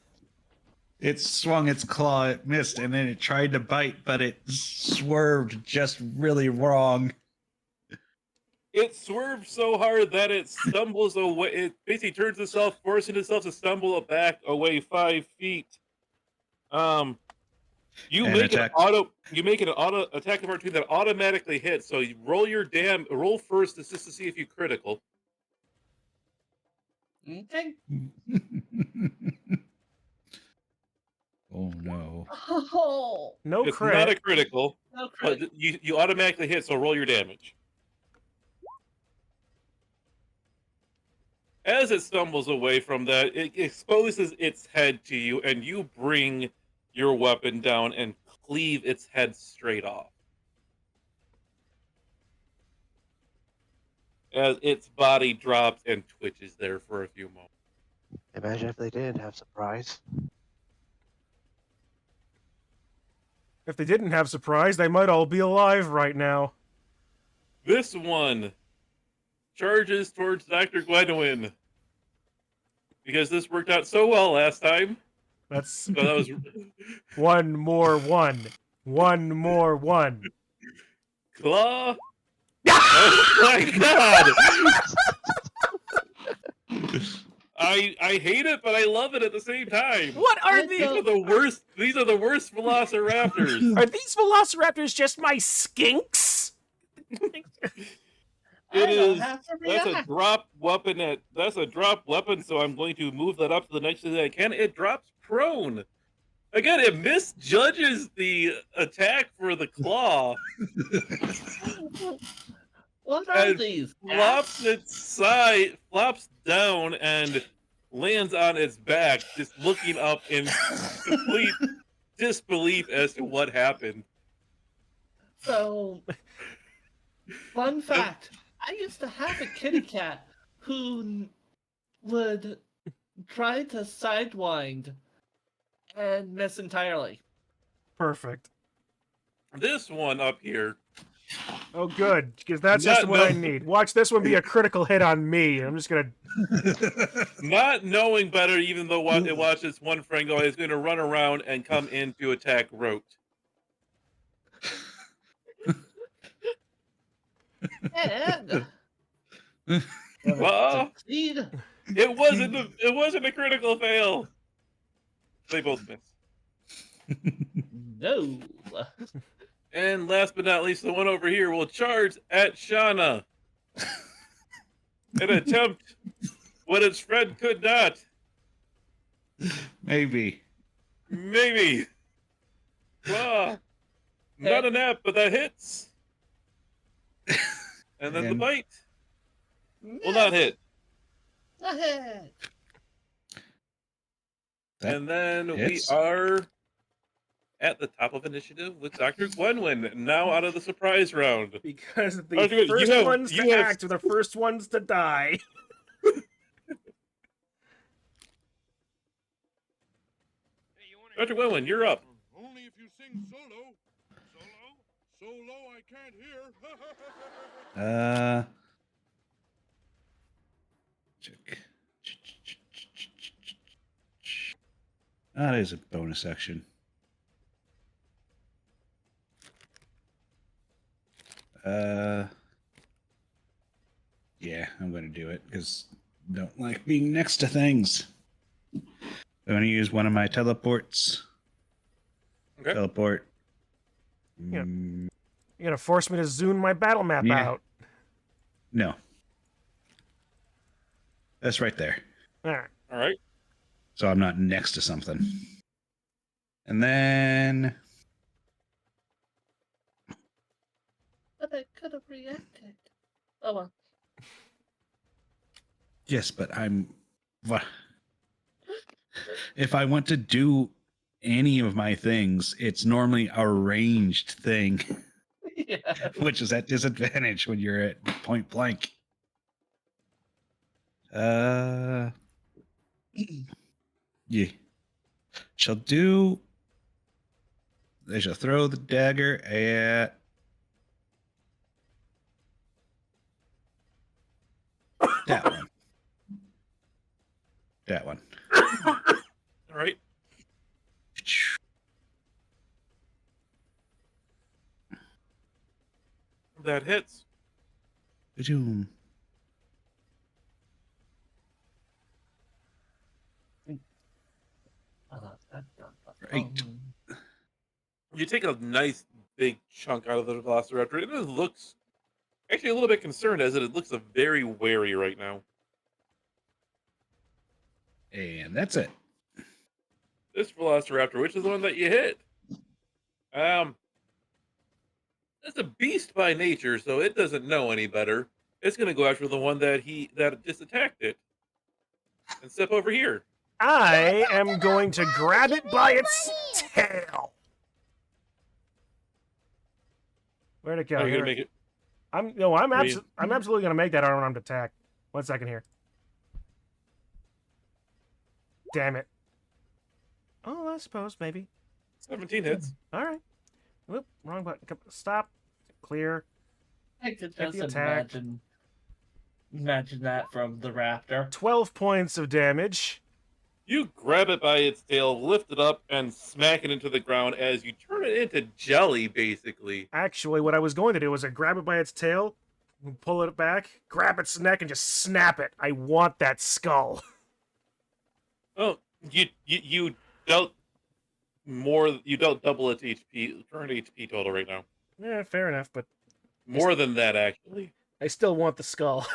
It swung its claw, it missed, and then it tried to bite, but it swerved just really wrong. It swerves so hard that it stumbles away. It basically turns itself, forcing itself to stumble back away 5 feet. You And make attack. an auto attack of R2 that automatically hits. So you roll first just to see if you critical. Okay. Oh no. Oh, No It's crit. not a critical, no but crit. you automatically hit. So roll your damage. As it stumbles away from that, it exposes its head to you, and you bring your weapon down and cleave its head straight off. As its body drops and twitches there for a few moments. Imagine if they didn't have surprise. If they didn't have surprise, they might all be alive right now. This one charges towards Dr. Gwendolyn. Because this worked out so well last time. That's So that was one more one. One more one. claw. Oh my god! I hate it, but I love it at the same time. What are These these? are the worst. These are the worst Velociraptors. Are these Velociraptors just my skinks? I It don't is. have to That's a react. drop weapon. That's a drop weapon. So I'm going to move that up to the next thing that I can. It drops prone. Again, it misjudges the attack for the claw. What are And these? Flops its side, flops down, and lands on its back, just looking up in complete disbelief as to what happened. So, fun fact: I used to have a kitty cat who would try to sidewind and miss entirely. Perfect. This one up here, Oh, good, because that's just what I need. Watch this one be a critical hit on me. I'm just gonna. not knowing better, even though it watched its one friend go, is going to run around and come in to attack Rote. And Well, succeed. it wasn't a critical fail. They both miss. No. And last but not least, the one over here will charge at Shauna. An attempt what its friend could not. Maybe. Maybe. Not an app, but that hits. And then the And- bite will not hit. Ahead. That And then hits. we are at the top of initiative with Dr. Gwenwyn, now out of the surprise round. Because the Oh, good. first ones to act are the first ones to die. Dr. Gwenwyn, you're up. Only if you sing solo. So low I can't hear. Check. That is a bonus action. Yeah, I'm going to do it because I don't like being next to things. I'm going to use one of my teleports. Okay. Teleport. Yeah. You're gonna force me to zoom my battle map Yeah. out. No. That's right there. All right. All right. So I'm not next to something. And then But I could have reacted. Oh well. yes, but if I want to do any of my things, it's normally a ranged thing, Yeah. which is at disadvantage when you're at point blank. Yeah. Shall do. They shall throw the dagger at that one. That one. All right. That hits. Ba-doom. Right. You take a nice big chunk out of the Velociraptor. It looks actually a little bit concerned, as it looks very wary right now. And that's it. This Velociraptor, which is the one that you hit, it's a beast by nature, so it doesn't know any better. It's going to go after the one that just attacked it, and step over here. I am going to grab it by its tail. Where'd it go? Are you Here going to it- make it? I'm absolutely gonna make that unarmed attack. 1 second here. Damn it. Oh, I suppose maybe. 17 hits. All right. Whoop, wrong button. Stop. Clear. I could Make just the attack. imagine that from the raptor. 12 points of damage. You grab it by its tail, lift it up, and smack it into the ground as you turn it into jelly, basically. Actually, what I was going to do was I grab it by its tail, pull it back, grab its neck, and just snap it. I want that skull. Oh, you dealt more. You dealt double its HP, current HP total right now. Yeah, fair enough, but More than that, actually. I still want the skull.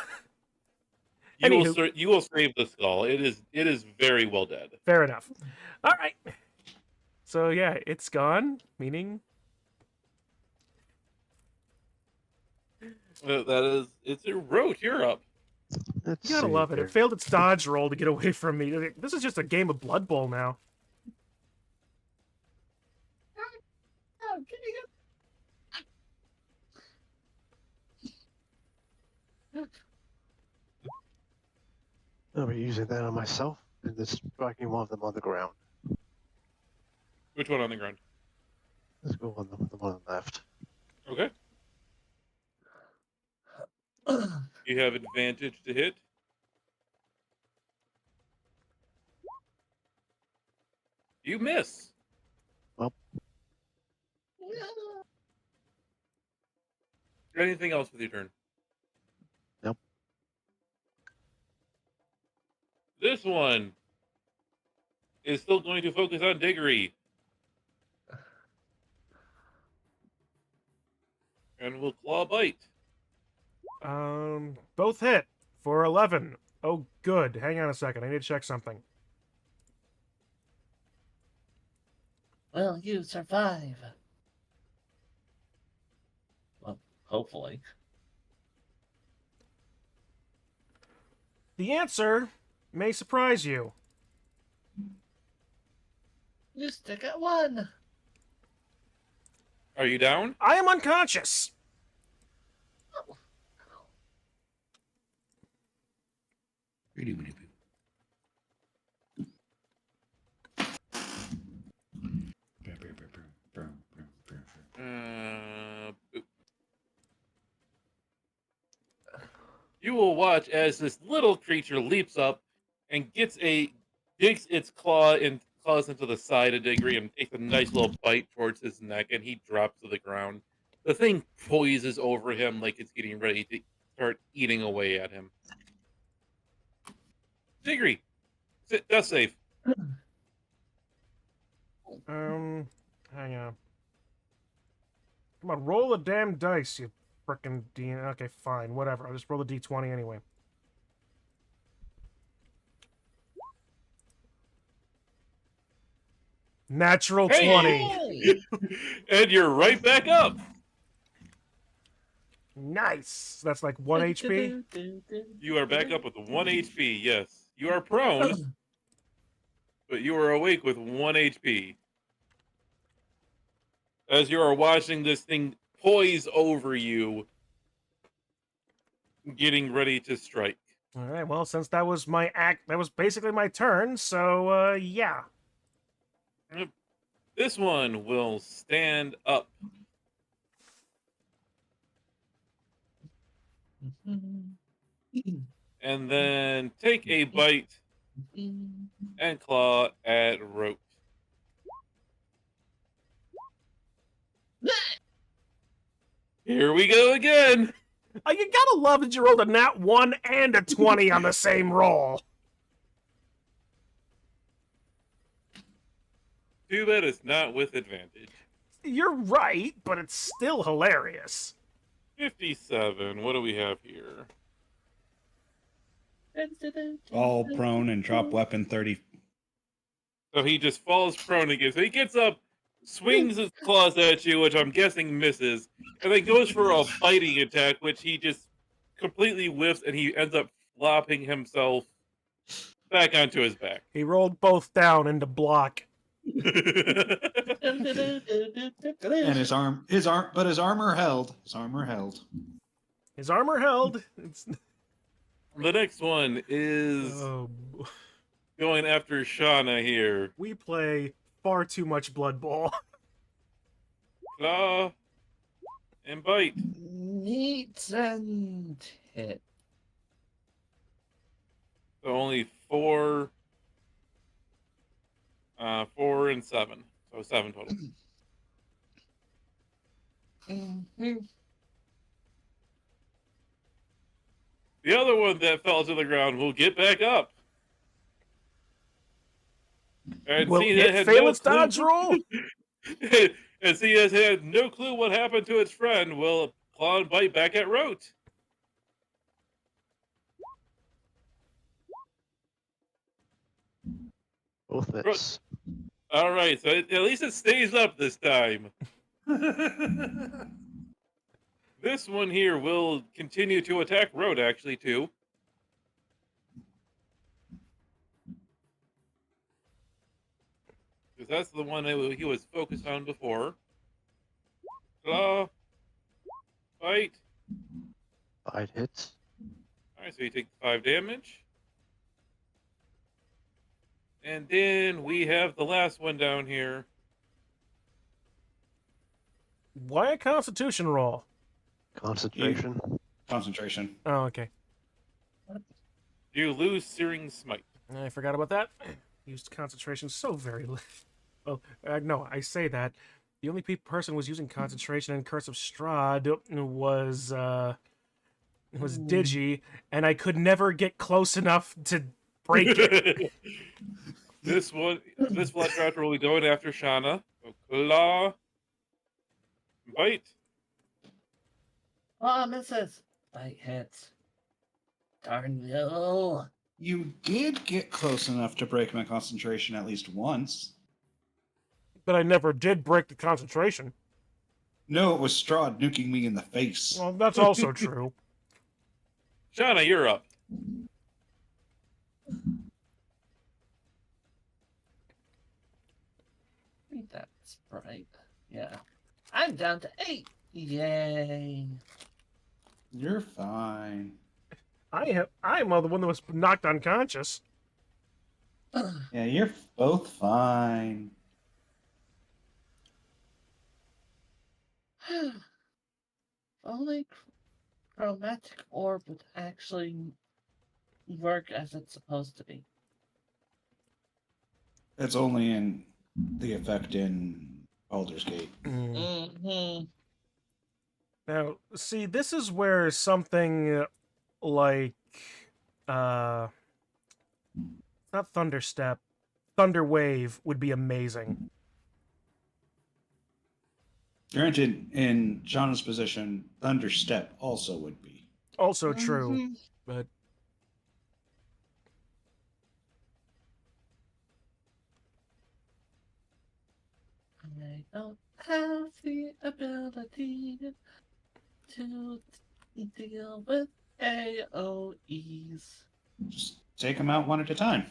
You will Anywho. you will save the skull. It is very well dead. Fair enough. All right. So yeah, it's gone, meaning It's a roach. You're up. Let's you gotta see love it. here. It failed its dodge roll to get away from me. This is just a game of Blood Bowl now. Oh, can you I'll be using that on myself and just striking one of them on the ground. Which one on the ground? Let's go on the one on the left. Okay. You have advantage to hit. You miss. Anything else with your turn? Nope. This one is still going to focus on Diggory. And will claw bite. Both hit for 11. Oh, good. Hang on a second. I need to check something. Will you survive? Well, hopefully. The answer may surprise you. You stick at 1. Are you down? I am unconscious. You will watch as this little creature leaps up and digs its claw in claws into the side of Diggory and takes a nice little bite towards his neck, and he drops to the ground. The thing poises over him like it's getting ready to start eating away at him. Diggory, sit, death save. Hang on. Come on, roll the damn dice, you frickin' D. Okay, fine, whatever. I'll just roll the D20 anyway. Natural Hey! 20. And you're right back up. Nice. That's like 1 HP. You are back up with 1 HP, yes. You are prone, but you are awake with 1 HP. As you are watching this thing poise over you, getting ready to strike. All right. Well, since that was my act, that was basically my turn. So, yeah. This one will stand up. And then take a bite and claw at Rote. Here we go again. You gotta love that you rolled a nat 1 and a 20 on the same roll. Too bad it's not with advantage. You're right, but it's still hilarious. 57. What do we have here? Fall prone and drop weapon 30. So he just falls prone again. So he gets up, swings his claws at you, which I'm guessing misses, and then goes for a biting attack, which he just completely whiffs, and he ends up flopping himself back onto his back. He rolled both down into block. And his armor held. His armor held. His armor held. It's... The next one is going after Shauna here. We play far too much Blood Bowl. Claw and bite. Neat and hit. So only 4, 4 and 7. So 7 total. The other one that fell to the ground will get back up. And Will seeing it had fail no its dodge clue- roll? and seeing as it had no clue what happened to its friend, will claw and bite back at Rote. Both hits. All right, so at least it stays up this time. This one here will continue to attack Rote, actually, too. Because that's the one that he was focused on before. Claw. Bite. 5 hits. All right, so you take 5 damage. And then we have the last one down here. Why a Constitution roll? Concentration. Concentration. Oh, okay. You lose Searing Smite. I forgot about that. Used concentration so very little. Well, no, I say that. The only person who was using concentration in Curse of Strahd was Digi, and I could never get close enough to break it. This Velociraptor will be going after Shauna. So claw. Bite. Oh, misses. Bite hits. Darn you. You did get close enough to break my concentration at least once. But I never did break the concentration. No, it was Strahd nuking me in the face. Well, that's also true. Shauna, you're up. I think that's right. Yeah. I'm down to 8. Yay. You're fine. I'm the one that was knocked unconscious. Yeah, you're both fine. Only chromatic orb would actually work as it's supposed to be. It's only in the effect in Baldur's Gate. Mm-hmm. Now, see, this is where something like uh not Thunderstep, Thunder Wave would be amazing. Granted, in Shauna's position, Thunderstep also would be. Also true, Mhm. but I don't have the ability to deal with AOEs. Just take them out one at a time.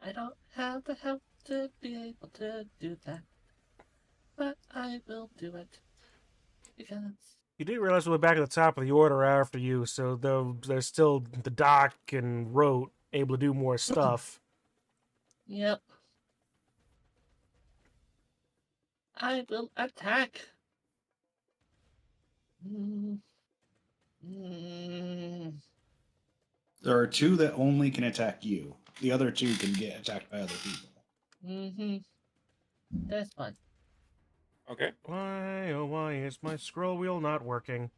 I don't have the help to be able to do that, but I will do it because you do realize we're back at the top of the order after you, so though there's still the Doc and Rote able to do more stuff. yep, I will attack. Mm. Mm. There are two that only can attack you. The other two can get attacked by other people. Mm-hmm. This one. Okay. Why, oh why is my scroll wheel not working?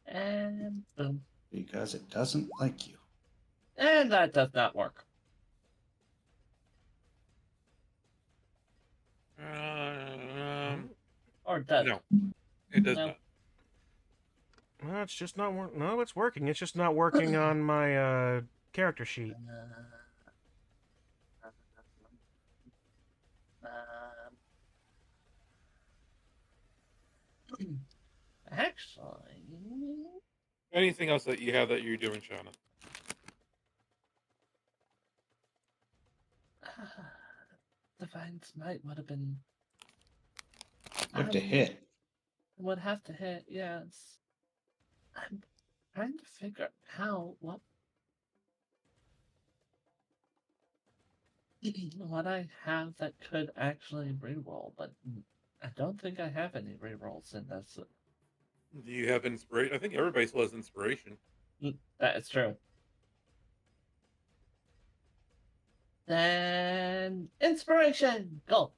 And boom. Because it doesn't like you. And that does not work. Or does No, it does No. not. Well, it's just not working. No, it's working. It's just not working on my character sheet. Actually, Anything else that you have that you're doing, Shauna? Divine Smite would have been. You have to hit. Would have to hit, yes. I'm trying to figure out how, what I have that could actually reroll, but I don't think I have any rerolls in this. Do you have inspiration? I think everybody still has inspiration. That is true. Then inspiration, go.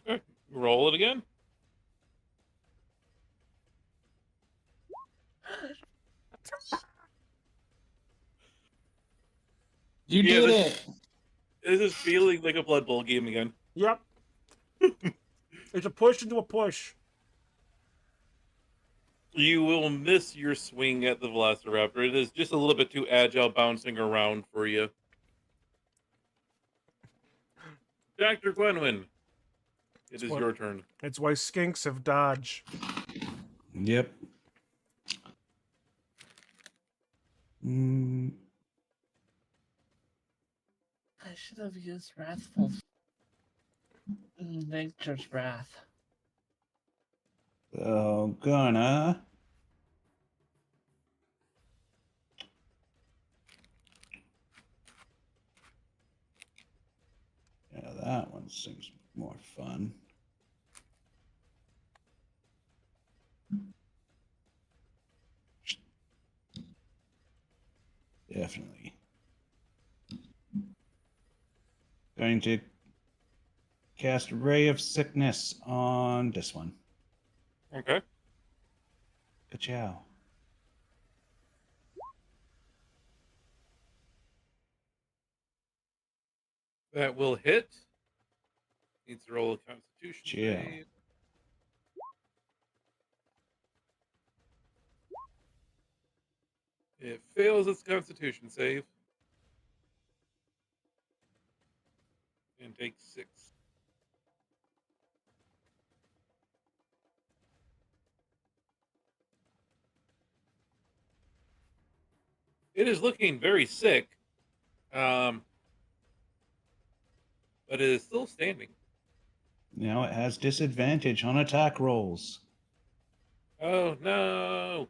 Okay. Roll it again. You Yeah, did this- it! This is feeling like a Blood Bowl game again. Yep. It's a push into a push. You will miss your swing at the Velociraptor. It is just a little bit too agile bouncing around for you. Dr. Gwenwyn, it is What? your turn. It's why skinks have dodge. Yep. Mm, I should have used Wrathful Nature's Wrath. so gonna yeah, that one seems more fun. Definitely. Going to cast Ray of Sickness on this one. Okay. Ka-chow. That will hit. Needs to roll a Constitution Chill. save. It fails its Constitution save. And takes 6. It is looking very sick. But it is still standing. Now it has disadvantage on attack rolls. Oh no!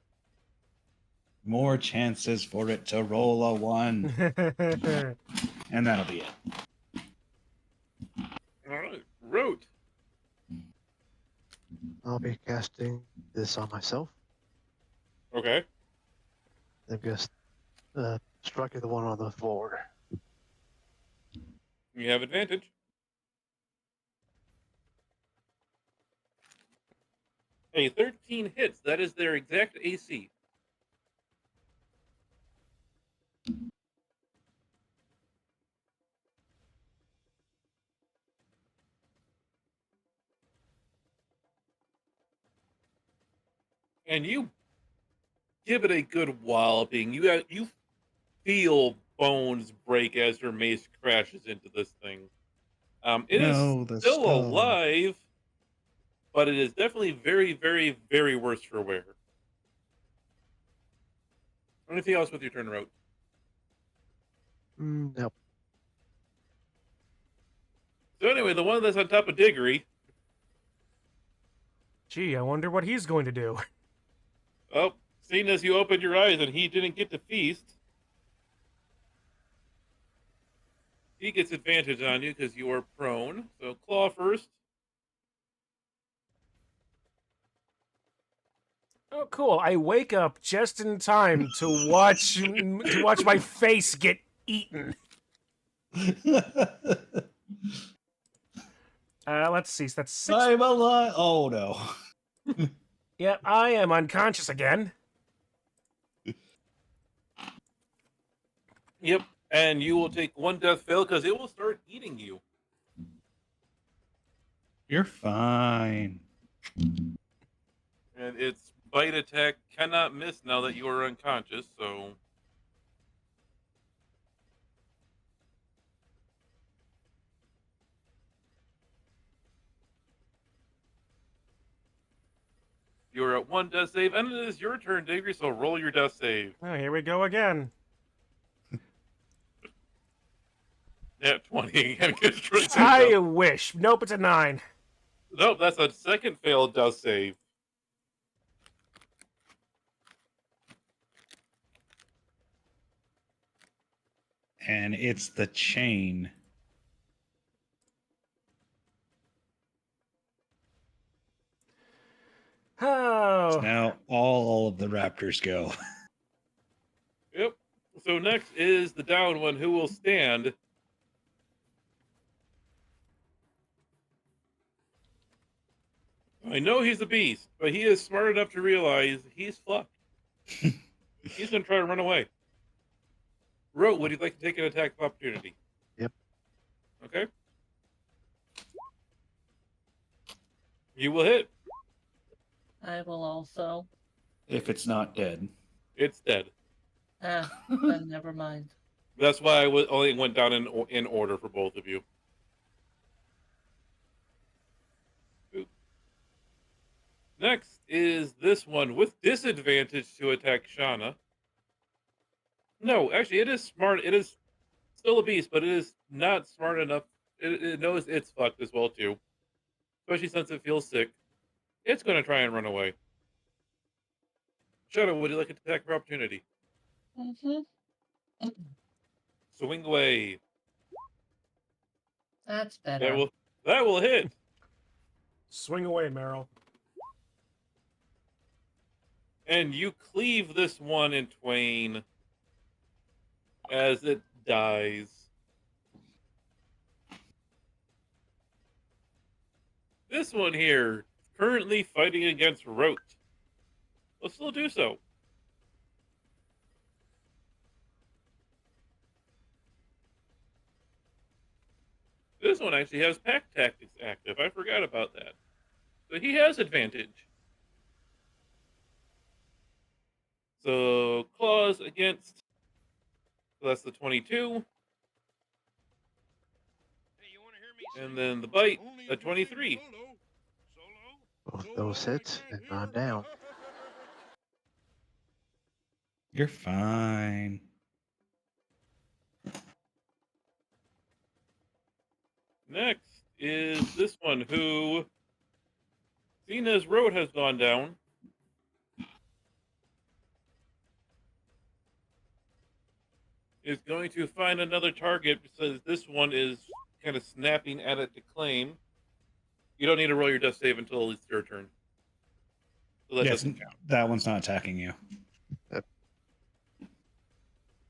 More chances for it to roll a 1. And that'll be it. Alright, Rote. I'll be casting this on myself. Okay. I'm just striking the one on the floor. You have advantage. Hey, 13 hits. That is their exact AC. And you give it a good walloping. You feel bones break as your mace crashes into this thing. It is No, the still skull. alive, but it is definitely very, very, very worse for wear. Anything else with your turn, Rote? Nope. So anyway, the one that's on top of Diggory. Gee, I wonder what he's going to do. Oh, seeing as you opened your eyes and he didn't get to feast, he gets advantage on you because you are prone. So claw first. Oh, cool! I wake up just in time to watch my face get eaten. Let's see. So that's 6. I'm alive. Oh no. Yeah, I am unconscious again. Yep. And you will take one death fail because it will start eating you. You're fine. And its bite attack cannot miss now that you are unconscious, so you're at one death save, and it is your turn, Diggory, so roll your death save. Oh, here we go again. At 20 again. Good I wish. Nope, it's a 9. Nope, that's a second failed death save. And it's the chain. Oh. Now all of the raptors go. Yep. So next is the down one who will stand. I know he's a beast, but he is smart enough to realize he's fucked. He's going to try to run away. Ro, would you like to take an attack of opportunity? Yep. Okay. You will hit. I will also. If it's not dead. It's dead. Then never mind. That's why I only went down in order for both of you. Oop. Next is this one with disadvantage to attack Shauna. No, actually, it is smart. It is still a beast, but it is not smart enough. It knows it's fucked as well too, especially since it feels sick. It's going to try and run away. Shadow, would you like to attack for opportunity? Mm-hmm. Swing away. That's better. That will hit. Swing away, Meryl. And you cleave this one in twain as it dies. This one here, currently fighting against Rote, will still do so. This one actually has pack tactics active. I forgot about that. So he has advantage. So claws against. So that's the 22. Hey, you wanna hear me And sing? then the bite, Only a if you 23. sing solo. Both Solo those I hits can't and hear. gone down. You're fine. Next is this one who, seeing as Road has gone down, is going to find another target because this one is kind of snapping at it to claim. You don't need to roll your death save until it's your turn. So that Yes, doesn't count. that one's not attacking you.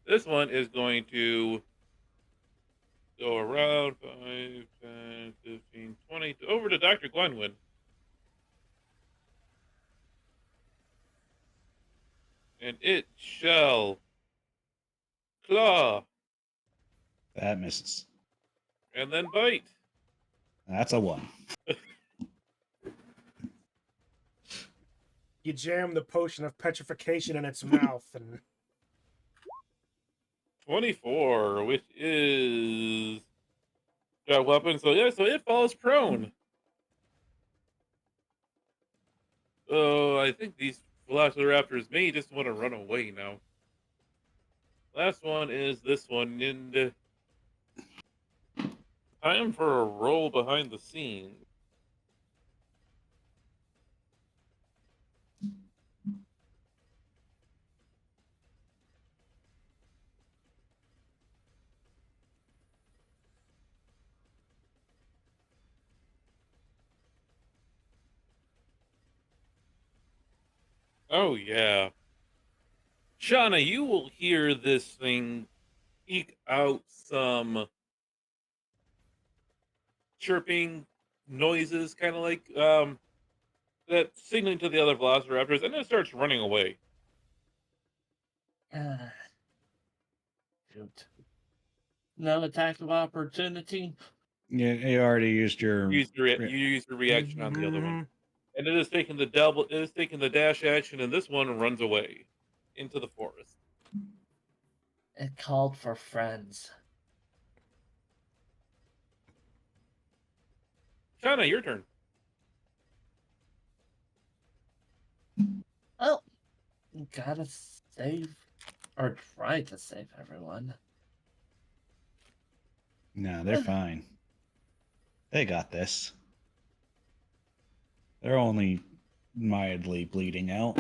This one is going to Go around 5, 10, 15, 20. Over to Dr. Glenwyn. And it shall claw That misses. and then bite. That's a 1. You jam the potion of petrification in its mouth, and 24, which is got weapon. So yeah, so it falls prone. Oh, I think these Velociraptors may just want to run away now. Last one is this one. And time for a roll behind the scenes. Oh, yeah. Shauna, you will hear this thing eke out some chirping noises, kind of like that signaling to the other velociraptors, and then it starts running away. Ah, shoot. No attack of opportunity. You already used your. You use your reaction on the other one, and it is taking the double. It is taking the dash action, and this one runs away into the forest. It called for friends. Shauna, your turn. Oh, gotta save or try to save everyone. No, they're fine. They got this. They're only mildly bleeding out.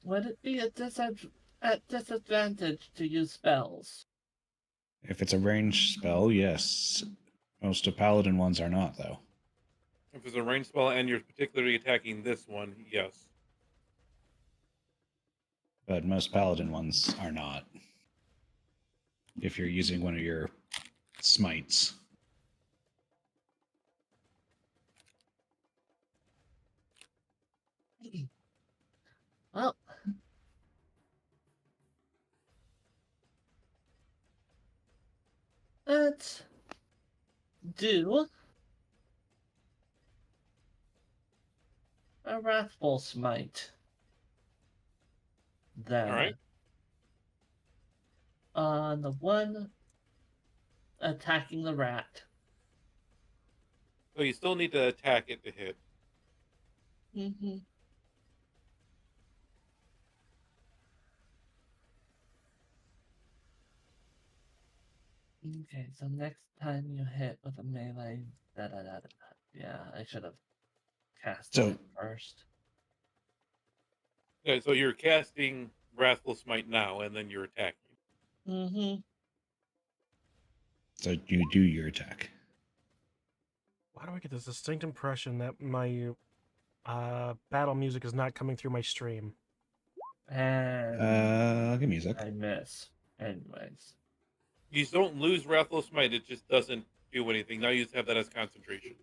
Would it be at disadvantage to use spells? If it's a ranged spell, yes. Most of paladin ones are not, though. If it's a ranged spell and you're particularly attacking this one, yes. But most paladin ones are not. If you're using one of your smites. Well, let's do a wrathful smite. Then, All right. on the one attacking the rat. So you still need to attack it to hit. Mm-hmm. Okay, so next time you hit with a melee, yeah, I should have cast So- it first. Okay, so you're casting Wrathful Smite now, and then you're attacking. Mm-hmm. So you do your attack. why do I get this distinct impression that my battle music is not coming through my stream? And Give me a sec. I miss. Anyways. You don't lose Wrathful Smite, it just doesn't do anything. Now you just have that as concentration.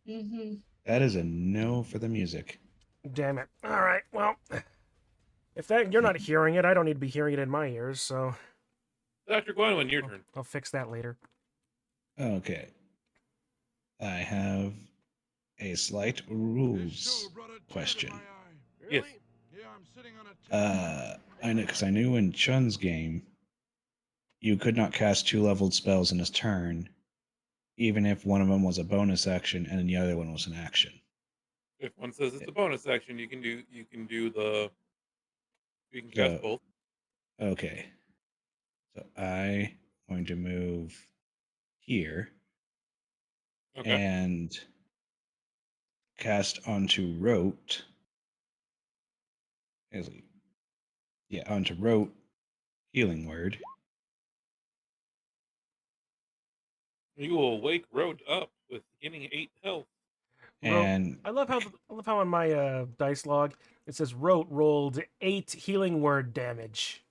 Mm-hmm. That is a no for the music. Damn it. All right, well, if that you're not hearing it, I don't need to be hearing it in my ears, so Dr. Gwenwyn, your turn. I'll fix that later. Okay. I have a slight This rules show brought a tear to question. my eye. Yes. Yeah, I'm sitting on a I know because I knew in Chun's game, you could not cast 2 leveled spells in his turn, even if one of them was a bonus action and the other one was an action. If one says it's a bonus action, you can cast So- both. Okay. So I'm going to move here Okay. and cast onto Rote. Onto Rote, Healing Word. You will wake Road up with gaining 8 health. And I love how on my dice log it says Rote rolled 8 healing word damage.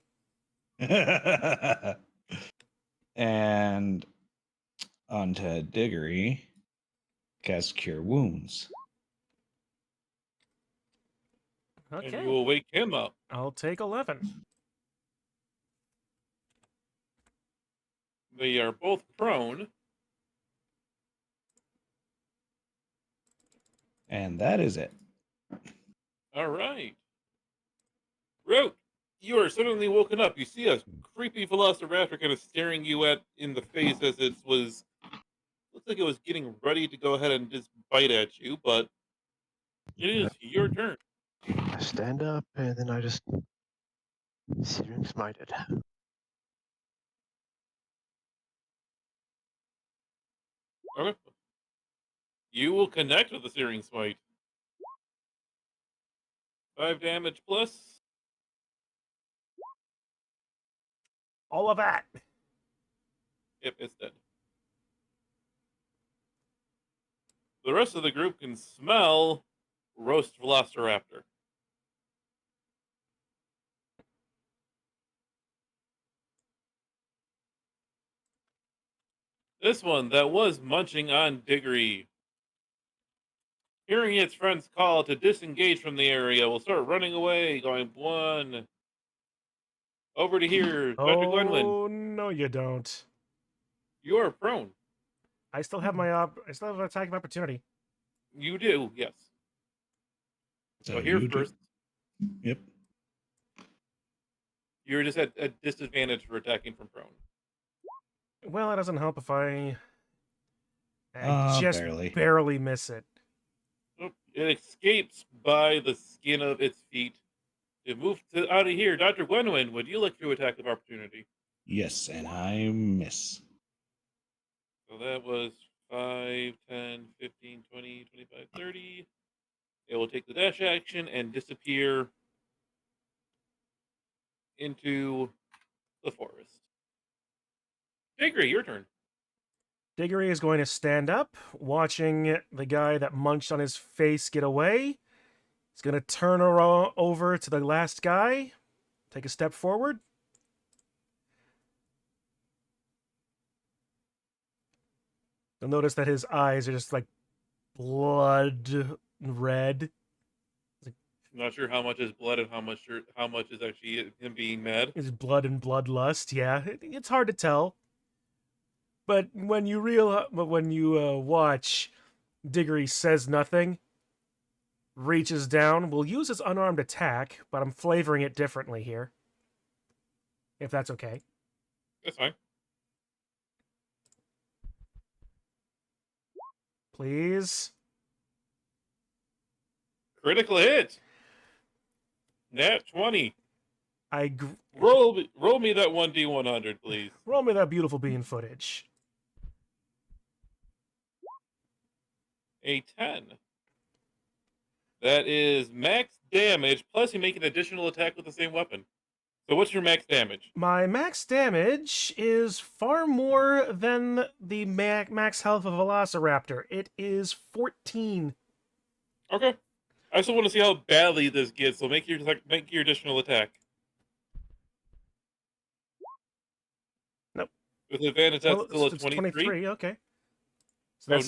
And onto Diggory, cast Cure Wounds. And you Okay. will wake him up. I'll take 11. They are both prone. And that is it. All right. Root, you are suddenly woken up. You see a creepy velociraptor kind of staring you in the face as it was. Looks like it was getting ready to go ahead and just bite at you, but it is your turn. I stand up and then I just searing smited. Okay. You will connect with the Searing Smite. 5 damage plus. All of that. Yep, it's dead. The rest of the group can smell roast velociraptor. This one that was munching on Diggory, hearing its friends call to disengage from the area, will start running away, going one. Over to here, Dr. Gwenwyn. Oh, no, you don't. You are prone. I still have I still have an attacking opportunity. You do, yes. So here you do- first, Yep. you're just at a disadvantage for attacking from prone. Well, it doesn't help if I just Barely. barely miss it. Nope. It escapes by the skin of its feet. It moved out of here. Dr. Gwenwyn, would you like to attack of opportunity? Yes, and I miss. So that was 5, 10, 15, 20, 25, 30. It will take the dash action and disappear into the forest. Diggory, your turn. Diggory is going to stand up, watching the guy that munched on his face get away. He's going to turn over to the last guy, take a step forward. You'll notice that his eyes are just like blood red. Not sure how much is blood and how much is actually him being mad. His blood and bloodlust, yeah. It's hard to tell. But when you watch, Diggory says nothing, reaches down, will use his unarmed attack, but I'm flavoring it differently here. If that's okay. That's fine. Please. Critical hit. Nat 20. I Roll me that 1d100, please. roll me that beautiful bean footage. A 10. That is max damage, plus you make an additional attack with the same weapon. So what's your max damage? My max damage is far more than the max health of a Velociraptor. It is 14. Okay. I still want to see how badly this gets, so make your additional attack. Nope. With advantage, that's Well, still a it's 23. Okay. So Does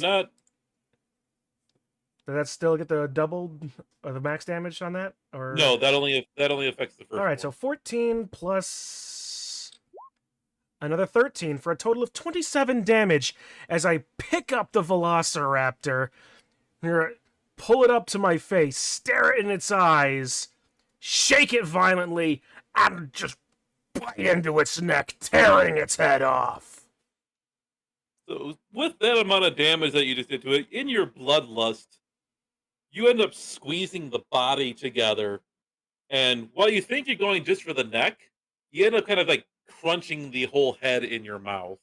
that still get the double or the max damage on that? Or no, that only affects the first. all right, so 14 plus another 13 for a total of 27 damage as I pick up the Velociraptor, pull it up to my face, stare it in its eyes, shake it violently, and just bite into its neck, tearing its head off. So with that amount of damage that you just did to it, in your bloodlust, you end up squeezing the body together, and while you think you're going just for the neck, you end up kind of like crunching the whole head in your mouth.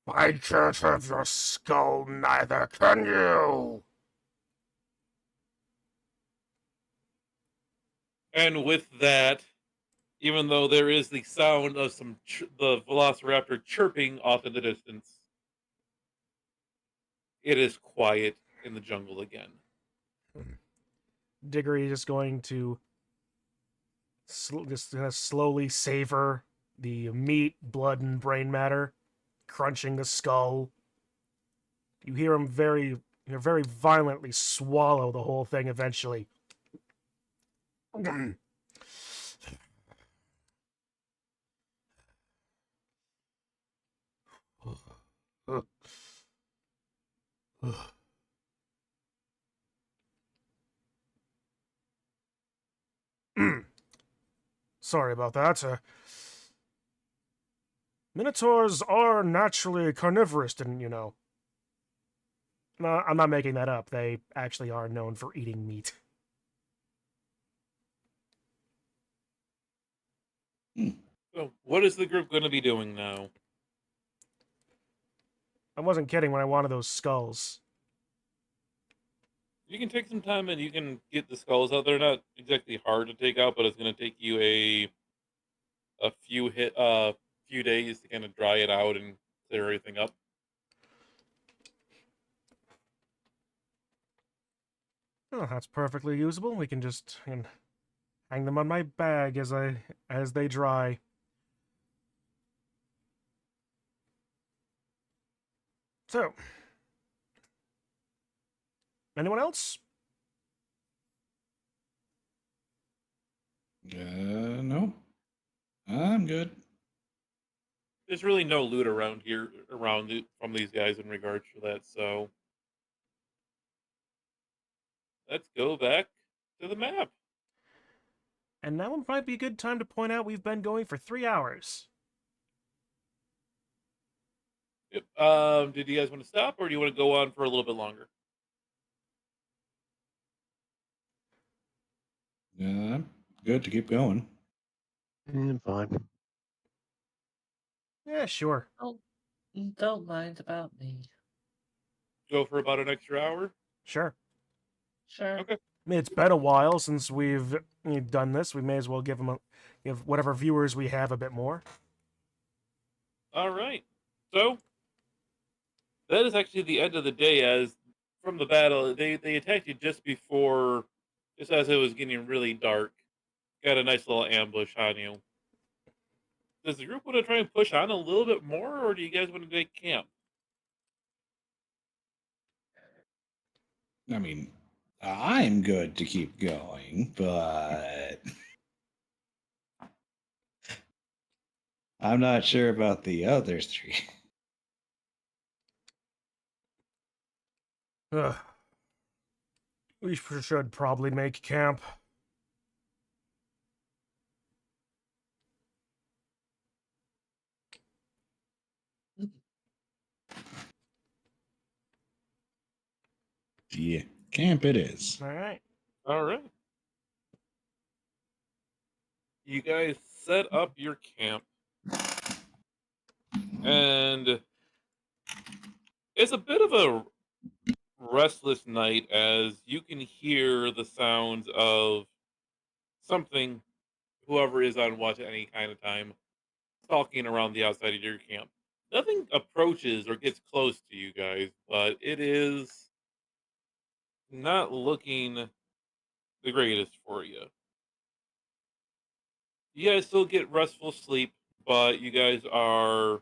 I can't have your skull, neither can you. And with that, even though there is the sound of the Velociraptor chirping off in the distance, it is quiet in the jungle again. Diggory is just going to just gonna slowly savor the meat, blood, and brain matter, crunching the skull. You hear him very violently swallow the whole thing eventually. Sorry about that. Minotaurs are naturally carnivorous, didn't you know? No, I'm not making that up. They actually are known for eating meat. So, what is the group going to be doing now? I wasn't kidding when I wanted those skulls. You can take some time and you can get the skulls out. They're not exactly hard to take out, but it's going to take you a few days to kind of dry it out and clear everything up. Oh, that's perfectly usable. We can just hang them on my bag as they dry. So, anyone else? No. I'm good. There's really no loot around here from these guys in regards to that. So let's go back to the map. And now might be a good time to point out we've been going for 3 hours. Yep. Did you guys want to stop, or do you want to go on for a little bit longer? I'm good to keep going. Fine. Yeah, sure. Don't mind about me. Go for about an extra hour. Sure. Sure. Okay. I mean, it's been a while since we've done this. We may as well give whatever viewers we have a bit more. All right. So that is actually the end of the day. As from the battle, they attacked you just as it was getting really dark. Got a nice little ambush on you. Does the group want to try and push on a little bit more, or do you guys want to make camp? I mean, I'm good to keep going, but I'm not sure about the other three. Ugh. We should probably make camp. Yeah, camp it is. All right. All right. You guys set up your camp, and it's a bit of a restless night as you can hear the sounds of something, whoever is on watch at any kind of time, stalking around the outside of your camp. Nothing approaches or gets close to you guys, but it is not looking the greatest for you. You guys still get restful sleep, but you guys are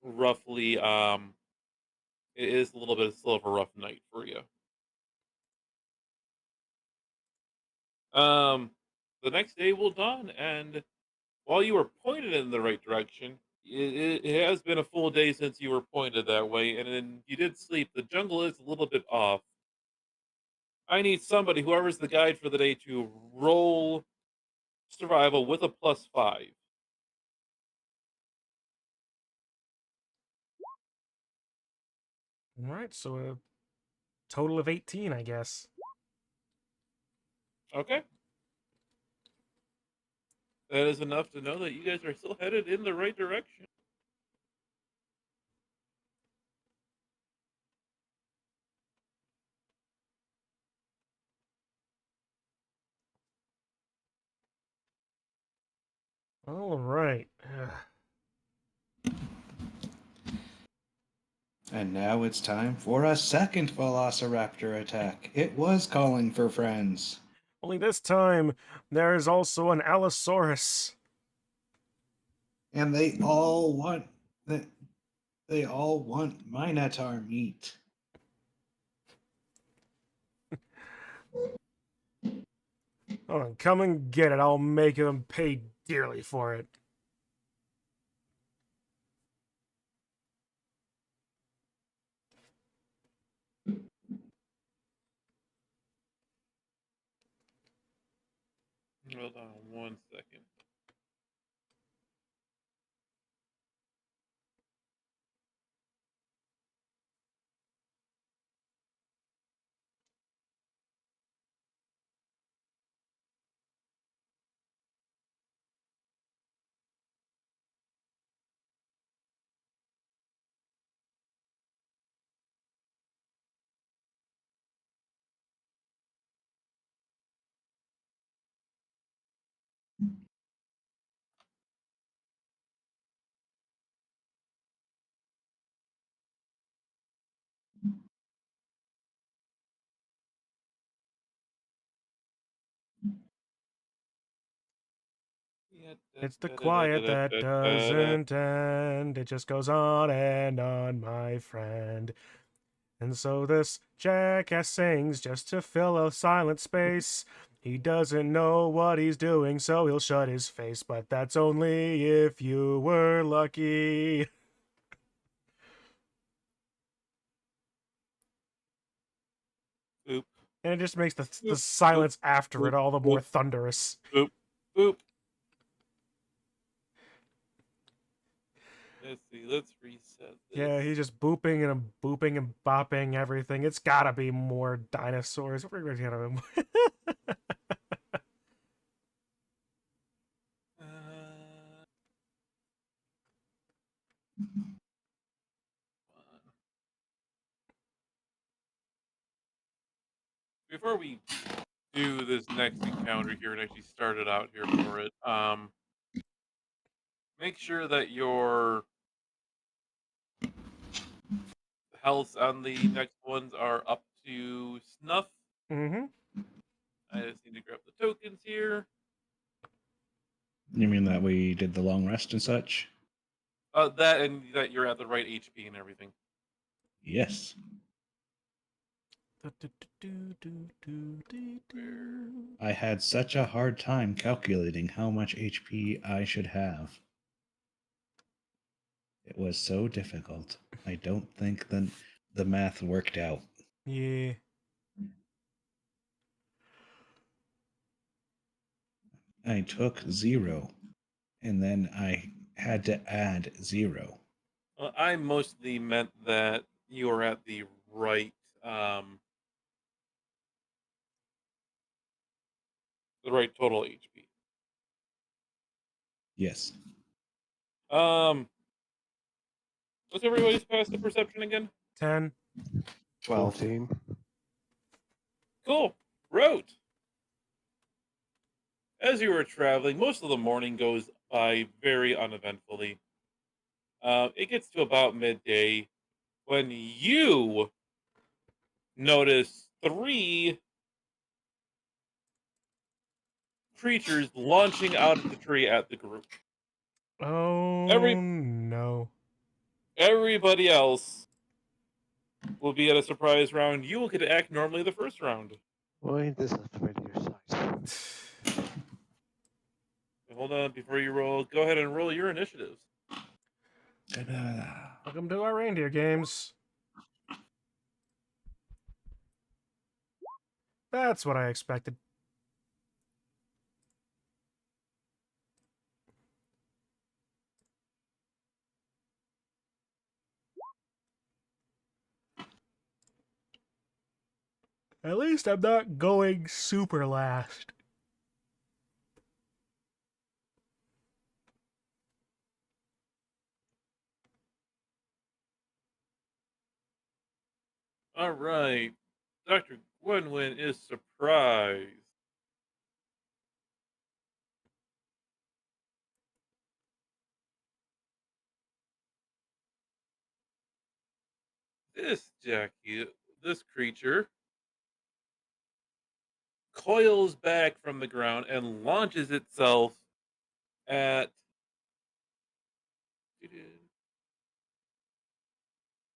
roughly it is a little bit still of a rough night for you. Um the next day will dawn, and while you were pointed in the right direction, it has been a full day since you were pointed that way, and then you did sleep. The jungle is a little bit off. I need somebody, whoever's the guide for the day, to roll survival with a +5. All right, so a total of 18, I guess. Okay. That is enough to know that you guys are still headed in the right direction. All right. And now it's time for a second Velociraptor attack. It was calling for friends. Only this time, there is also an Allosaurus. And they all want they all want Minotaur meat. Hold on, come and get it. I'll make them pay dearly for it. Hold on 1 second. It's the quiet that doesn't end. It just goes on and on, my friend. And so this jackass sings just to fill a silent space. He doesn't know what he's doing, so he'll shut his face. But that's only if you were lucky. Boop, And it just makes the boop, silence after boop, it all the more boop. thunderous. boop, boop. Let's see. Let's reset this. Yeah, he's just booping and bopping everything. It's gotta be more dinosaurs. We're gonna Uh, Before we do this next encounter here and actually start it out here for it, make sure that your health on the next ones are up to snuff. Mm-hmm. I just need to grab the tokens here. You mean that we did the long rest and such? That and that you're at the right HP and everything. Yes. I had such a hard time calculating how much HP I should have. It was so difficult. I don't think the math worked out. Yeah. I took 0, and then I had to add 0. I mostly meant that you are at um, the right total HP. Yes. What's everybody's passive perception again? 10. 14. Cool. Wrote. As you were traveling, most of the morning goes by very uneventfully. It gets to about midday when you notice 3 creatures launching out of the tree at the group. Oh Every no. Everybody else will be at a surprise round. You will get to act normally the first round. Boy, this is familiar sight. Hold on, before you roll, go ahead and roll your initiatives. Ta-da. Welcome to our reindeer games. That's what I expected. At least I'm not going super last. All right. Dr. Gwenwyn is surprised. This Jackie, this creature coils back from the ground and launches itself at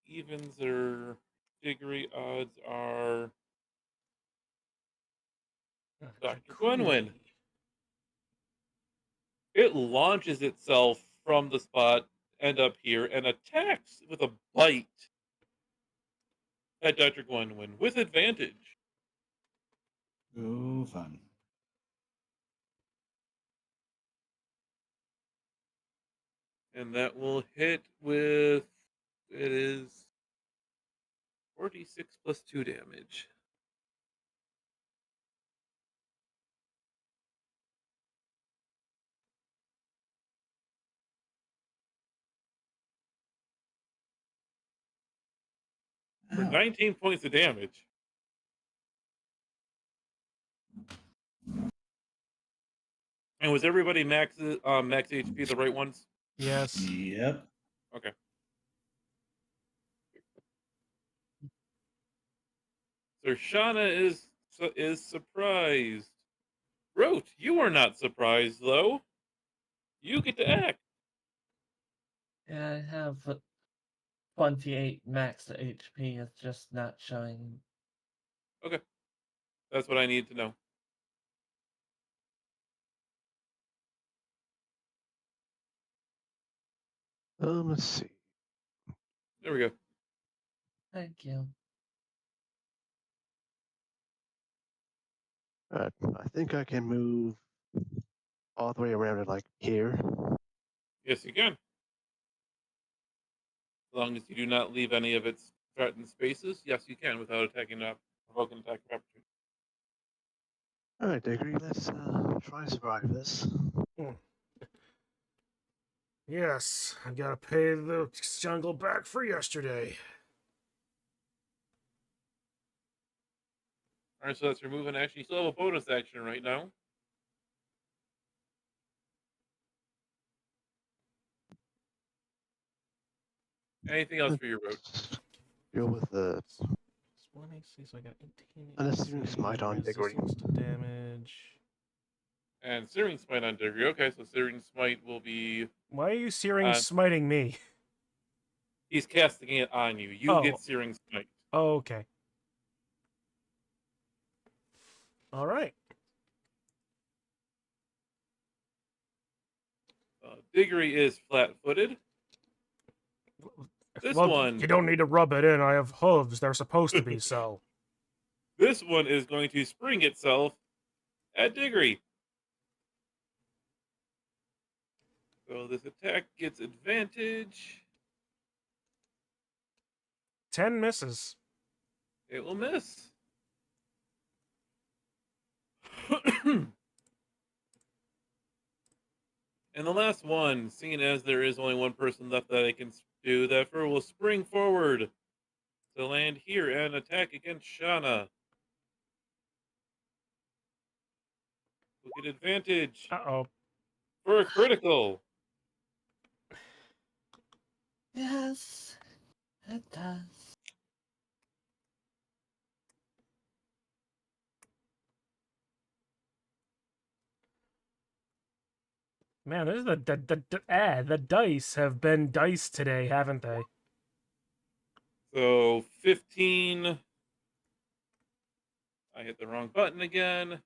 evens or degree odds are Dr. Gwenwyn. It launches itself from the spot and up here and attacks with a bite at Dr. Gwenwyn with advantage. Oh, fun. And that will hit with, it is 46 plus 2 damage. For Ow. 19 points of damage. And was everybody max HP the right ones? Yes. Yep. Okay. So Shauna is surprised. Rote, you are not surprised though. You get to act. Yeah, I have 28 max HP. It's just not showing. Okay. That's what I need to know. Let's see. There we go. Thank you. Alright, I think I can move all the way around it like here. Yes, you can. As long as you do not leave any of its threatened spaces, yes, you can without attacking up, provoking attack of opportunity. Alright, Diggory, let's try to survive this. Yes, I gotta pay the jungle back for yesterday. All right, so that's your move and action. You still have a bonus action right now. Anything else for your road? Go with the It's 1 AC, so I got 18 Unassuming AC, smite on Diggory. resistance to damage. And Searing Smite on Diggory. Okay, so Searing Smite will be... Why are you searing smiting me? He's casting it on you. You Oh. get Searing Smite. Oh, okay. All right. Diggory is flat-footed. This Well, one... you don't need to rub it in. I have hooves. They're supposed to be so. This one is going to spring itself at Diggory. So this attack gets advantage. 10 misses. It will miss. And the last one, seeing as there is only one person left that I can do, that fur will spring forward to land here and attack against Shauna. We'll get advantage Uh-oh. for a critical. Yes, it does. Man, this is the dice have been diced today, haven't they? So 15. I hit the wrong button again.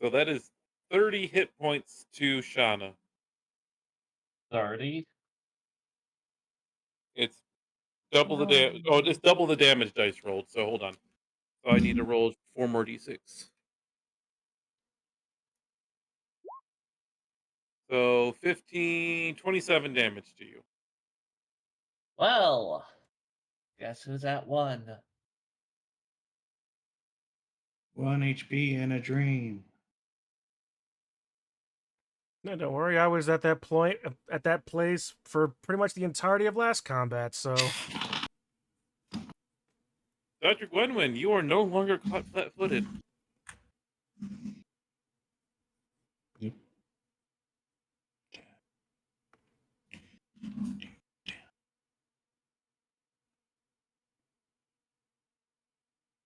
So that is 30 hit points to Shauna. 30. It's double the damage. Oh, it's double the damage dice rolled. So hold on. So I need to roll 4 more d6. So 15, 27 damage to you. Well, guess who's at 1? 1 HP in a dream. No, don't worry. I was at that point, at that place for pretty much the entirety of last combat, so... Dr. Gwenwyn, you are no longer caught flat-footed. Yep.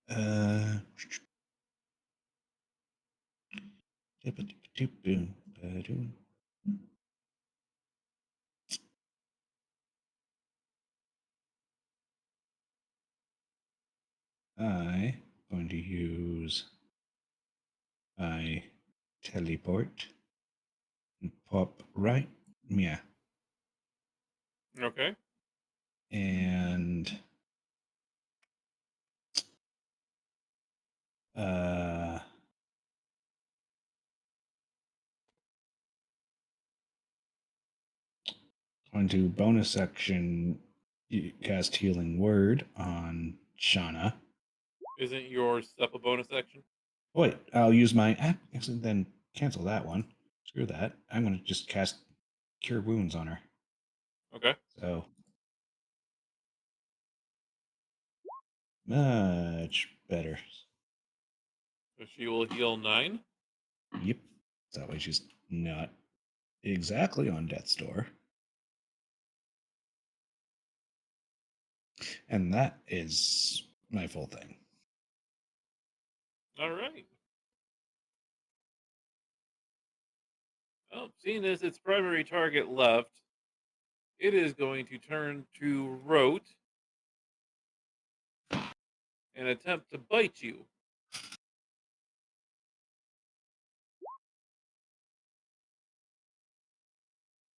Uh, I going to use my teleport and pop right, yeah, Okay. and uh, going to bonus section cast healing word on Shauna. Isn't your step a bonus action? Wait, I'll use my actually then cancel that one. Screw that. I'm going to just cast cure wounds on her. Okay. So much better. So she will heal 9. Yep. That way she's not exactly on death's door. And that is my full thing. All right. Well, seeing as its primary target left, it is going to turn to Rote and attempt to bite you.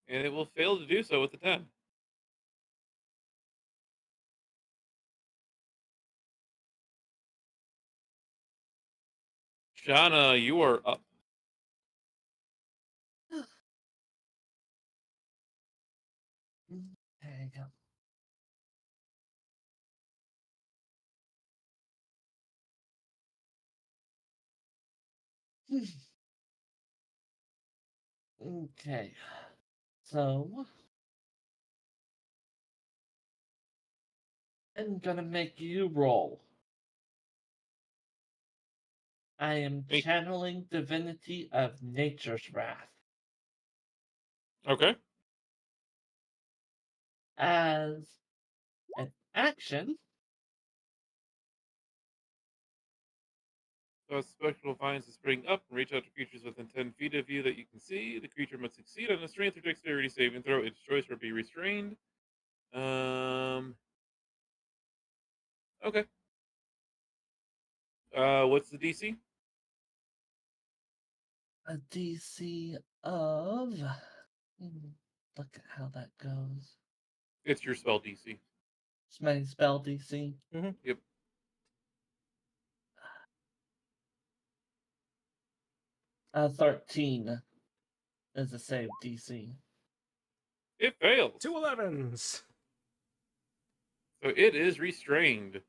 And it will fail to do so with the 10. Shauna, you are up. There you go. Okay. So I'm gonna make you roll. I am Hey. channeling divinity of nature's wrath. Okay. As an action, So a spectral finds to spring up and reach out to creatures within 10 feet of you that you can see. The creature must succeed on a strength or dexterity saving throw. Its choice or be restrained. Okay. What's the DC? a DC of. Look at how that goes. It's your spell DC. It's my spell DC. Yep. 13 is a save DC. It fails. 2 11s. So it is restrained.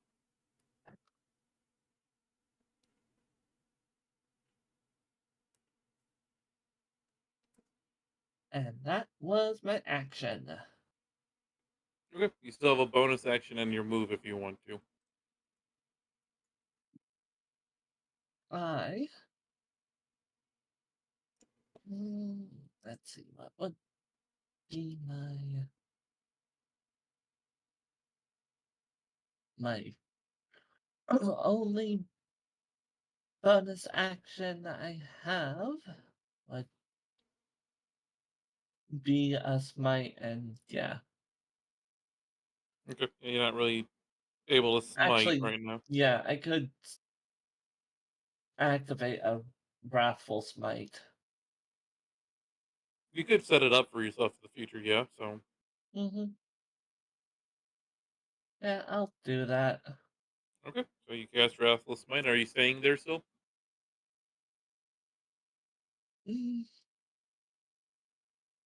And that was my action. Okay. You still have a bonus action and your move if you want to. I. Let's see, what would be my only bonus action I have would be a smite, and yeah. Okay. You're not really able to smite Actually, right now. yeah, I could activate a wrathful smite. You could set it up for yourself for the future, yeah. So Mm-hmm. Yeah, I'll do that. okay. So you cast Wrathless Smite. Are you staying there still? Mm,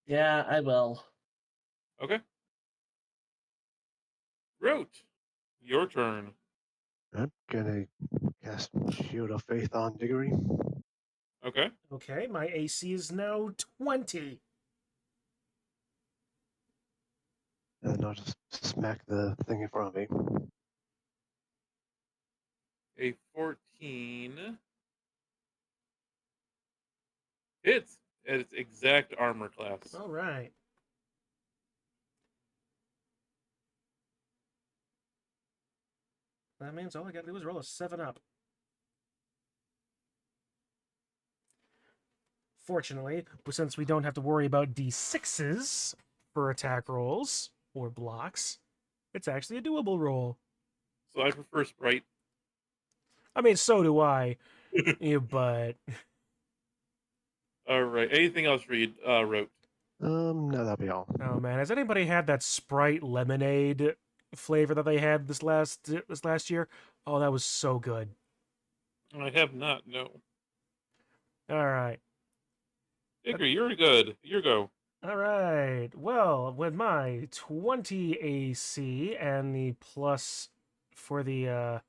yeah, I will. Okay. Rote, your turn. I'm gonna cast Shield of Faith on Diggory. Okay. Okay, my AC is now 20. And then I'll just smack the thing in front of me. A 14 hits at its exact armor class. All right. That means all I gotta do is roll a 7 up. Fortunately, since we don't have to worry about d6s for attack rolls or blocks, it's actually a doable roll. So I prefer Sprite. I mean, so do I, but All right. Anything else Reed wrote? No, that'll be all. oh man, has anybody had that Sprite lemonade flavor that they had this last year? Oh, that was so good. I have not. No. All right. Hickory, you're good. You go. All right. Well, with my 20 AC and the plus for the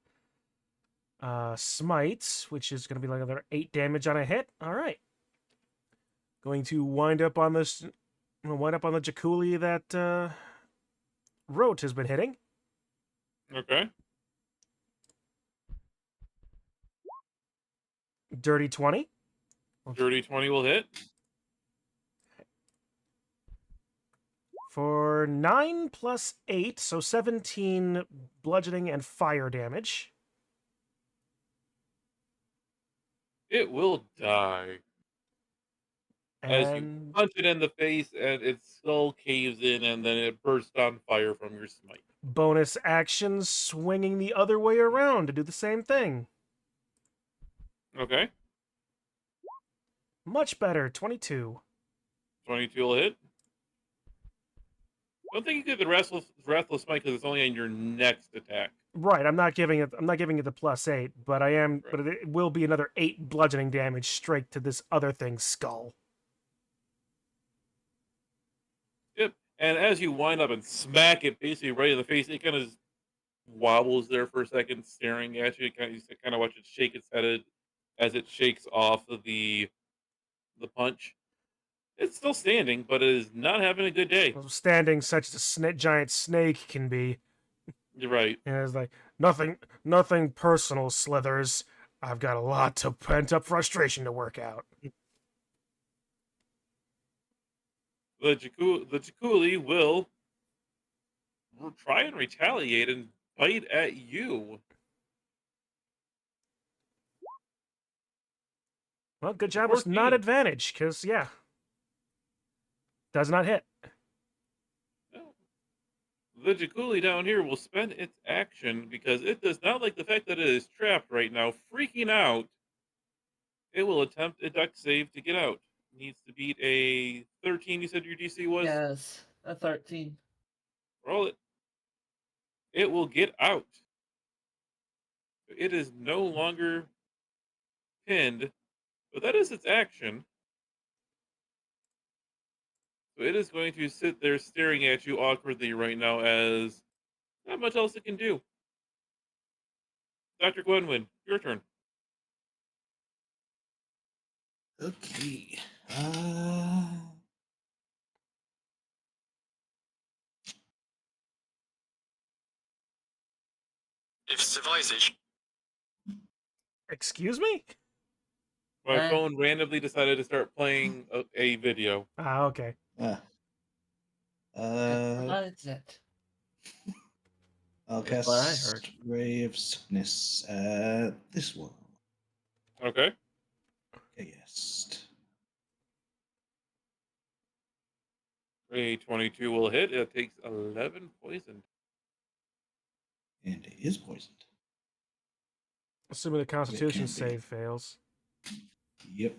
smite, which is going to be like another 8 damage on a hit. All right. Going to wind up on this. I'm going to wind up on the Jakuli that Rote has been hitting. Okay. Dirty 20 Dirty 20 will hit. for 9 plus 8, so 17 bludgeoning and fire damage. It will die. As you And punch it in the face and its skull caves in and then it bursts on fire from your smite. bonus action swinging the other way around to do the same thing. Okay. Much better, 22. 22 will hit. I don't think you get the Restless Smite because it's only on your next attack. Right, I'm not giving it the plus 8, but I am Right. but it will be another 8 bludgeoning damage straight to this other thing's skull. Yep. And as you wind up and smack it basically right in the face, it kind of wobbles there for a second, staring at you. You kind of watch it shake its head as it shakes off of the punch. It's still standing, but it is not having a good day. Standing such as a giant snake can be. You're right. And it's like, nothing personal, Slithers. I've got a lot of pent-up frustration to work out. The Jakuli will try and retaliate and bite at you. Well, good job with not 14. advantage, because, yeah. Does not hit. No. The Jakuli down here will spend its action because it does not like the fact that it is trapped right now, freaking out. It will attempt a duck save to get out. Needs to beat a 13, you said your DC was? Yes, a 13. Roll it. It will get out. It is no longer pinned, but that is its action. So it is going to sit there staring at you awkwardly right now as not much else it can do. Dr. Gwenwyn, your turn. Okay. If civilization. Excuse me? My phone randomly decided to start playing a video. Ah, okay. What is it? I'll That's what I cast heard. Ray of Sickness at this one. Okay. Cast. A 22 will hit. It takes 11 poison. And it is poisoned. Assuming the Constitution can't be. save fails. Yep.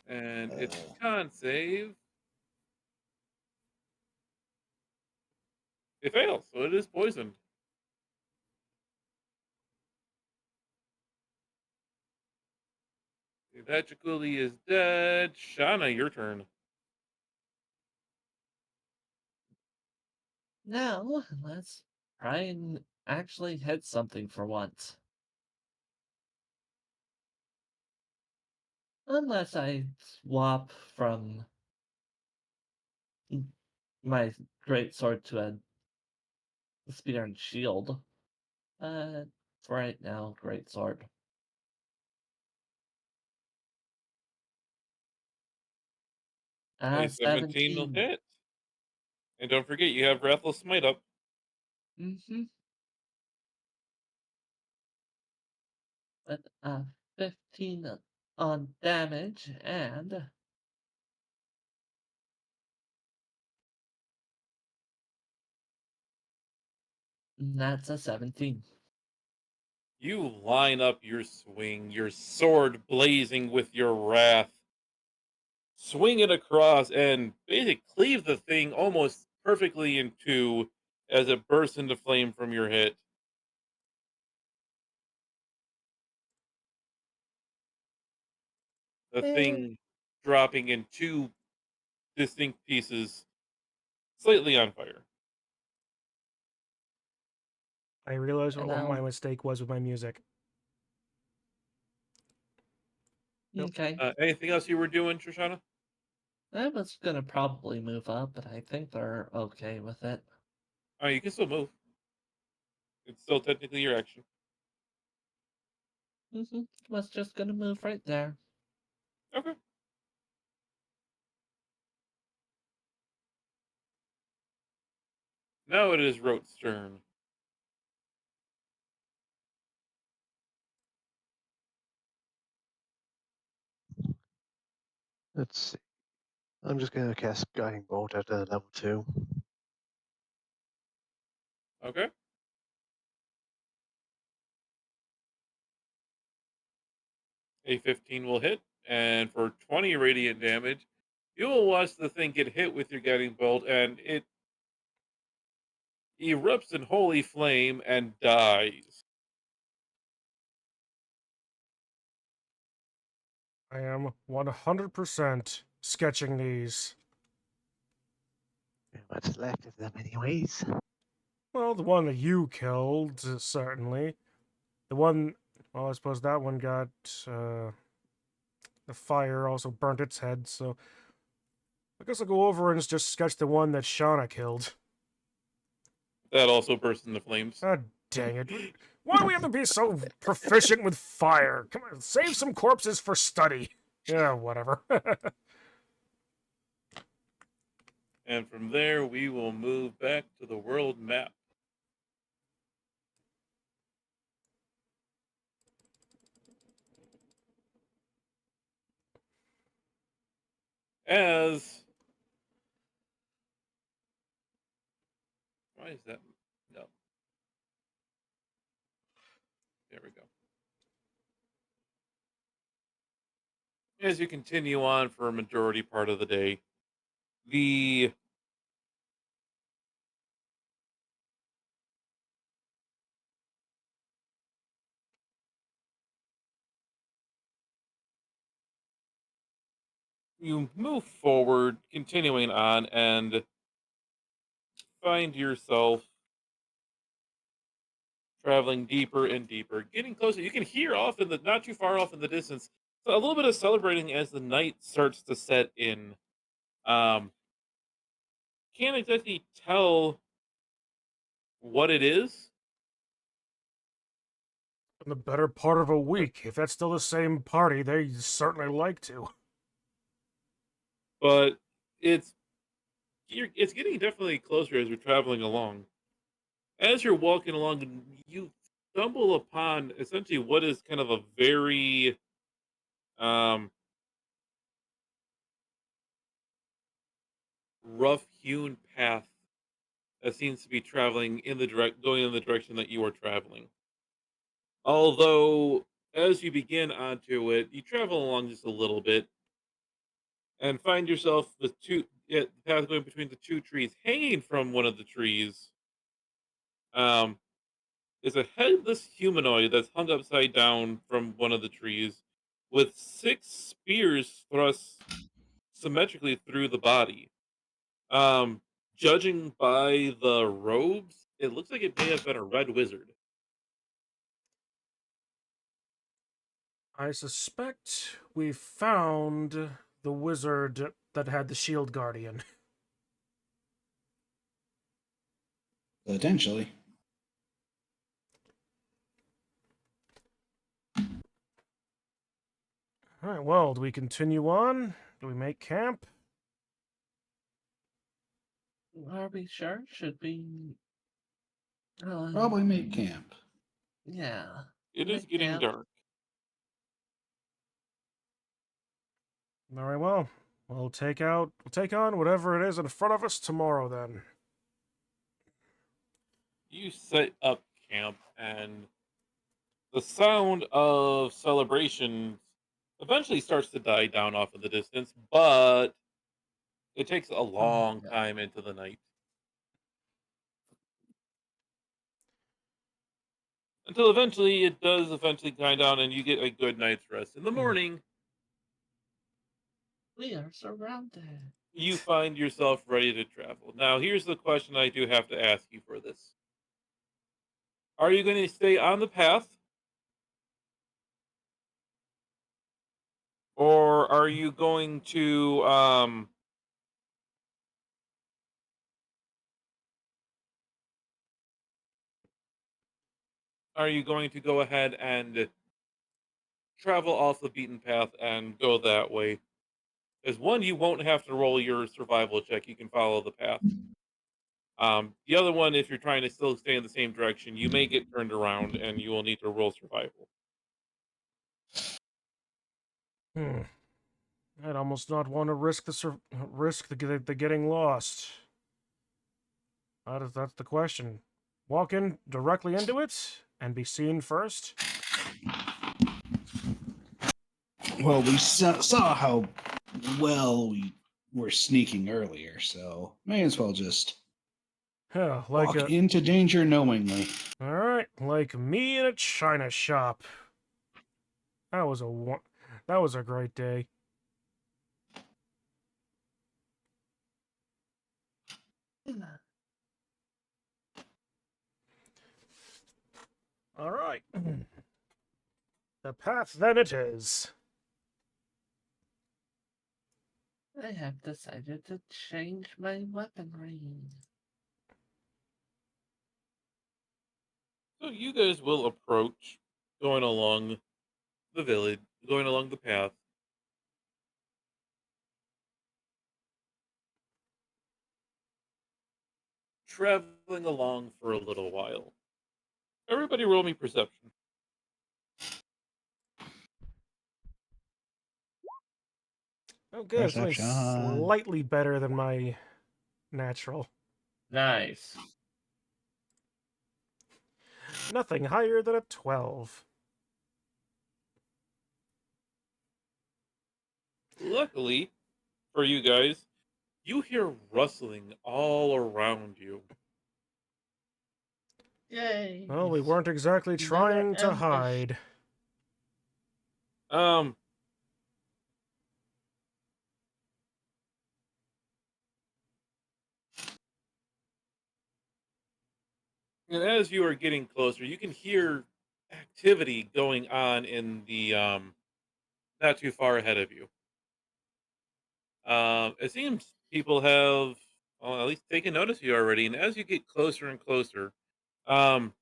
And its con save. It fails, so it is poisoned. That Jakuli is dead. Shauna, your turn. Now, let's try and actually hit something for once. Unless I swap from my great sword to a spear and shield. for right now, greatsword. A 17 will 17. hit. And don't forget, you have Wrathful Smite up. Mm-hmm. With 15 on damage, and that's a 17. You line up your swing, your sword blazing with your wrath. Swing it across and basically cleave the thing almost perfectly in two as it bursts into flame from your hit. The thing dropping in two distinct pieces, slightly on fire. I realized And what my I'll... mistake was with my music. Yep. Okay. Anything else you were doing, Trishana? I was gonna probably move up, but I think they're okay with it. Oh, you can still move. It's still technically your action. Was just gonna move right there. Okay. Now it is Rote's turn. Let's see. I'm just going to cast Guiding Bolt at level 2. Okay. A 15 will hit, and for 20 radiant damage, you will watch the thing get hit with your guiding bolt, and it erupts in holy flame and dies. I am 100% sketching these. What's left of them, anyways? Well, the one that you killed, certainly. The one, well, I suppose that one got, the fire also burnt its head, so I guess I'll go over and just sketch the one that Shauna killed. That also bursts into flames. Ah, dang it. Why do we have to be so proficient with fire? Come on, save some corpses for study. Yeah, whatever. And from there, we will move back to the world map. As why is that? No, there we go. As you continue on for a majority part of the day, the you move forward, continuing on, and find yourself traveling deeper and deeper, getting closer. You can hear off in the not too far off in the distance, so a little bit of celebrating as the night starts to set in. Um, can't exactly tell what it is, In the better part of a week. If that's still the same party, they certainly like to. but it's it's getting definitely closer as you're traveling along. As you're walking along, you stumble upon essentially what is kind of a very um, rough-hewn path that seems to be traveling in the going in the direction that you are traveling. Although, as you begin onto it, you travel along just a little bit and find yourself the path going between the two trees. Hanging from one of the trees, um, is a headless humanoid that's hung upside down from one of the trees, with six spears thrust symmetrically through the body. Um, Judging by the robes, it looks like it may have been a red wizard. I suspect we found the wizard that had the shield guardian. Potentially. All right, well, do we continue on? Do we make camp? Are we sure? Should we? Probably make camp. Yeah. It is Make getting camp. dark. Very well. We'll take on whatever it is in front of us tomorrow then. You set up camp, and the sound of celebration eventually starts to die down off in the distance, but it takes a long Yeah. time into the night. Until eventually it does eventually die down and you get a good night's rest. In the morning, We are surrounded. you find yourself ready to travel. Now, here's the question I do have to ask you for this. Are you going to stay on the path? Or are you going to go ahead and travel off the beaten path and go that way? As one, you won't have to roll your survival check. You can follow the path. The other one, if you're trying to still stay in the same direction, you may get turned around and you will need to roll survival. Hmm. I'd almost not want to risk the getting lost. That's the question. Walk in directly into it and be seen first. Well, we saw how well we were sneaking earlier, so may as well just Yeah, walk into danger knowingly. all right, like me in a china shop. That was a great day. All right. The path then it is. I have decided to change my weaponry. So you guys will approach going along the village, going along the path. Traveling along for a little while. Everybody roll me perception. Oh, good. It's only Perception. slightly better than my natural. Nice. Nothing higher than a 12. Luckily for you guys, you hear rustling all around you. Yay. Well, we weren't exactly Another trying to ambush. hide. Um, and as you are getting closer, you can hear activity going on in the not too far ahead of you. It seems people have, well, at least taken notice of you already. And as you get closer and closer, um,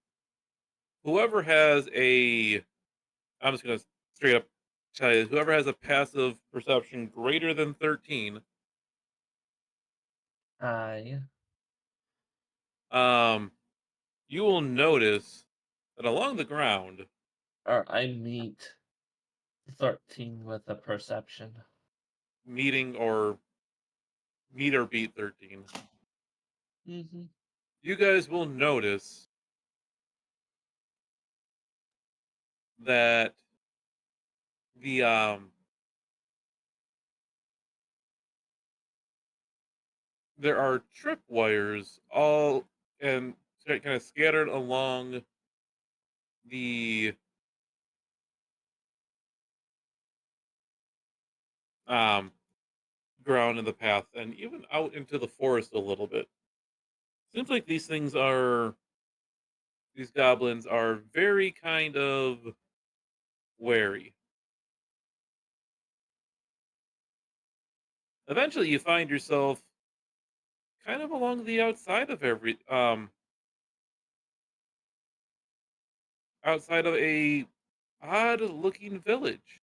whoever has a, I'm just gonna straight up tell you, whoever has a passive perception greater than 13, I. um, you will notice that along the ground, Or I meet 13 with a perception. meeting or meet or beat 13, Mm-hmm. you guys will notice that the there are tripwires all and kind of scattered along the um ground in the path and even out into the forest a little bit. Seems like these goblins are very kind of wary. Eventually you find yourself kind of along the outside of outside of a odd looking village.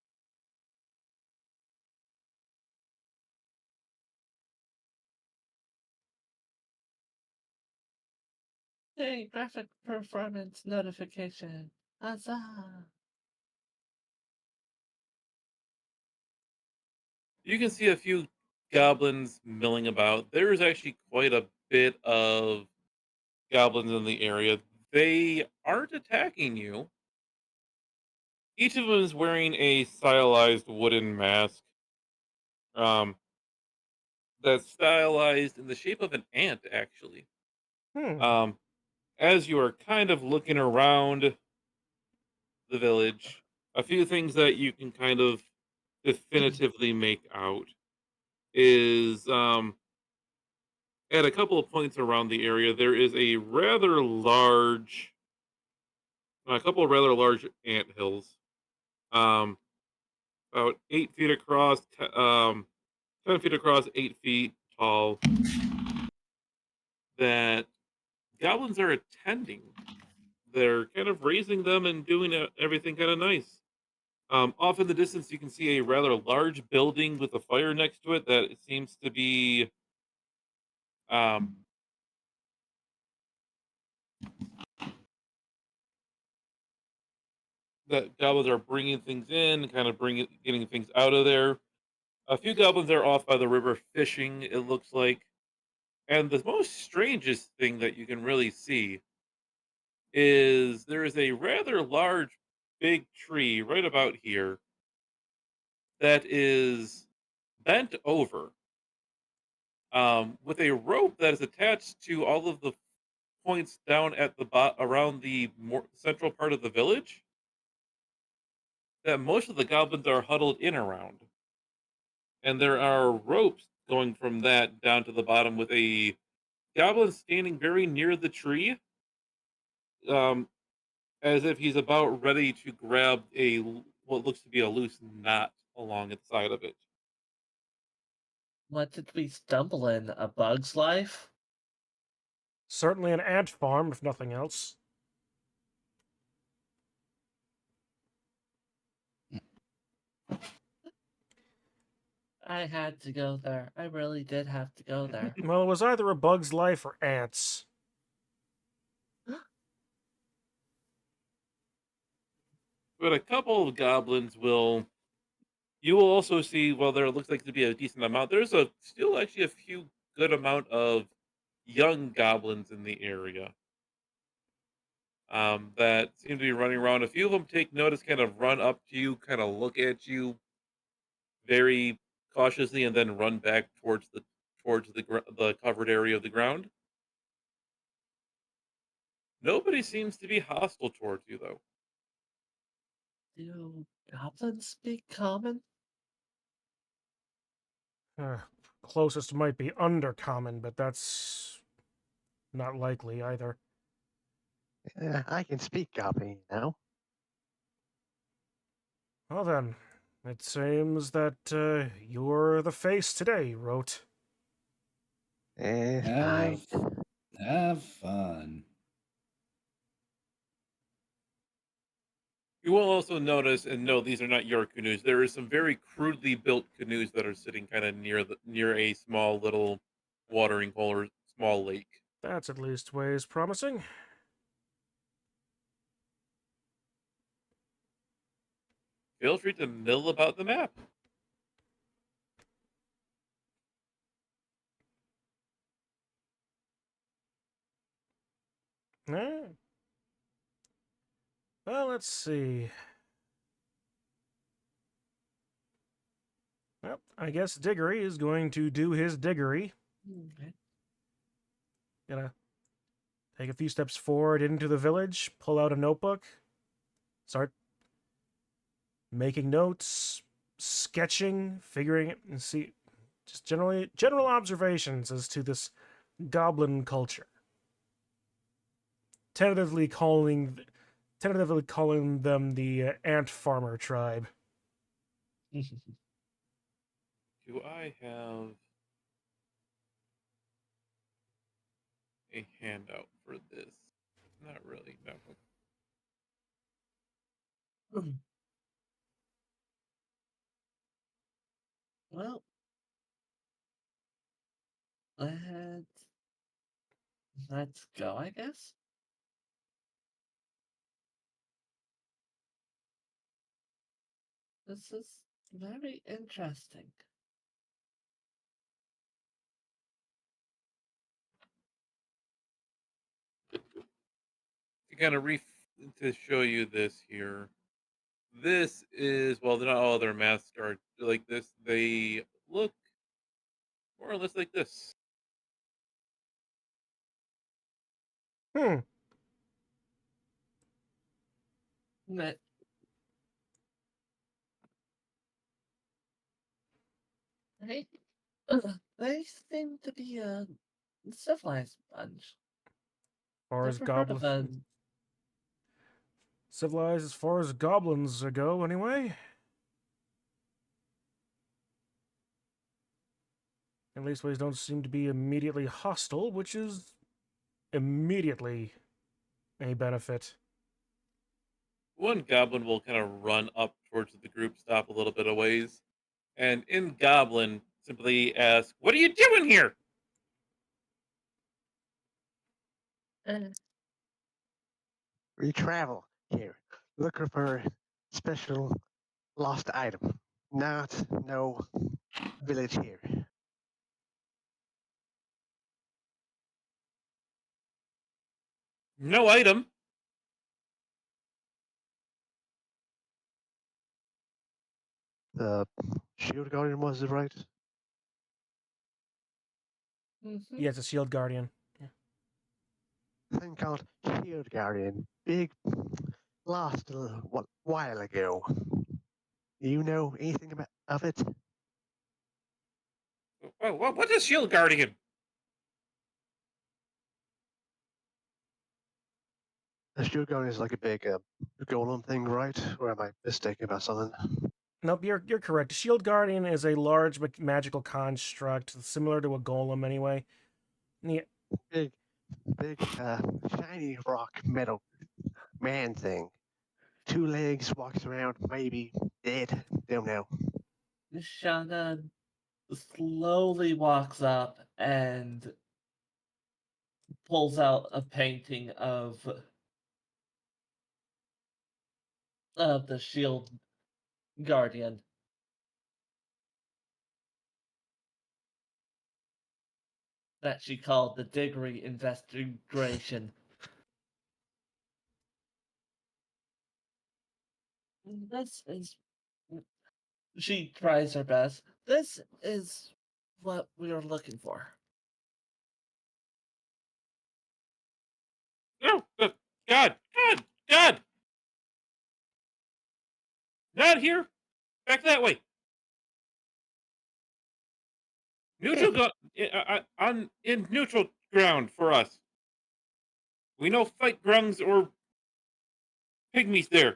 Hey, graphic performance notification. Huzzah! You can see a few goblins milling about. There is actually quite a bit of goblins in the area. They aren't attacking you. Each of them is wearing a stylized wooden mask. Um, that's stylized in the shape of an ant, actually. Hmm. Um, as you are kind of looking around the village, a few things that you can kind of definitively make out is at a couple of points around the area, there is a couple of rather large ant hills, um, about 8 feet across, 10 feet across, 8 feet tall, that goblins are attending. They're kind of raising them and doing everything kind of nice. Off in the distance, you can see a rather large building with a fire next to it that it seems to be um, that goblins are bringing things in, kind of getting things out of there. A few goblins are off by the river fishing, it looks like. And the most strangest thing that you can really see is there is a rather large, big tree right about here that is bent over with a rope that is attached to all of the points down at the around the more central part of the village that most of the goblins are huddled in around. And there are ropes going from that down to the bottom with a goblin standing very near the tree, um, as if he's about ready to grab what looks to be a loose knot along its side of it. What did we stumble in? A bug's life? Certainly an ant farm, if nothing else. I had to go there. I really did have to go there. Well, it was either a bug's life or ants. But a couple of goblins will. You will also see, while there looks like to be a decent amount, there's still actually a few good amount of young goblins in the area that seem to be running around. A few of them take notice, kind of run up to you, kind of look at you very cautiously, and then run back towards the covered area of the ground. Nobody seems to be hostile towards you, though. Do goblins speak common? Uh, Closest might be undercommon, but that's not likely either. Yeah, I can speak Goblin, you know. Well then, it seems that you're the face today, Wrote. Fine. Have fun. You will also notice and know these are not your canoes. There is some very crudely built canoes that are sitting kind of near a small little watering hole or small lake. That's at least ways promising. Feel free to mill about the map. Eh. Well, let's see. Well, I guess Diggory is going to do his Diggory. Okay. Gonna take a few steps forward into the village, pull out a notebook, start making notes, sketching, figuring it, and see just general observations as to this goblin culture. Tentatively calling them the ant farmer tribe. Do I have a handout for this? Not really. No. Well, let's go, I guess. This is very interesting. To kind of to show you this here. This is, well, they're not all their masks are like this. They look more or less like this. Hmm. But they, they seem to be a civilized bunch. Far as Never heard of a. civilized as far as goblins go, anyway. At least ways don't seem to be immediately hostile, which is immediately a benefit. One goblin will kind of run up towards the group, stop a little bit of ways, and in goblin simply ask, "What are you doing here?" We travel here, looking for a special lost item. Not no village here. No item. The shield guardian was it right? Mhm. Yeah, it's a shield guardian. Thing called shield guardian. Big, lost a while ago. You know anything about of it? What is shield guardian? The shield guardian is like a big golem thing, right? Or am I mistaken about something? Nope, you're correct. A shield guardian is a large magical construct, similar to a golem, anyway. Yeah, Big, shiny rock metal man thing. 2 legs, walks around, maybe dead. Don't know. Shana slowly walks up and pulls out a painting of the shield guardian. That she called the Diggory investigation. This is. She tries her best. This is what we are looking for. No, God, God, God! Not here. Back that way. Neutral on in neutral ground for us. We no fight grungs or pygmies there.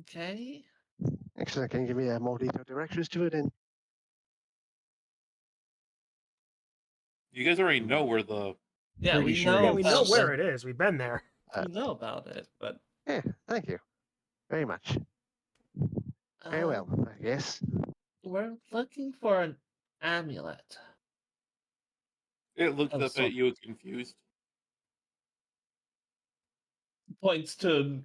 Okay. Excellent. Can you give me more detailed directions to it? And You guys already know where the. Yeah, Pretty we sure know yeah, we know about where the, it is. We've been there. uh, we know about it, but yeah, thank you very much. Very well, I guess. we're looking for an amulet. It looks Of up some at you. It's confused. points to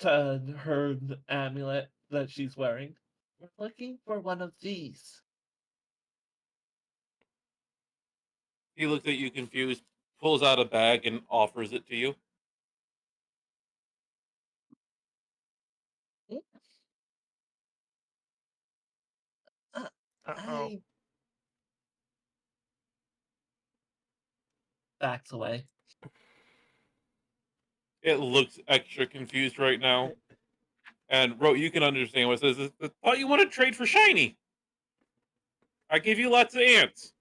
her amulet that she's wearing. We're looking for one of these. He looks at you confused, pulls out a bag and offers it to you. Uh, Uh-oh. I backs away. It looks extra confused right now. And Ro, you can understand what it says. I thought you want to trade for shiny. I give you lots of ants.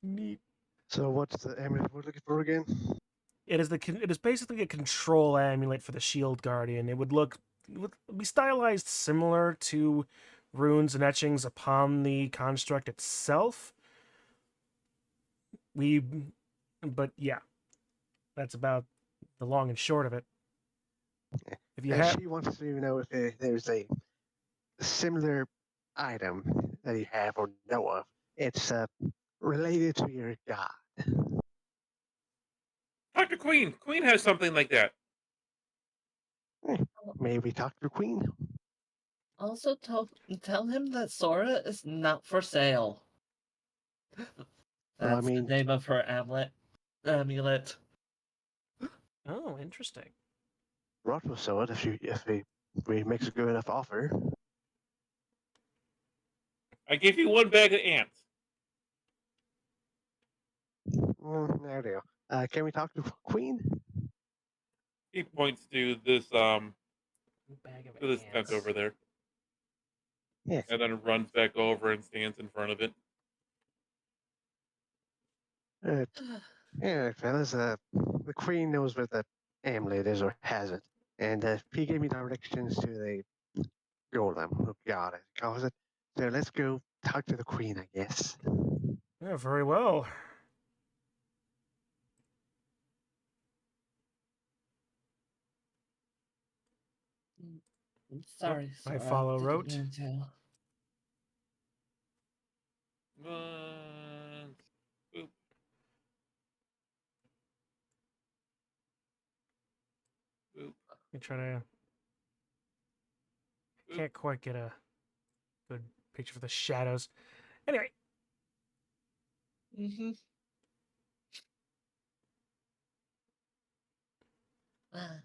Neat. So what's the amulet we're looking for again? It is basically a control amulet for the shield guardian. It would be stylized similar to runes and etchings upon the construct itself. But yeah, that's about the long and short of it. If you have, She wants to know if there's a similar item that you have or know of. It's related to your god. Queen. Queen has something like that. Maybe we talk to the queen. Also, tell him that Sora is not for sale. Well, I That's mean, the name of her amulet. Oh, interesting. Rod will sell it if he makes a good enough offer. I gave you 1 bag of ants. There they go. Can we talk to the queen? He points to this Bag of to this tent ants. over there, Yes. and then runs back over and stands in front of it. Yeah, fellas. The queen knows where the amulet is or has it, and he gave me directions to the golem who got it. Calls it. So let's go talk to the queen, I guess. Yeah, very well. I'm sorry, I Sora. follow Didn't rote. mean to. Once. Boop. Boop. You try to. Can't quite get a good picture for the shadows. Anyway, Mm-hmm. Ah,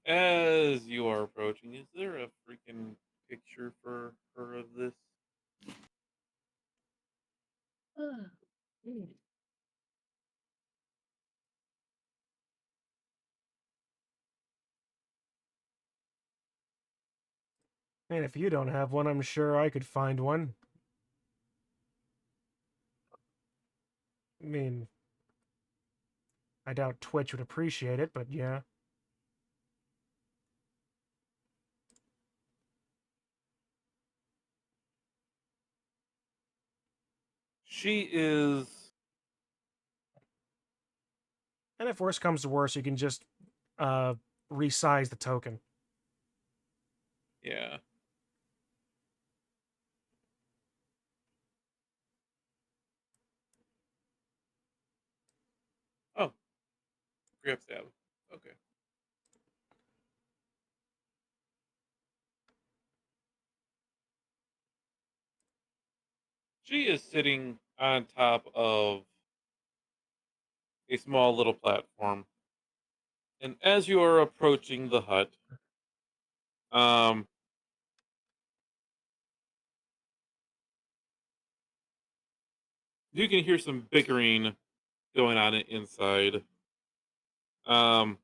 As you are approaching, is there a freaking picture for her of this? mm. and if you don't have one, I'm sure I could find one. I mean, I doubt Twitch would appreciate it, but yeah. She is. And if worse comes to worse, you can just resize the token. Yeah. Oh, grab stab. Okay. She is sitting on top of a small little platform. And as you are approaching the hut, um, you can hear some bickering going on inside. Um,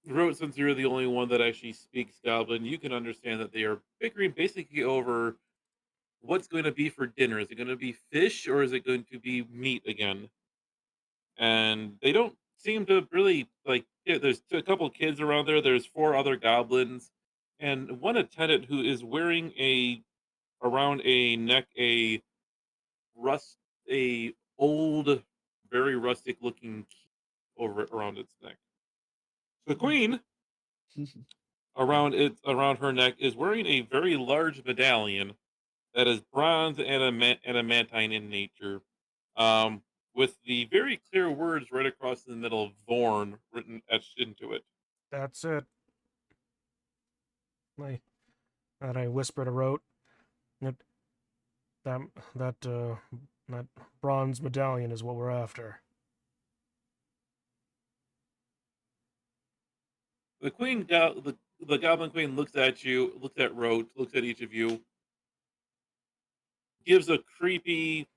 Wrote, since you're the only one that actually speaks Goblin, you can understand that they are bickering basically over what's going to be for dinner. Is it going to be fish or is it going to be meat again? And they don't seem to really like. Yeah, there's a couple kids around there. There's 4 other goblins, and one attendant who is wearing a around a neck rust a old, very rustic looking key over around its neck. The queen around her neck is wearing a very large medallion that is bronze and adamantine in nature, with the very clear words right across the middle, "Vorn," written etched into it. That's it. I, that I whispered a rote. That that that that bronze medallion is what we're after. The the Goblin Queen looks at you, looks at Rote, looks at each of you, gives a creepy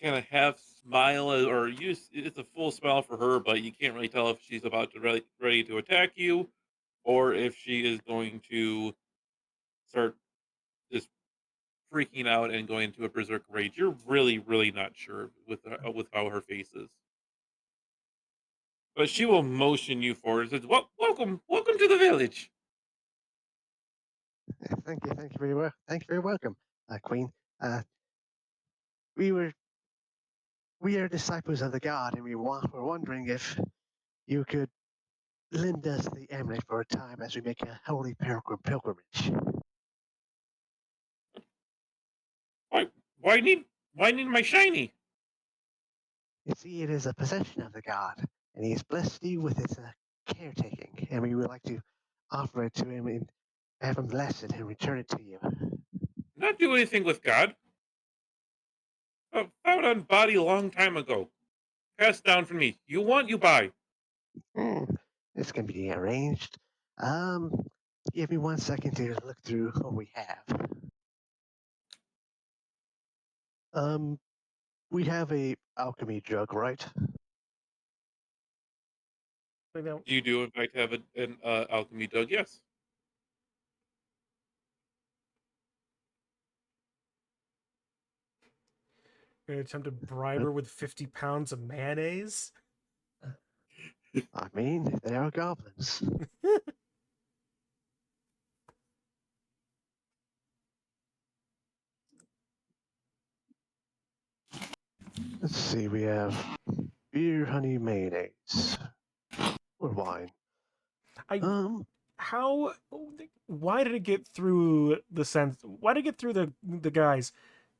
kind of half smile, or it's a full smile for her, but you can't really tell if she's about to ready to attack you, or if she is going to start just freaking out and going into a berserk rage. You're really, really not sure with how her face is. But she will motion you forward and says, "Well, welcome to the village." Thank you very well. Thank you very welcome, queen. Uh, we were we are disciples of the god, and we're wondering if you could lend us the amulet for a time as we make a holy pilgrimage. Why need my shiny? You see, it is a possession of the god, and he has blessed you with its caretaking, and we would like to offer it to him and have him bless it and return it to you. Not do anything with God. Found on body long time ago. Passed down from me. You want, you buy. Hmm, this can be arranged. Um, Give me 1 second to look through what we have. We have a alchemy jug, right? Like that- You do, in fact, have an alchemy jug. Yes. Gonna attempt to bribe her with 50 pounds of mayonnaise? I mean, they are goblins. Let's see, we have beer, honey, mayonnaise, or wine. I Um, how why did it get through the sense why did it get through the guys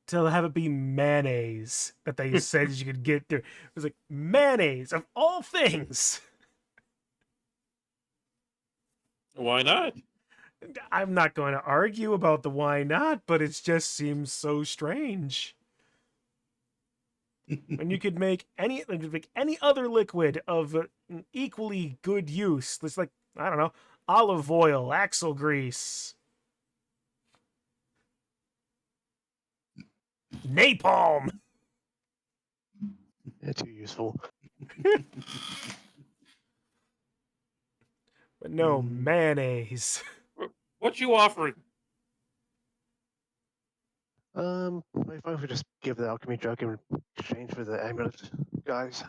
to have it be mayonnaise that they said you could get through? It was like mayonnaise of all things. Why not? I'm not going to argue about the why not, but it just seems so strange. And you could make any other liquid of equally good use. It's like, I don't know, olive oil, axle grease, napalm. they're too useful. But no, Mm. mayonnaise. What you offering? If I could just give the alchemy jug in exchange for the amulet, guys.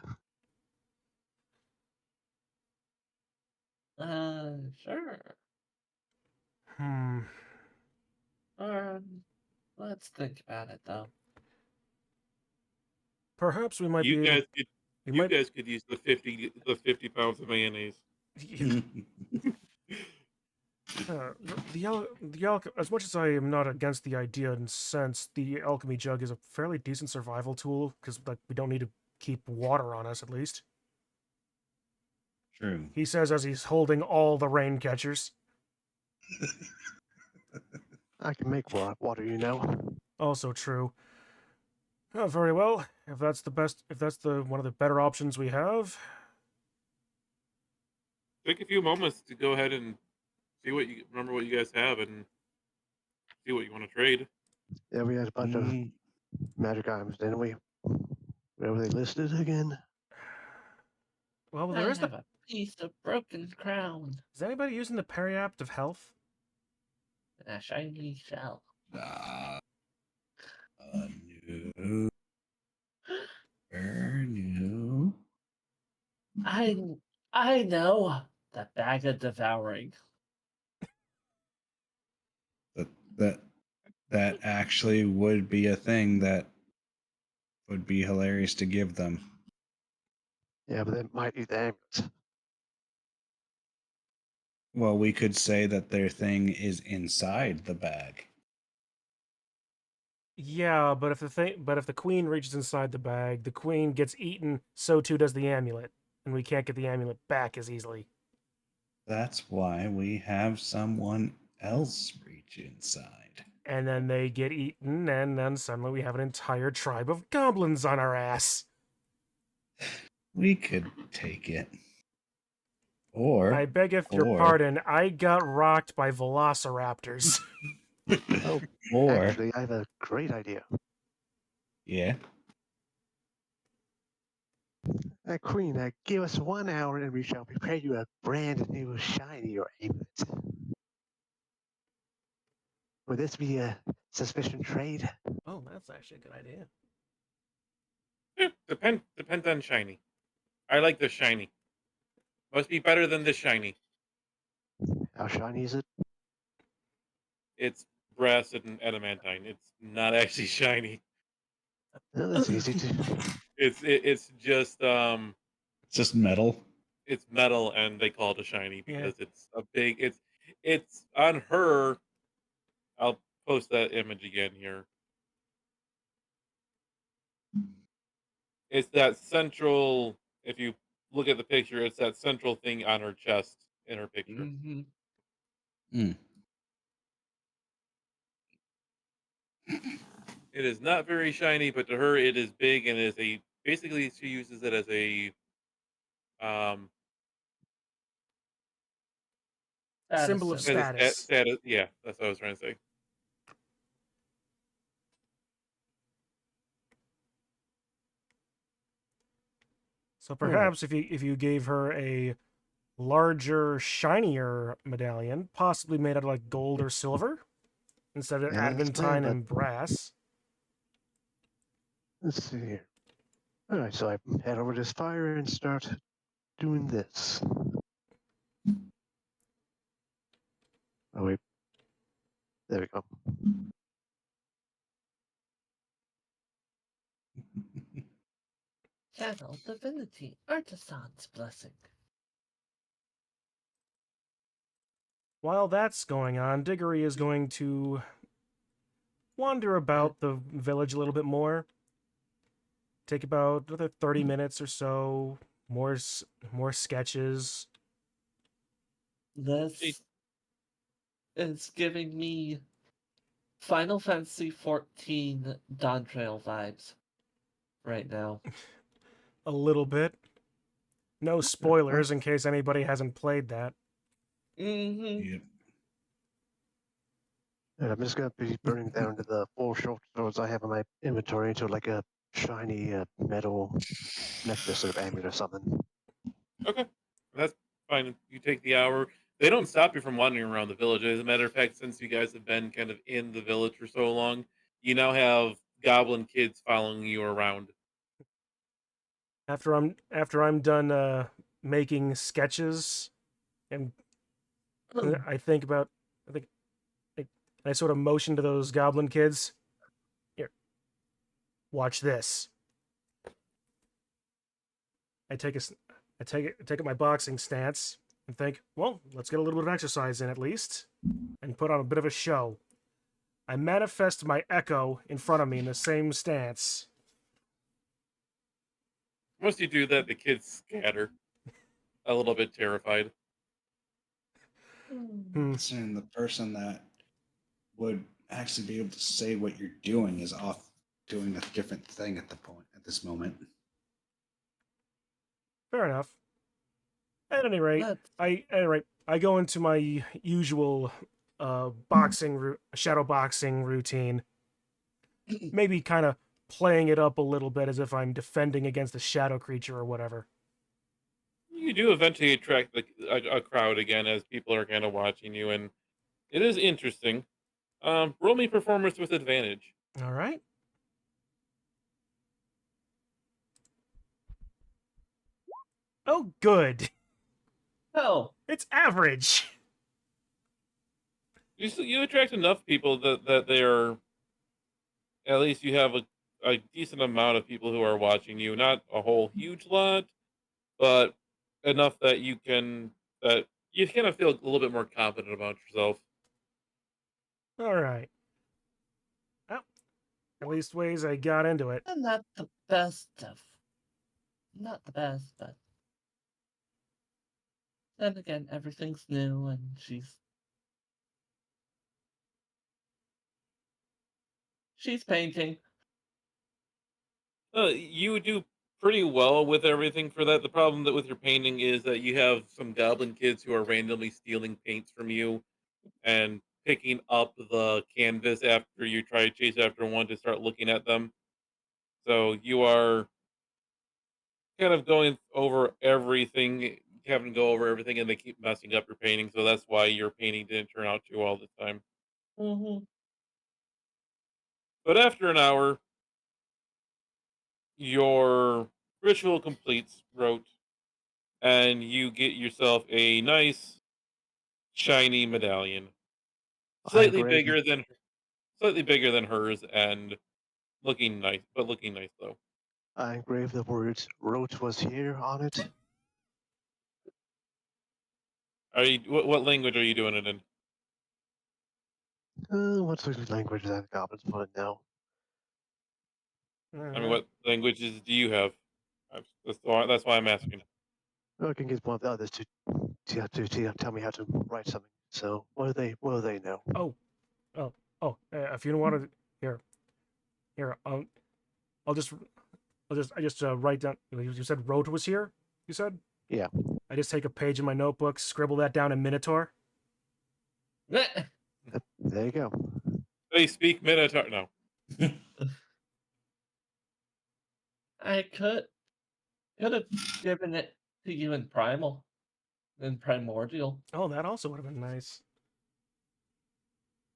Sure. Hmm. Let's think about it though. Perhaps we might You be able. guys could We you might. guys could use the 50 pounds of mayonnaise. As much as I am not against the idea in sense, the alchemy jug is a fairly decent survival tool because like we don't need to keep water on us at least. True. He says as he's holding all the rain catchers. I can make water, you know. Also true. Oh, very well. If that's the one of the better options we have. Take a few moments to go ahead and see what you remember what you guys have and see what you want to trade. Yeah, we had a bunch of Mm, magic items, didn't we? Where were they listed again? Well, I there is have a piece of broken crown Is anybody using the periapt of health? and a shiny shell. uh, no. No. I know the bag of devouring. That that actually would be a thing that would be hilarious to give them. Yeah, but they might eat the amulet. Well, we could say that their thing is inside the bag. Yeah, but if the queen reaches inside the bag, the queen gets eaten, so too does the amulet, and we can't get the amulet back as easily. That's why we have someone else reach inside. And then they get eaten, and then suddenly we have an entire tribe of goblins on our ass. We could take it. Or I beggeth your or- pardon, I got rocked by velociraptors. Oh, or actually, I have a great idea. yeah. Queen, give us 1 hour and we shall prepare you a brand new shiny or amulet. Would this be a suspicious trade? Oh, that's actually a good idea. Depends on shiny. I like this shiny. Must be better than this shiny. How shiny is it? It's brass and adamantine. It's not actually shiny. Oh, that's easy to. It's just It's just metal. it's metal and they call it a shiny Yeah. because it's a big. It's on her. I'll post that image again here. It's that central. If you look at the picture, it's that central thing on her chest in her picture. Mm-hmm. Mm. It is not very shiny, but to her it is big and is a basically she uses it as a um Symbol of Addison. as a status. status. Yeah, that's what I was trying to say. So perhaps if you gave her a larger, shinier medallion, possibly made out of like gold or silver, instead of Yeah, that's adamantine fine, but and brass. let's see here. All right, so I head over to this fire and start doing this. Oh wait, there we go. Channel Divinity Artisan's Blessing. While that's going on, Diggory is going to wander about the village a little bit more. Take about another 30 minutes or so. More sketches. This is giving me Final Fantasy XIV Dawn Trail vibes right now. A little bit. No spoilers in case anybody hasn't played that. Mm-hmm. Yep. And I'm just gonna be burning down to the 4 short swords I have in my inventory into like a shiny metal necklace or amulet or something. Okay, that's fine. You take the hour. They don't stop you from wandering around the village. As a matter of fact, since you guys have been kind of in the village for so long, you now have goblin kids following you around. After I'm done making sketches, and I think about I think I sort of motion to those goblin kids. Here, watch this. I take a s- I take up my boxing stance and think, well, let's get a little bit of exercise in at least, and put on a bit of a show. I manifest my echo in front of me in the same stance. Once you do that, the kids scatter, a little bit terrified. Hmm. Considering the person that would actually be able to say what you're doing is off doing a different thing at this moment. Fair enough. At any rate, I go into my usual shadow boxing routine. Maybe kind of playing it up a little bit as if I'm defending against a shadow creature or whatever. You do eventually attract a crowd again as people are kind of watching you, and it is interesting. Roll me performance with advantage. All right. Oh, good. Oh, It's average. You attract enough people that they are at least you have a decent amount of people who are watching you. Not a whole huge lot, but enough that you kind of feel a little bit more confident about yourself. All right. Well, at least ways I got into it. and not the best of. Not the best, but then again, everything's new, and she's painting. You do pretty well with everything for that. The problem that with your painting is that you have some goblin kids who are randomly stealing paints from you and picking up the canvas after you try to chase after one to start looking at them. So you are kind of going over everything, having to go over everything, and they keep messing up your painting. So that's why your painting didn't turn out too well this time. Mm-hmm. But after an hour, your ritual completes, wrote, and you get yourself a nice shiny medallion, I slightly engrave bigger than slightly bigger than hers, and looking nice, but looking nice though. I engraved the words "Roach was here" on it. Are you what language are you doing it in? What sort of language that goblins put in now? I mean, what languages do you have? That's why I'm asking. I can get one of the others to tell me how to write something. So what do they know? If you don't want to, here, I just write down. You said Rote was here. You said. Yeah. I just take a page in my notebook, scribble that down in Minotaur. There you go. They speak Minotaur. No. I could have given it to you in Primal, in Primordial. Oh, that also would have been nice.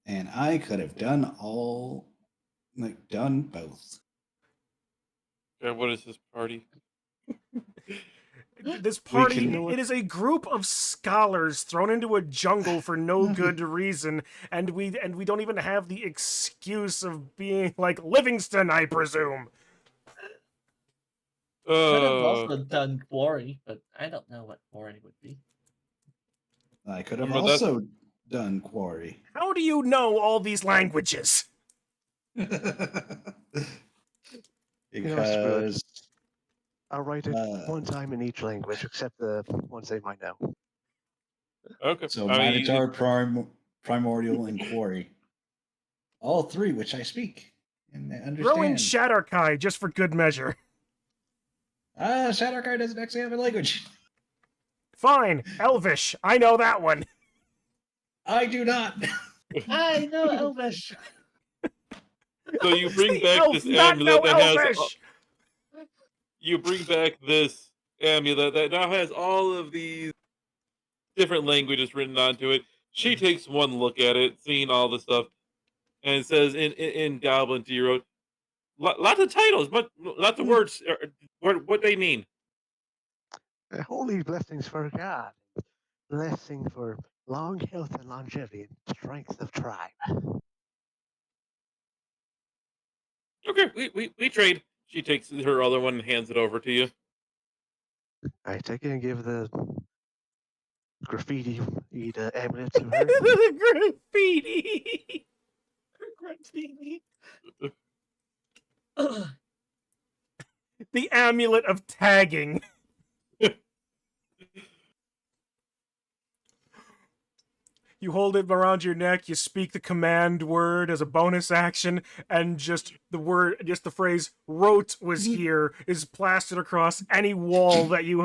And I could have done both. Yeah, what is this party? This party, can- it is a group of scholars thrown into a jungle for no good reason, and we don't even have the excuse of being like Livingston, I presume. Could have also done Quarry, but I don't know what Quarry would be. I could have Remember, that's- also done Quarry. How do you know all these languages? Because I'll write it one time in each language, except the ones they might know. Okay. so I mean, Minotaur, Primordial, and Quarry. All three which I speak and Throw in understand. Shatterkai just for good measure. Shatterkai doesn't actually have a language. Fine, Elvish. I know that one. I do not. I know Elvish. So you bring The back elf this not know amulet that has. Elvish. You bring back this amulet that now has all of these different languages written onto it. She takes one look at it, seeing all the stuff, and it says in Goblin to you wrote lots of titles, but lots of words. What they mean. Holy blessings for God. Blessing for long health and longevity and strength of tribe. Okay, we trade. She takes her other one and hands it over to you. I take it and give the graffiti amulet to her. Graffiti. Graffiti. The amulet of tagging. You hold it around your neck, you speak the command word as a bonus action, and just the phrase "wrote was here" is plastered across any wall that you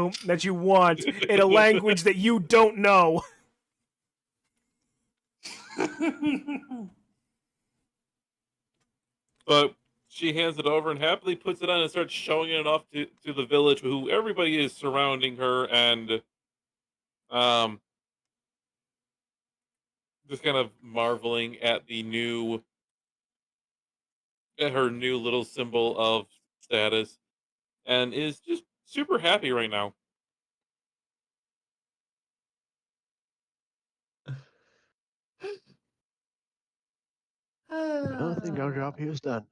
want in a language that you don't know. But she hands it over and happily puts it on and starts showing it off to the village, who everybody is surrounding her and just kind of marveling at her new little symbol of status, and is just super happy right now. I think our job here is done.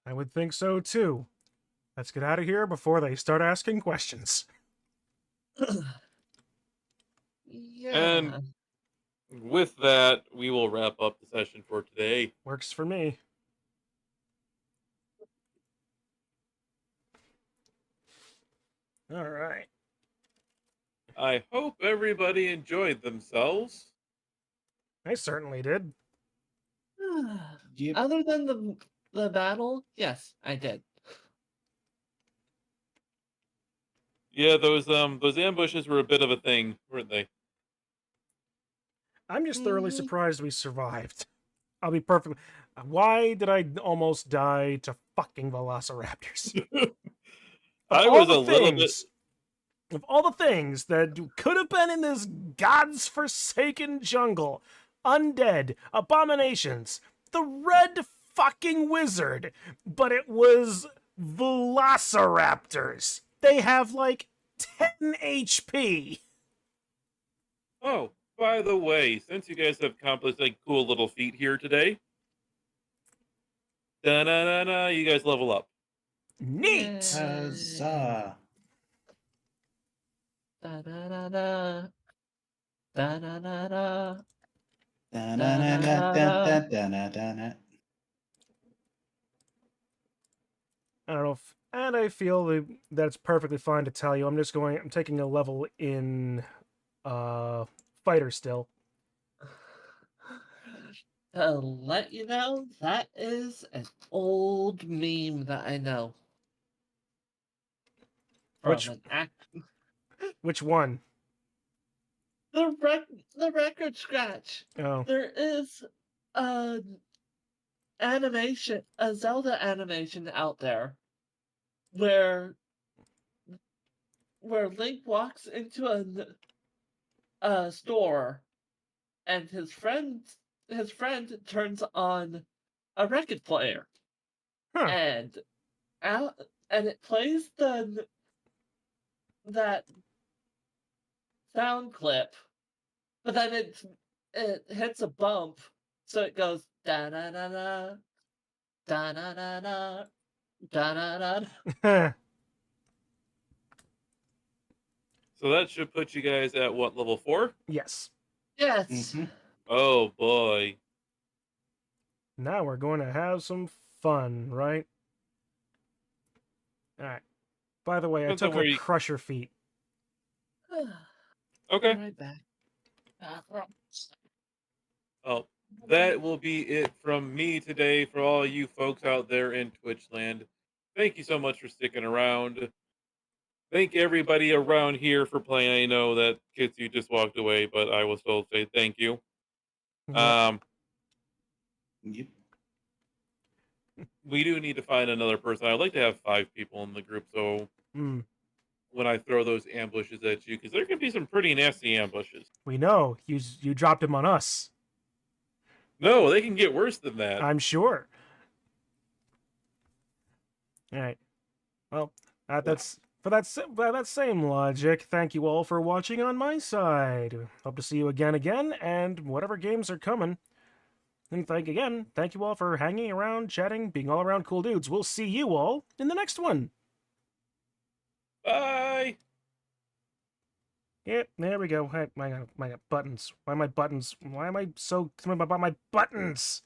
I would think so too. Let's get out of here before they start asking questions. Yeah. And with that, we will wrap up the session for today. Works for me. All right. I hope everybody enjoyed themselves. I certainly did. Yep. Other than the battle, yes, I did. Yeah, those ambushes were a bit of a thing, weren't they? I'm just thoroughly Mhm. surprised we survived. I'll be perfect. Why did I almost die to fucking velociraptors? I was a little bit. Of all the things that could have been in this god's forsaken jungle, undead, abominations, the red fucking wizard, but it was velociraptors. They have like 10 HP. Oh, by the way, since you guys have accomplished a cool little feat here today, you guys level up. Neat. Yay. Huzzah. Da da da da. Da da da da. Da-na-na-na-da-da-da-na-da-na. I don't know if, and I feel that's perfectly fine to tell you. I'm taking a level in fighter still. To let you know, that is an old meme that I know. From Which- an act. Which one? The record scratch. Oh, There is an animation, a Zelda animation out there, where Link walks into a store, and his friend turns on a record player, huh. and out and it plays that sound clip, but then it hits a bump, so it goes da da da da da da da da da da da. So that should put you guys at what, level 4? Yes. Yes. Mhm. Oh boy. Now we're going to have some fun, right? All right. By the way, I Depends on took where the you- Crusher feat. Okay. Right back. Well, that will be it from me today for all you folks out there in Twitch land. Thank you so much for sticking around. Thank everybody around here for playing. I know that Kitsu just walked away, but I will still say thank you. Yep. Yep. We do need to find another person. I'd like to have 5 people in the group, so Mm, when I throw those ambushes at you, because there can be some pretty nasty ambushes. we know. You dropped him on us. No, they can get worse than that. I'm sure. All right. Well, that's by that same logic. Thank you all for watching on my side. Hope to see you again, and whatever games are coming. And thank you all for hanging around, chatting, being all around cool dudes. We'll see you all in the next one. Bye. Yep, there we go. My buttons. Why am I so about my buttons?